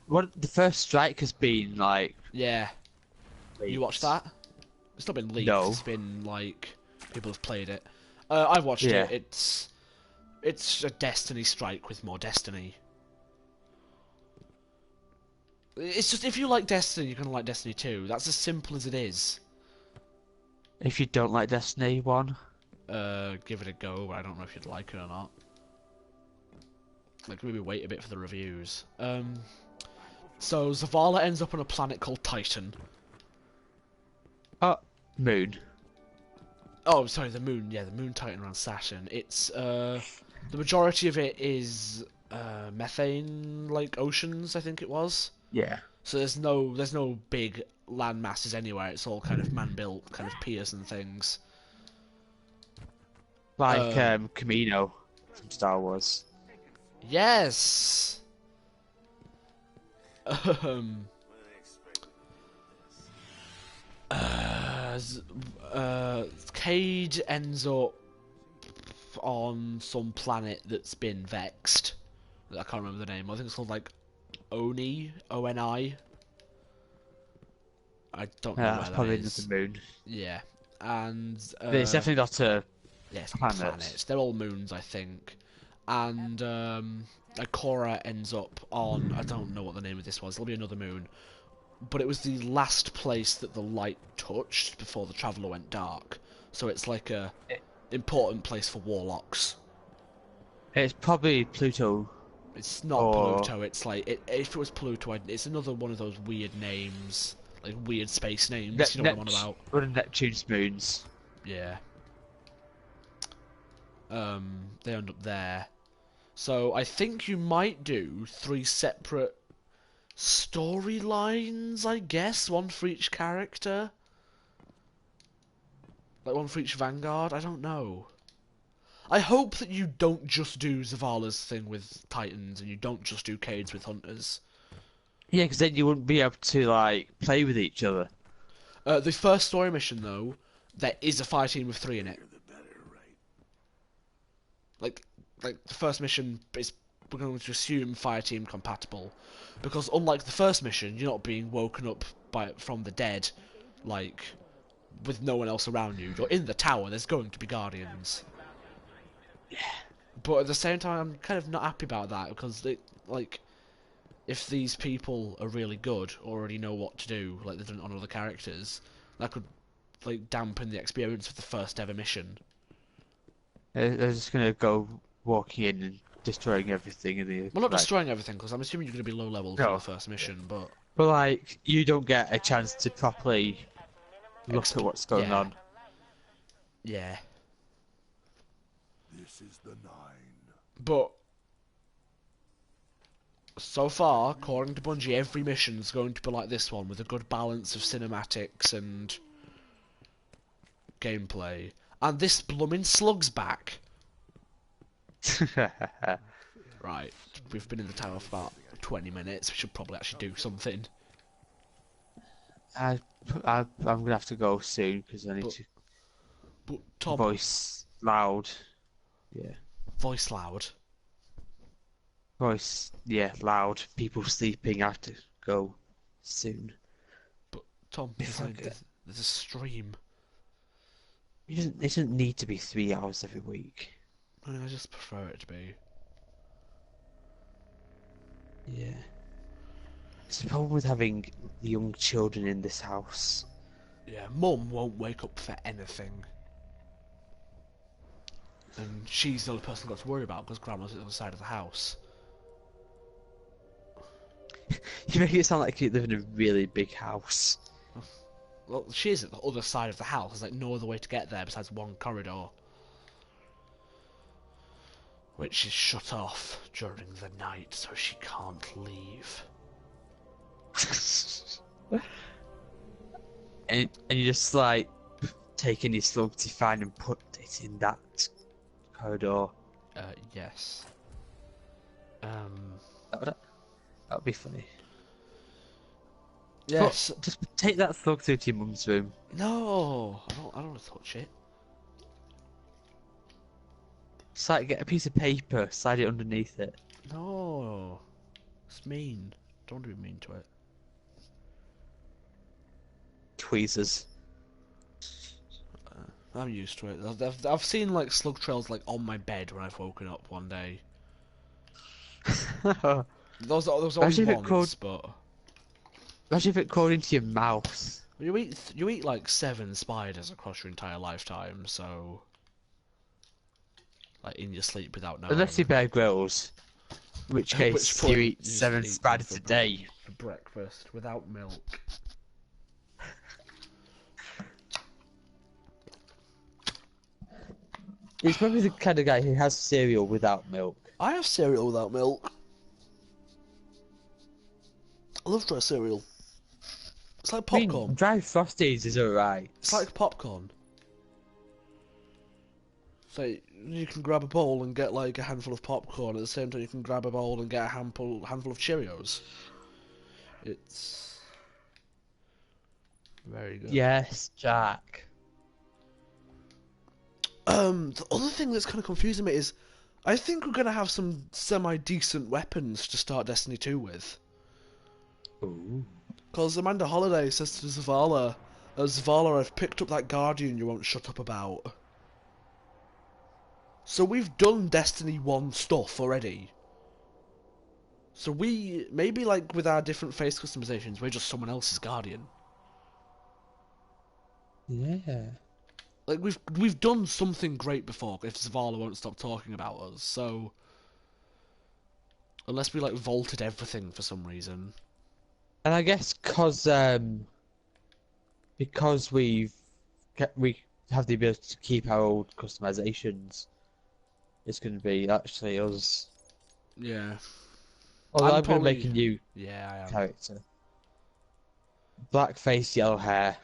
What the first strike has been like? Yeah. Leaked. You watched that? It's not been leaked. No. It's been like people have played it. I've watched it. It's a Destiny strike with more Destiny. It's just if you like Destiny, you're gonna like Destiny 2. That's as simple as it is. If you don't like Destiny 1, give it a go. But I don't know if you'd like it or not. Like maybe wait a bit for the reviews. So Zavala ends up on a planet called Titan. Moon. Oh, sorry, the moon. Yeah, the moon Titan around Saturn. It's the majority of it is methane, like oceans, I think it was. Yeah. So there's no big land masses anywhere. It's all kind of man-built, kind of piers and things. Like Camino from Star Wars. Yes. Cade ends up on some planet that's been vexed. I can't remember the name. I think it's called like Oni, O-N-I. I don't know where That's that probably is. the moon. Yeah, and But it's definitely not a it's planet. planets. They're all moons, I think. And Ikora ends up on, I don't know what the name of this was. There'll be another moon. But it was the last place that the light touched before the Traveller went dark. So it's like a important place for warlocks. It's probably Pluto. It's not Pluto. It's like if it was Pluto, it's another one of those weird names, like weird space names. You know what I'm on about? One of Neptune's moons. Yeah. They end up there. So I think you might do 3 separate storylines, I guess, one for each character. Like one for each Vanguard, I don't know. I hope that you don't just do Zavala's thing with Titans and you don't just do Cade's with Hunters. Yeah, because then you wouldn't be able to like play with each other. The first story mission though, there is a fire team of 3 in it. Like the first mission is, we're going to assume fire team compatible, because unlike the first mission, you're not being woken up from the dead, like with no one else around you. You're in the tower. There's going to be guardians. Yeah. But at the same time, I'm kind of not happy about that because if these people are really good, already know what to do, like they've done on other characters, that could like dampen the experience of the first ever mission. They're just gonna go walking in and destroying everything, and well, not destroying everything, because I'm assuming you're going to be low level for the first mission, but like you don't get a chance to properly look at what's going on. Yeah. This is the 9. But so far, according to Bungie, every mission's going to be like this one, with a good balance of cinematics and gameplay. And this blooming slug's back. Right, we've been in the tower for about 20 minutes. We should probably actually do something. I'm gonna have to go soon because I need to. But Tom, voice loud. Yeah. Voice loud. Voice, yeah, loud. People sleeping. I have to go soon. But Tom, there's a stream. It doesn't need to be 3 hours every week. I just prefer it to be. Yeah. It's the problem with having young children in this house. Yeah, Mum won't wake up for anything. And she's the only person I've got to worry about because Grandma's at the other side of the house. You make it sound like you live in a really big house. Well, she is at the other side of the house. There's like no other way to get there besides one corridor, which is shut off during the night, so she can't leave. and you just like take any slugs you find and put it in that corridor. Yes. That'd be funny. Yes. But just take that slug through to your mum's room. No, I don't want to touch it. Just like get a piece of paper, slide it underneath it. No, it's mean. Don't be mean to it. Tweezers. I'm used to it. I've seen like slug trails like on my bed when I've woken up one day. Those always once, but imagine if it crawled into your mouth. you eat like 7 spiders across your entire lifetime, so like in your sleep without knowing. Unless you Bear Grylls, in which case you eat 7 spiders a day for breakfast without milk. He's probably the kind of guy who has cereal without milk. I have cereal without milk. I love dry cereal. It's like popcorn. I mean, dry Frosties is alright. It's like popcorn. So you can grab a bowl and get like a handful of popcorn. At the same time, you can grab a bowl and get a handful of Cheerios. It's very good. Yes, Jack. The other thing that's kind of confusing me is, I think we're gonna have some semi-decent weapons to start Destiny 2 with. Ooh. Because Amanda Holiday says to Zavala, Zavala, I've picked up that Guardian you won't shut up about. So we've done Destiny 1 stuff already. So we, maybe like with our different face customizations, we're just someone else's Guardian. Yeah. Like we've done something great before if Zavala won't stop talking about us, so unless we like vaulted everything for some reason. And I guess because we have the ability to keep our old customizations, it's going to be actually us. Yeah. Although I'm going to make a new I am. character. Black face, yellow hair.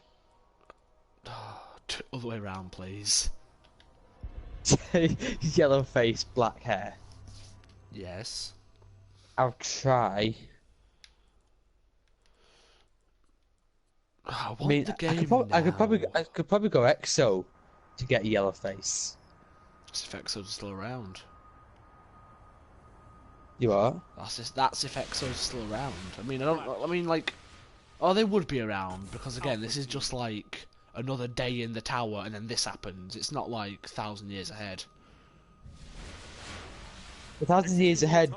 Other way around, please. Yellow face, black hair. Yes. I'll try. I could probably go EXO to get yellow face. That's if EXO's still around. You are? That's if EXO's still around. I mean, like, oh, they would be around because again, this is just like another day in the tower, and then this happens. It's not like 1,000 years ahead. 1,000 years ahead,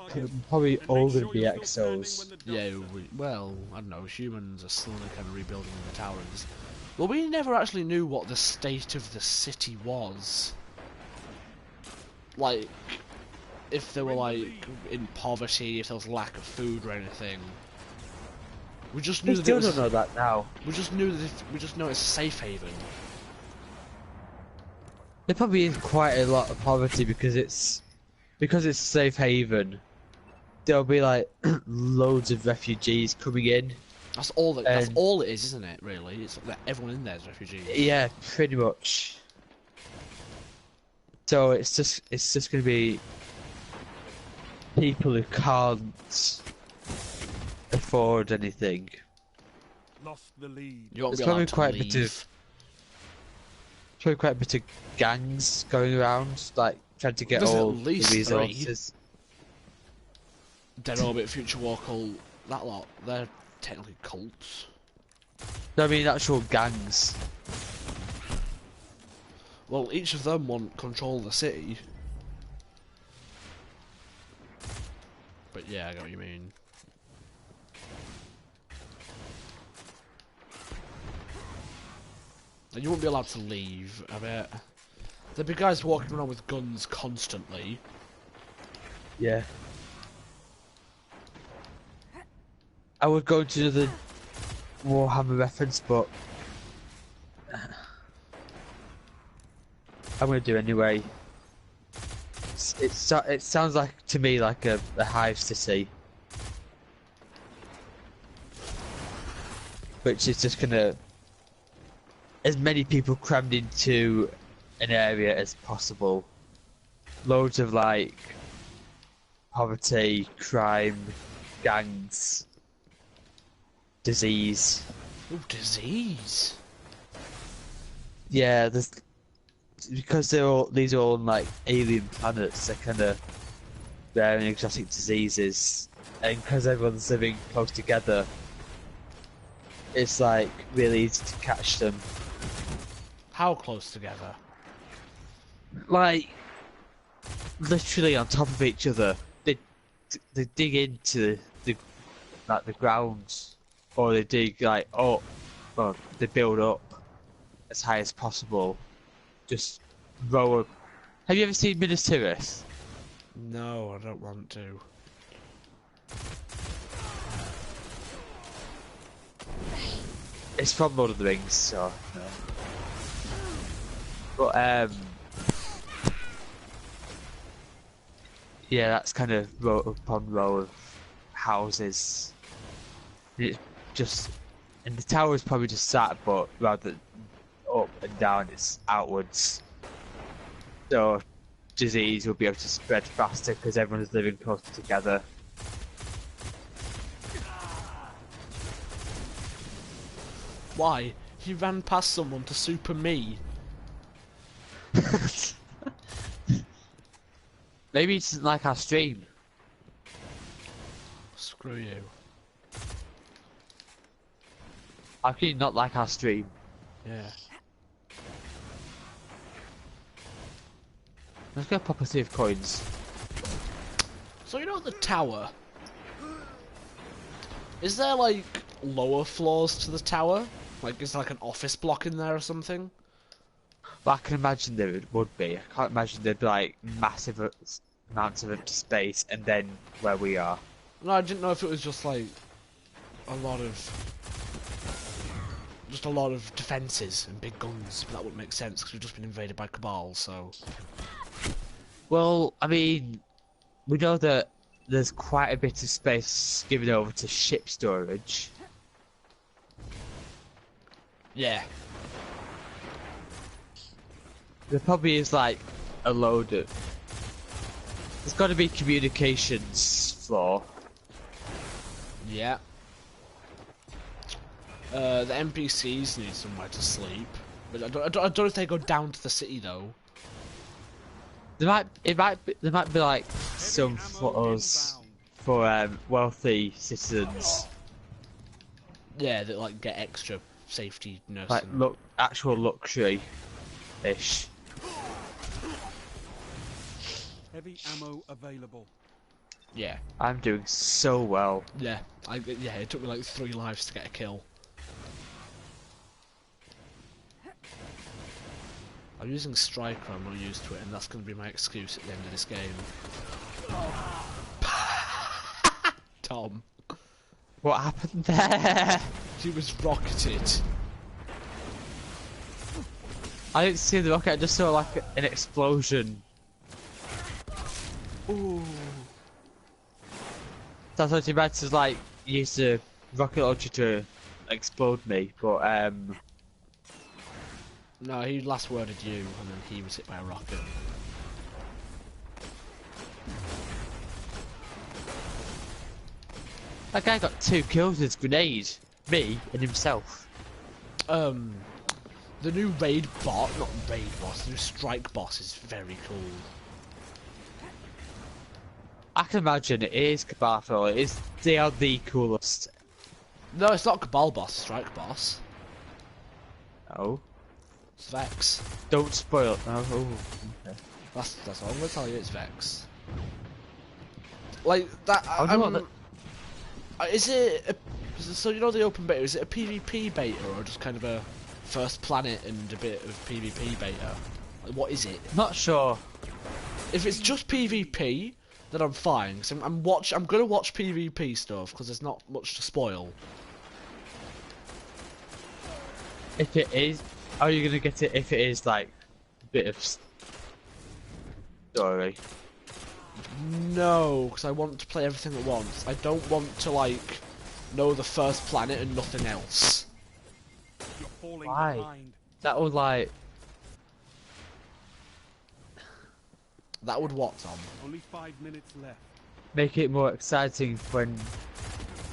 probably all going to be EXOs. Yeah, well, I don't know. Humans are slowly kind of rebuilding the towers. Well, we never actually knew what the state of the city was. Like, if they were like in poverty, if there was lack of food or anything. We just knew that still don't know that now. We just know it's a safe haven. There probably is quite a lot of poverty because it's a safe haven. There'll be like loads of refugees coming in. That's all it is, isn't it? Really, it's like everyone in there is refugees. Yeah, pretty much. So it's just going to be people who can't afford anything. Lost the lead. There's probably quite a bit of gangs going around, like trying to get all the resources. Dead Orbit, Future War Cult, that lot, they're technically cults. No, I mean actual gangs. Well, each of them want control of the city. But yeah, I get what you mean. You won't be allowed to leave, I bet. There'd be guys walking around with guns constantly. Yeah. I would go to the Warhammer reference, but I'm gonna do it anyway. It sounds like to me like a hive city, which is just gonna as many people crammed into an area as possible. Loads of like poverty, crime, gangs, disease. Oh, disease. Yeah, there's because these are all like alien planets. They're kind of rare and exotic diseases, and because everyone's living close together, it's like really easy to catch them. How close together? Like literally on top of each other. They dig into the ground, or they dig like up, well, they build up as high as possible. Just row up. Have you ever seen Minas Tirith? No, I don't want to. It's from Lord of the Rings, so no. But yeah, that's kind of row upon row of houses. It just, and the tower is probably just sat, but rather than up and down, it's outwards. So disease will be able to spread faster because everyone's living close together. Why? He ran past someone to super me. Maybe he doesn't like our stream. Screw you. How can you not like our stream? Yeah. Let's get a proper sea of coins. So you know the tower? Is there like lower floors to the tower? Like is there like an office block in there or something? But I can imagine there would be. I can't imagine there'd be like massive amounts of empty space and then where we are. No, I didn't know if it was just like a lot of defences and big guns, but that wouldn't make sense because we've just been invaded by Cabal, so... Well, I mean, we know that there's quite a bit of space given over to ship storage. Yeah. There probably is like a load of... There's got to be communications floor. Yeah. The NPCs need somewhere to sleep, but I don't know if they go down to the city though. There might be like some floors for wealthy citizens. Yeah, that like get extra safety nursing. Like actual luxury-ish. Heavy ammo available. Yeah. I'm doing so well. Yeah. Yeah. It took me like 3 lives to get a kill. I'm using Striker. I'm not used to it, and that's going to be my excuse at the end of this game. Tom. What happened there? He was rocketed. I didn't see the rocket. I just saw like an explosion. Ooh. So I thought you might just like use the rocket launcher to explode me, but No, he last worded you, and then he was hit by a rocket. That guy got 2 kills with his grenade. Me and himself. The new raid bot, not raid boss, the new strike boss is very cool. I can imagine it is Cabal. They are the coolest. No, it's not Cabal boss, strike boss. Oh. It's Vex. Don't spoil it. Oh, okay. That's all I'm gonna tell you. It's Vex. Like that. Is it? So you know the open beta. Is it a PvP beta or just kind of a First planet and a bit of PvP beta. Like, what is it? Not sure. If it's just PvP, then I'm fine. Cause I'm gonna watch PvP stuff because there's not much to spoil. If it is, are you gonna get it if it is like a bit of story? No, because I want to play everything at once. I don't want to like know the first planet and nothing else. You're falling Why? behind. That would like. That would what, Tom? Only 5 minutes left. Make it more exciting when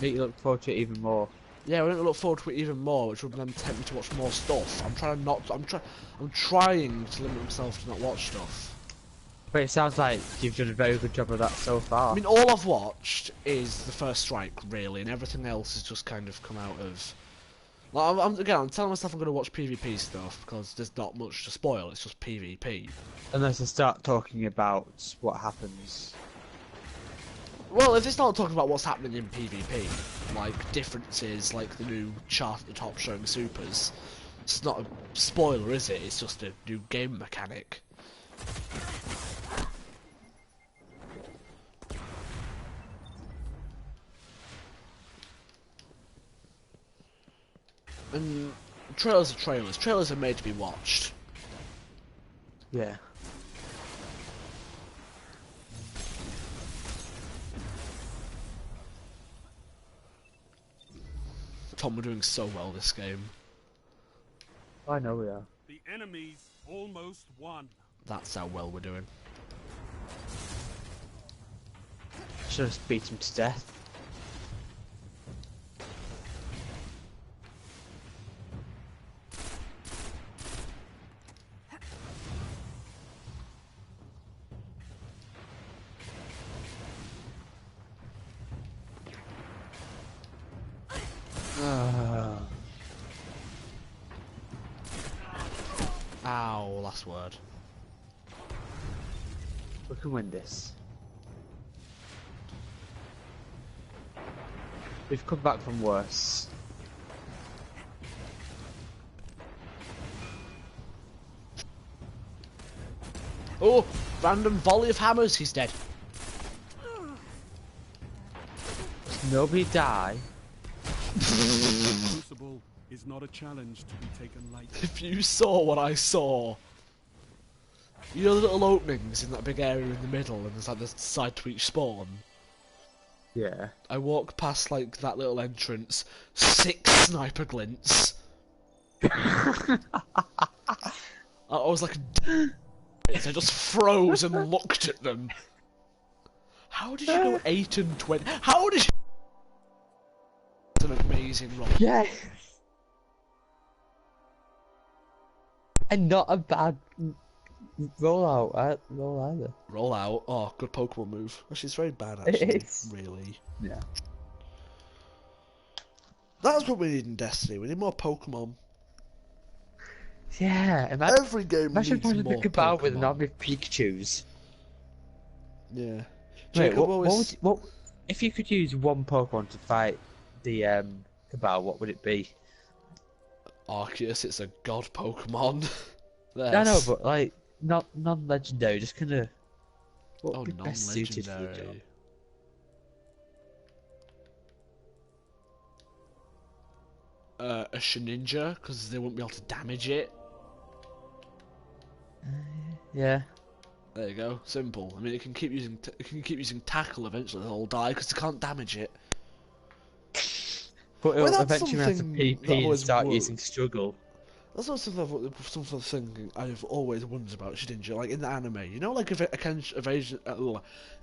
make you look forward to it even more. Yeah, I wouldn't look forward to it even more, which would then tempt me to watch more stuff. I'm trying to limit myself to not watch stuff. But it sounds like you've done a very good job of that so far. I mean, all I've watched is the first strike, really, and everything else has just kind of come out of. Like, I'm telling myself I'm going to watch PvP stuff because there's not much to spoil. It's just PvP. Unless I start talking about what happens. Well, if it's not talking about what's happening in PvP, like differences, like the new chart at the top showing supers, it's not a spoiler, is it? It's just a new game mechanic. And trailers are trailers. Trailers are made to be watched. Yeah. Tom, we're doing so well this game. I know we are. The enemy's almost won. That's how well we're doing. Should have beat him to death. Ow, last word. We can win this. We've come back from worse. Oh, random volley of hammers, he's dead. Does nobody die? Crucible is not a challenge to be taken lightly. If you saw what I saw. You know the little openings in that big area in the middle and there's like the side to each spawn? Yeah. I walk past like that little entrance, 6 sniper glints. I was like, I just froze and looked at them. How did you go 8 and 20? How did you? It's an amazing roll. Yeah. And not a bad roll either. Roll out. Oh, good Pokemon move. Actually, it's very bad. Actually, It's... really. Yeah. That's what we need in Destiny. We need more Pokemon. Yeah. Every game imagine needs having more a cabal Pokemon. with an army of Pikachus. Yeah. Wait, Jacob what if you could use one Pokemon to fight the cabal? What would it be? Arceus, it's a god Pokemon. I know, but like not non-legendary, just kind of. What Oh, would be best suited for the job? non-legendary. A Shedinja, because they won't be able to damage it. Yeah. There you go. Simple. I mean, it can keep using tackle. Eventually, they'll all die because they can't damage it. But it'll that's eventually have to something PP that and always start worked. using struggle. That's not something I've always wondered about Shedinja. Like in the anime, you know, like if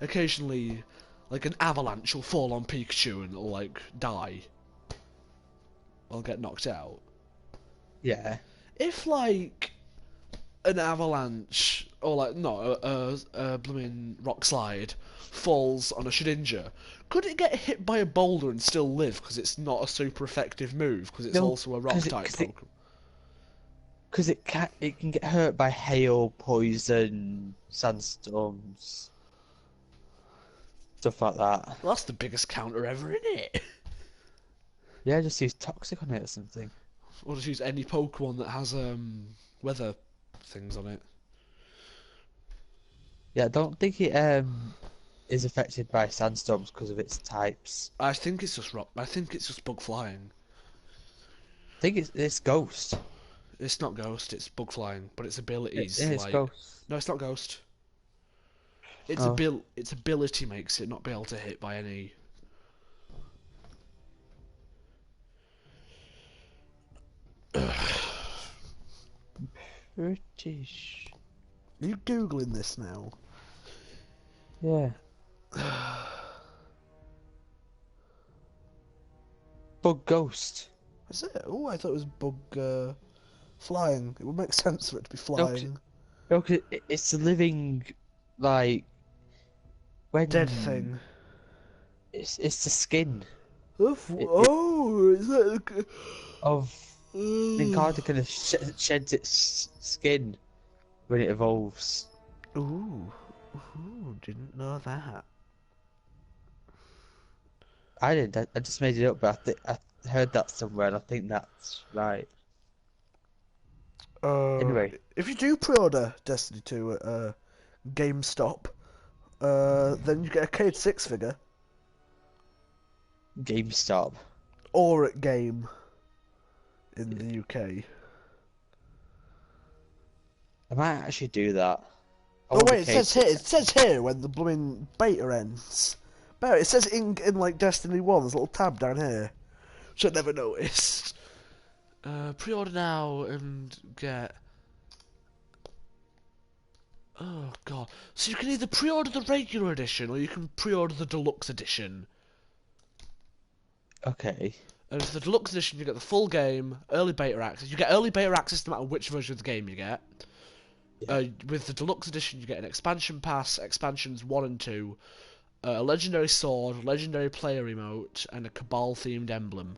occasionally, like an avalanche will fall on Pikachu and it'll like die. Or get knocked out. Yeah. If like an avalanche or like a blooming rock slide falls on a Shedinja, could it get hit by a boulder and still live because it's not a super effective move because it's also a rock type Pokemon? Because it can get hurt by hail, poison, sandstorms, stuff like that. Well, that's the biggest counter ever, isn't it? Yeah, just use toxic on it or something. Or just use any Pokemon that has weather things on it. Yeah, I don't think it is affected by sandstorms because of its types. I think it's just rock. I think it's just bug flying. I think it's ghost. It's not ghost. It's bug flying, but its abilities It's like. ghost. No, it's not ghost. Its Oh. its ability makes it not be able to hit by any. British. Are you googling this now? Yeah. Bug ghost. Is it? Oh, I thought it was bug flying. It would make sense for it to be flying. No, 'cause it's a living, like, when Dead thing. It's the skin Is that? of the encounter kind of sheds its skin when it evolves. Ooh, didn't know that. I didn't. I just made it up, but I heard that somewhere, and I think that's right. Anyway, If you do pre-order Destiny 2 at GameStop, then you get a Cade 6 figure. GameStop. Or at Game in the UK. I might actually do that. Oh wait, it says here when the blooming beta ends. It says in like Destiny 1, there's a little tab down here, which I never noticed. Pre-order now and get... Oh god. So you can either pre-order the regular edition, or you can pre-order the deluxe edition. Okay. And for the deluxe edition, you get the full game, early beta access. You get early beta access no matter which version of the game you get. Yeah. With the deluxe edition, you get an expansion pass, expansions 1 and 2, a legendary sword, legendary player emote, and a Cabal-themed emblem.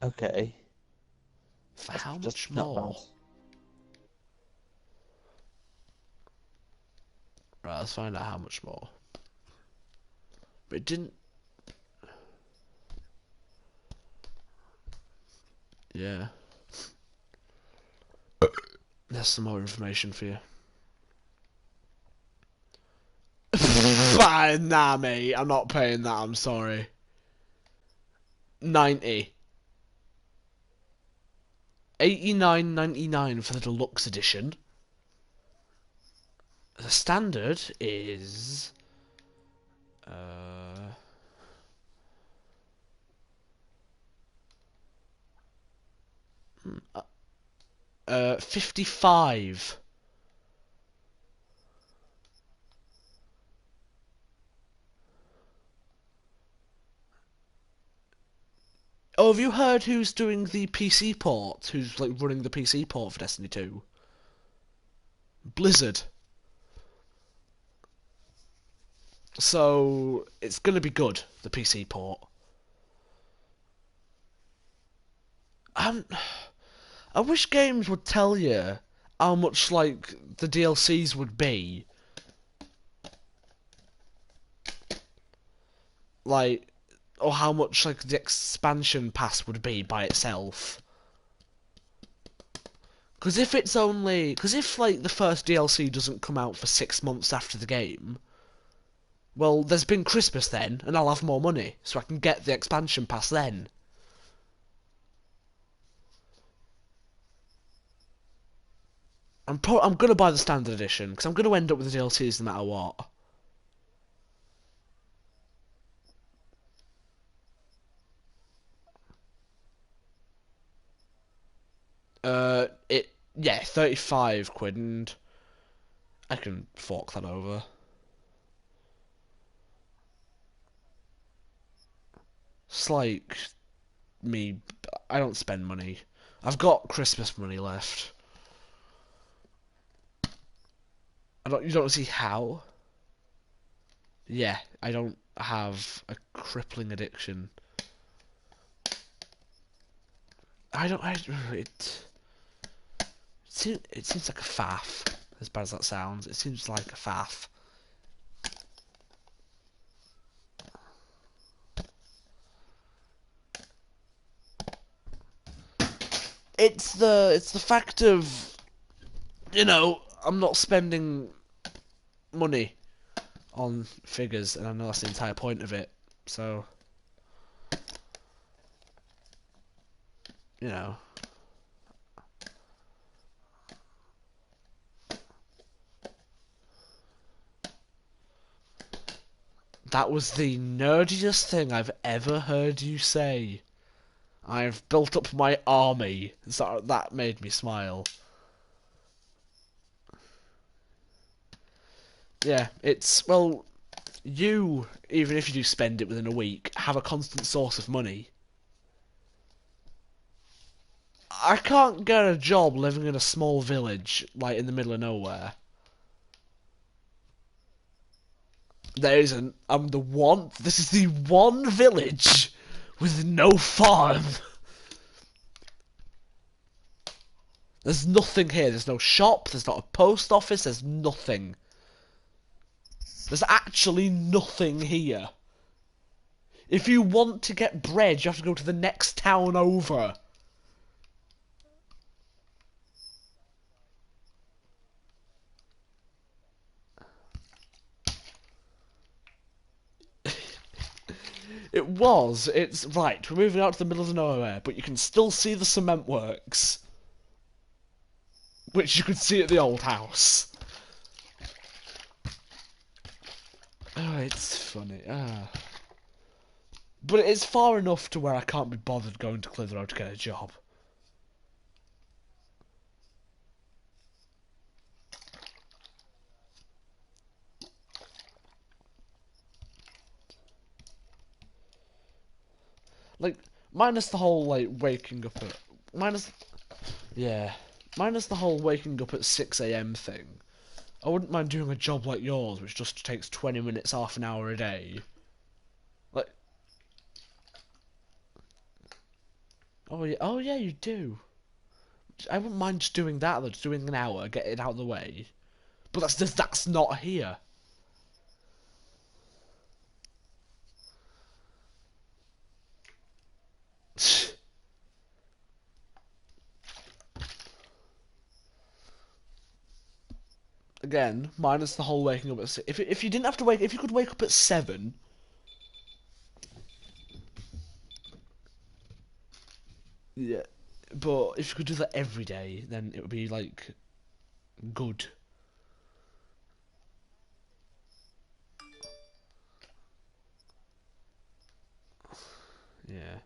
Okay. For how much more? Right, let's find out how much more. But it didn't... Yeah. There's some more information for you. Fine, nah mate, I'm not paying that, I'm sorry. 90. 89.99 for the deluxe edition. The standard is... 55. Oh, have you heard who's doing the PC port? Who's like running the PC port for Destiny 2? Blizzard. So it's gonna be good, the PC port. I wish games would tell you how much like the DLCs would be. Like, or how much like the expansion pass would be by itself. Because if like the first DLC doesn't come out for 6 months after the game, well, there's been Christmas then, and I'll have more money, so I can get the expansion pass then. I'm gonna buy the standard edition because I'm gonna end up with the DLCs no matter what. Yeah, 35 quid, and I can fork that over. It's like me, I don't spend money. I've got Christmas money left. You don't see how? Yeah, I don't have a crippling addiction. It seems like a faff, as bad as that sounds. It seems like a faff. it's the fact of, you know, I'm not spending money on figures, and I know that's the entire point of it. So, you know. That was the nerdiest thing I've ever heard you say. I've built up my army. So that made me smile. Yeah, it's, well, you, even if you do spend it within a week, have a constant source of money. I can't get a job living in a small village, like in the middle of nowhere. There isn't. I'm the one. This is the one village with no farm. There's nothing here. There's no shop. There's not a post office. There's nothing. There's actually nothing here. If you want to get bread, you have to go to the next town over. It was. It's right. We're moving out to the middle of nowhere, but you can still see the cement works, which you could see at the old house. Oh, it's funny. But it's far enough to where I can't be bothered going to Clitheroe to get a job. Like, minus the whole, like, waking up at... Yeah. Minus the whole waking up at 6 AM thing. I wouldn't mind doing a job like yours, which just takes 20 minutes, half an hour a day. Like... Oh yeah, you do. I wouldn't mind just doing that, though, just doing an hour, get it out of the way. But that's not here. Again, minus the whole waking up at 6. If you didn't have to wake, if you could wake up at 7. Yeah, but if you could do that every day, then it would be like good. Yeah.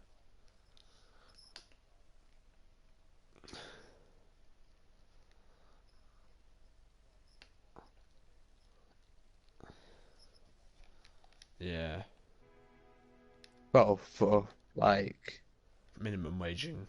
Yeah. Well, for like Minimum waging.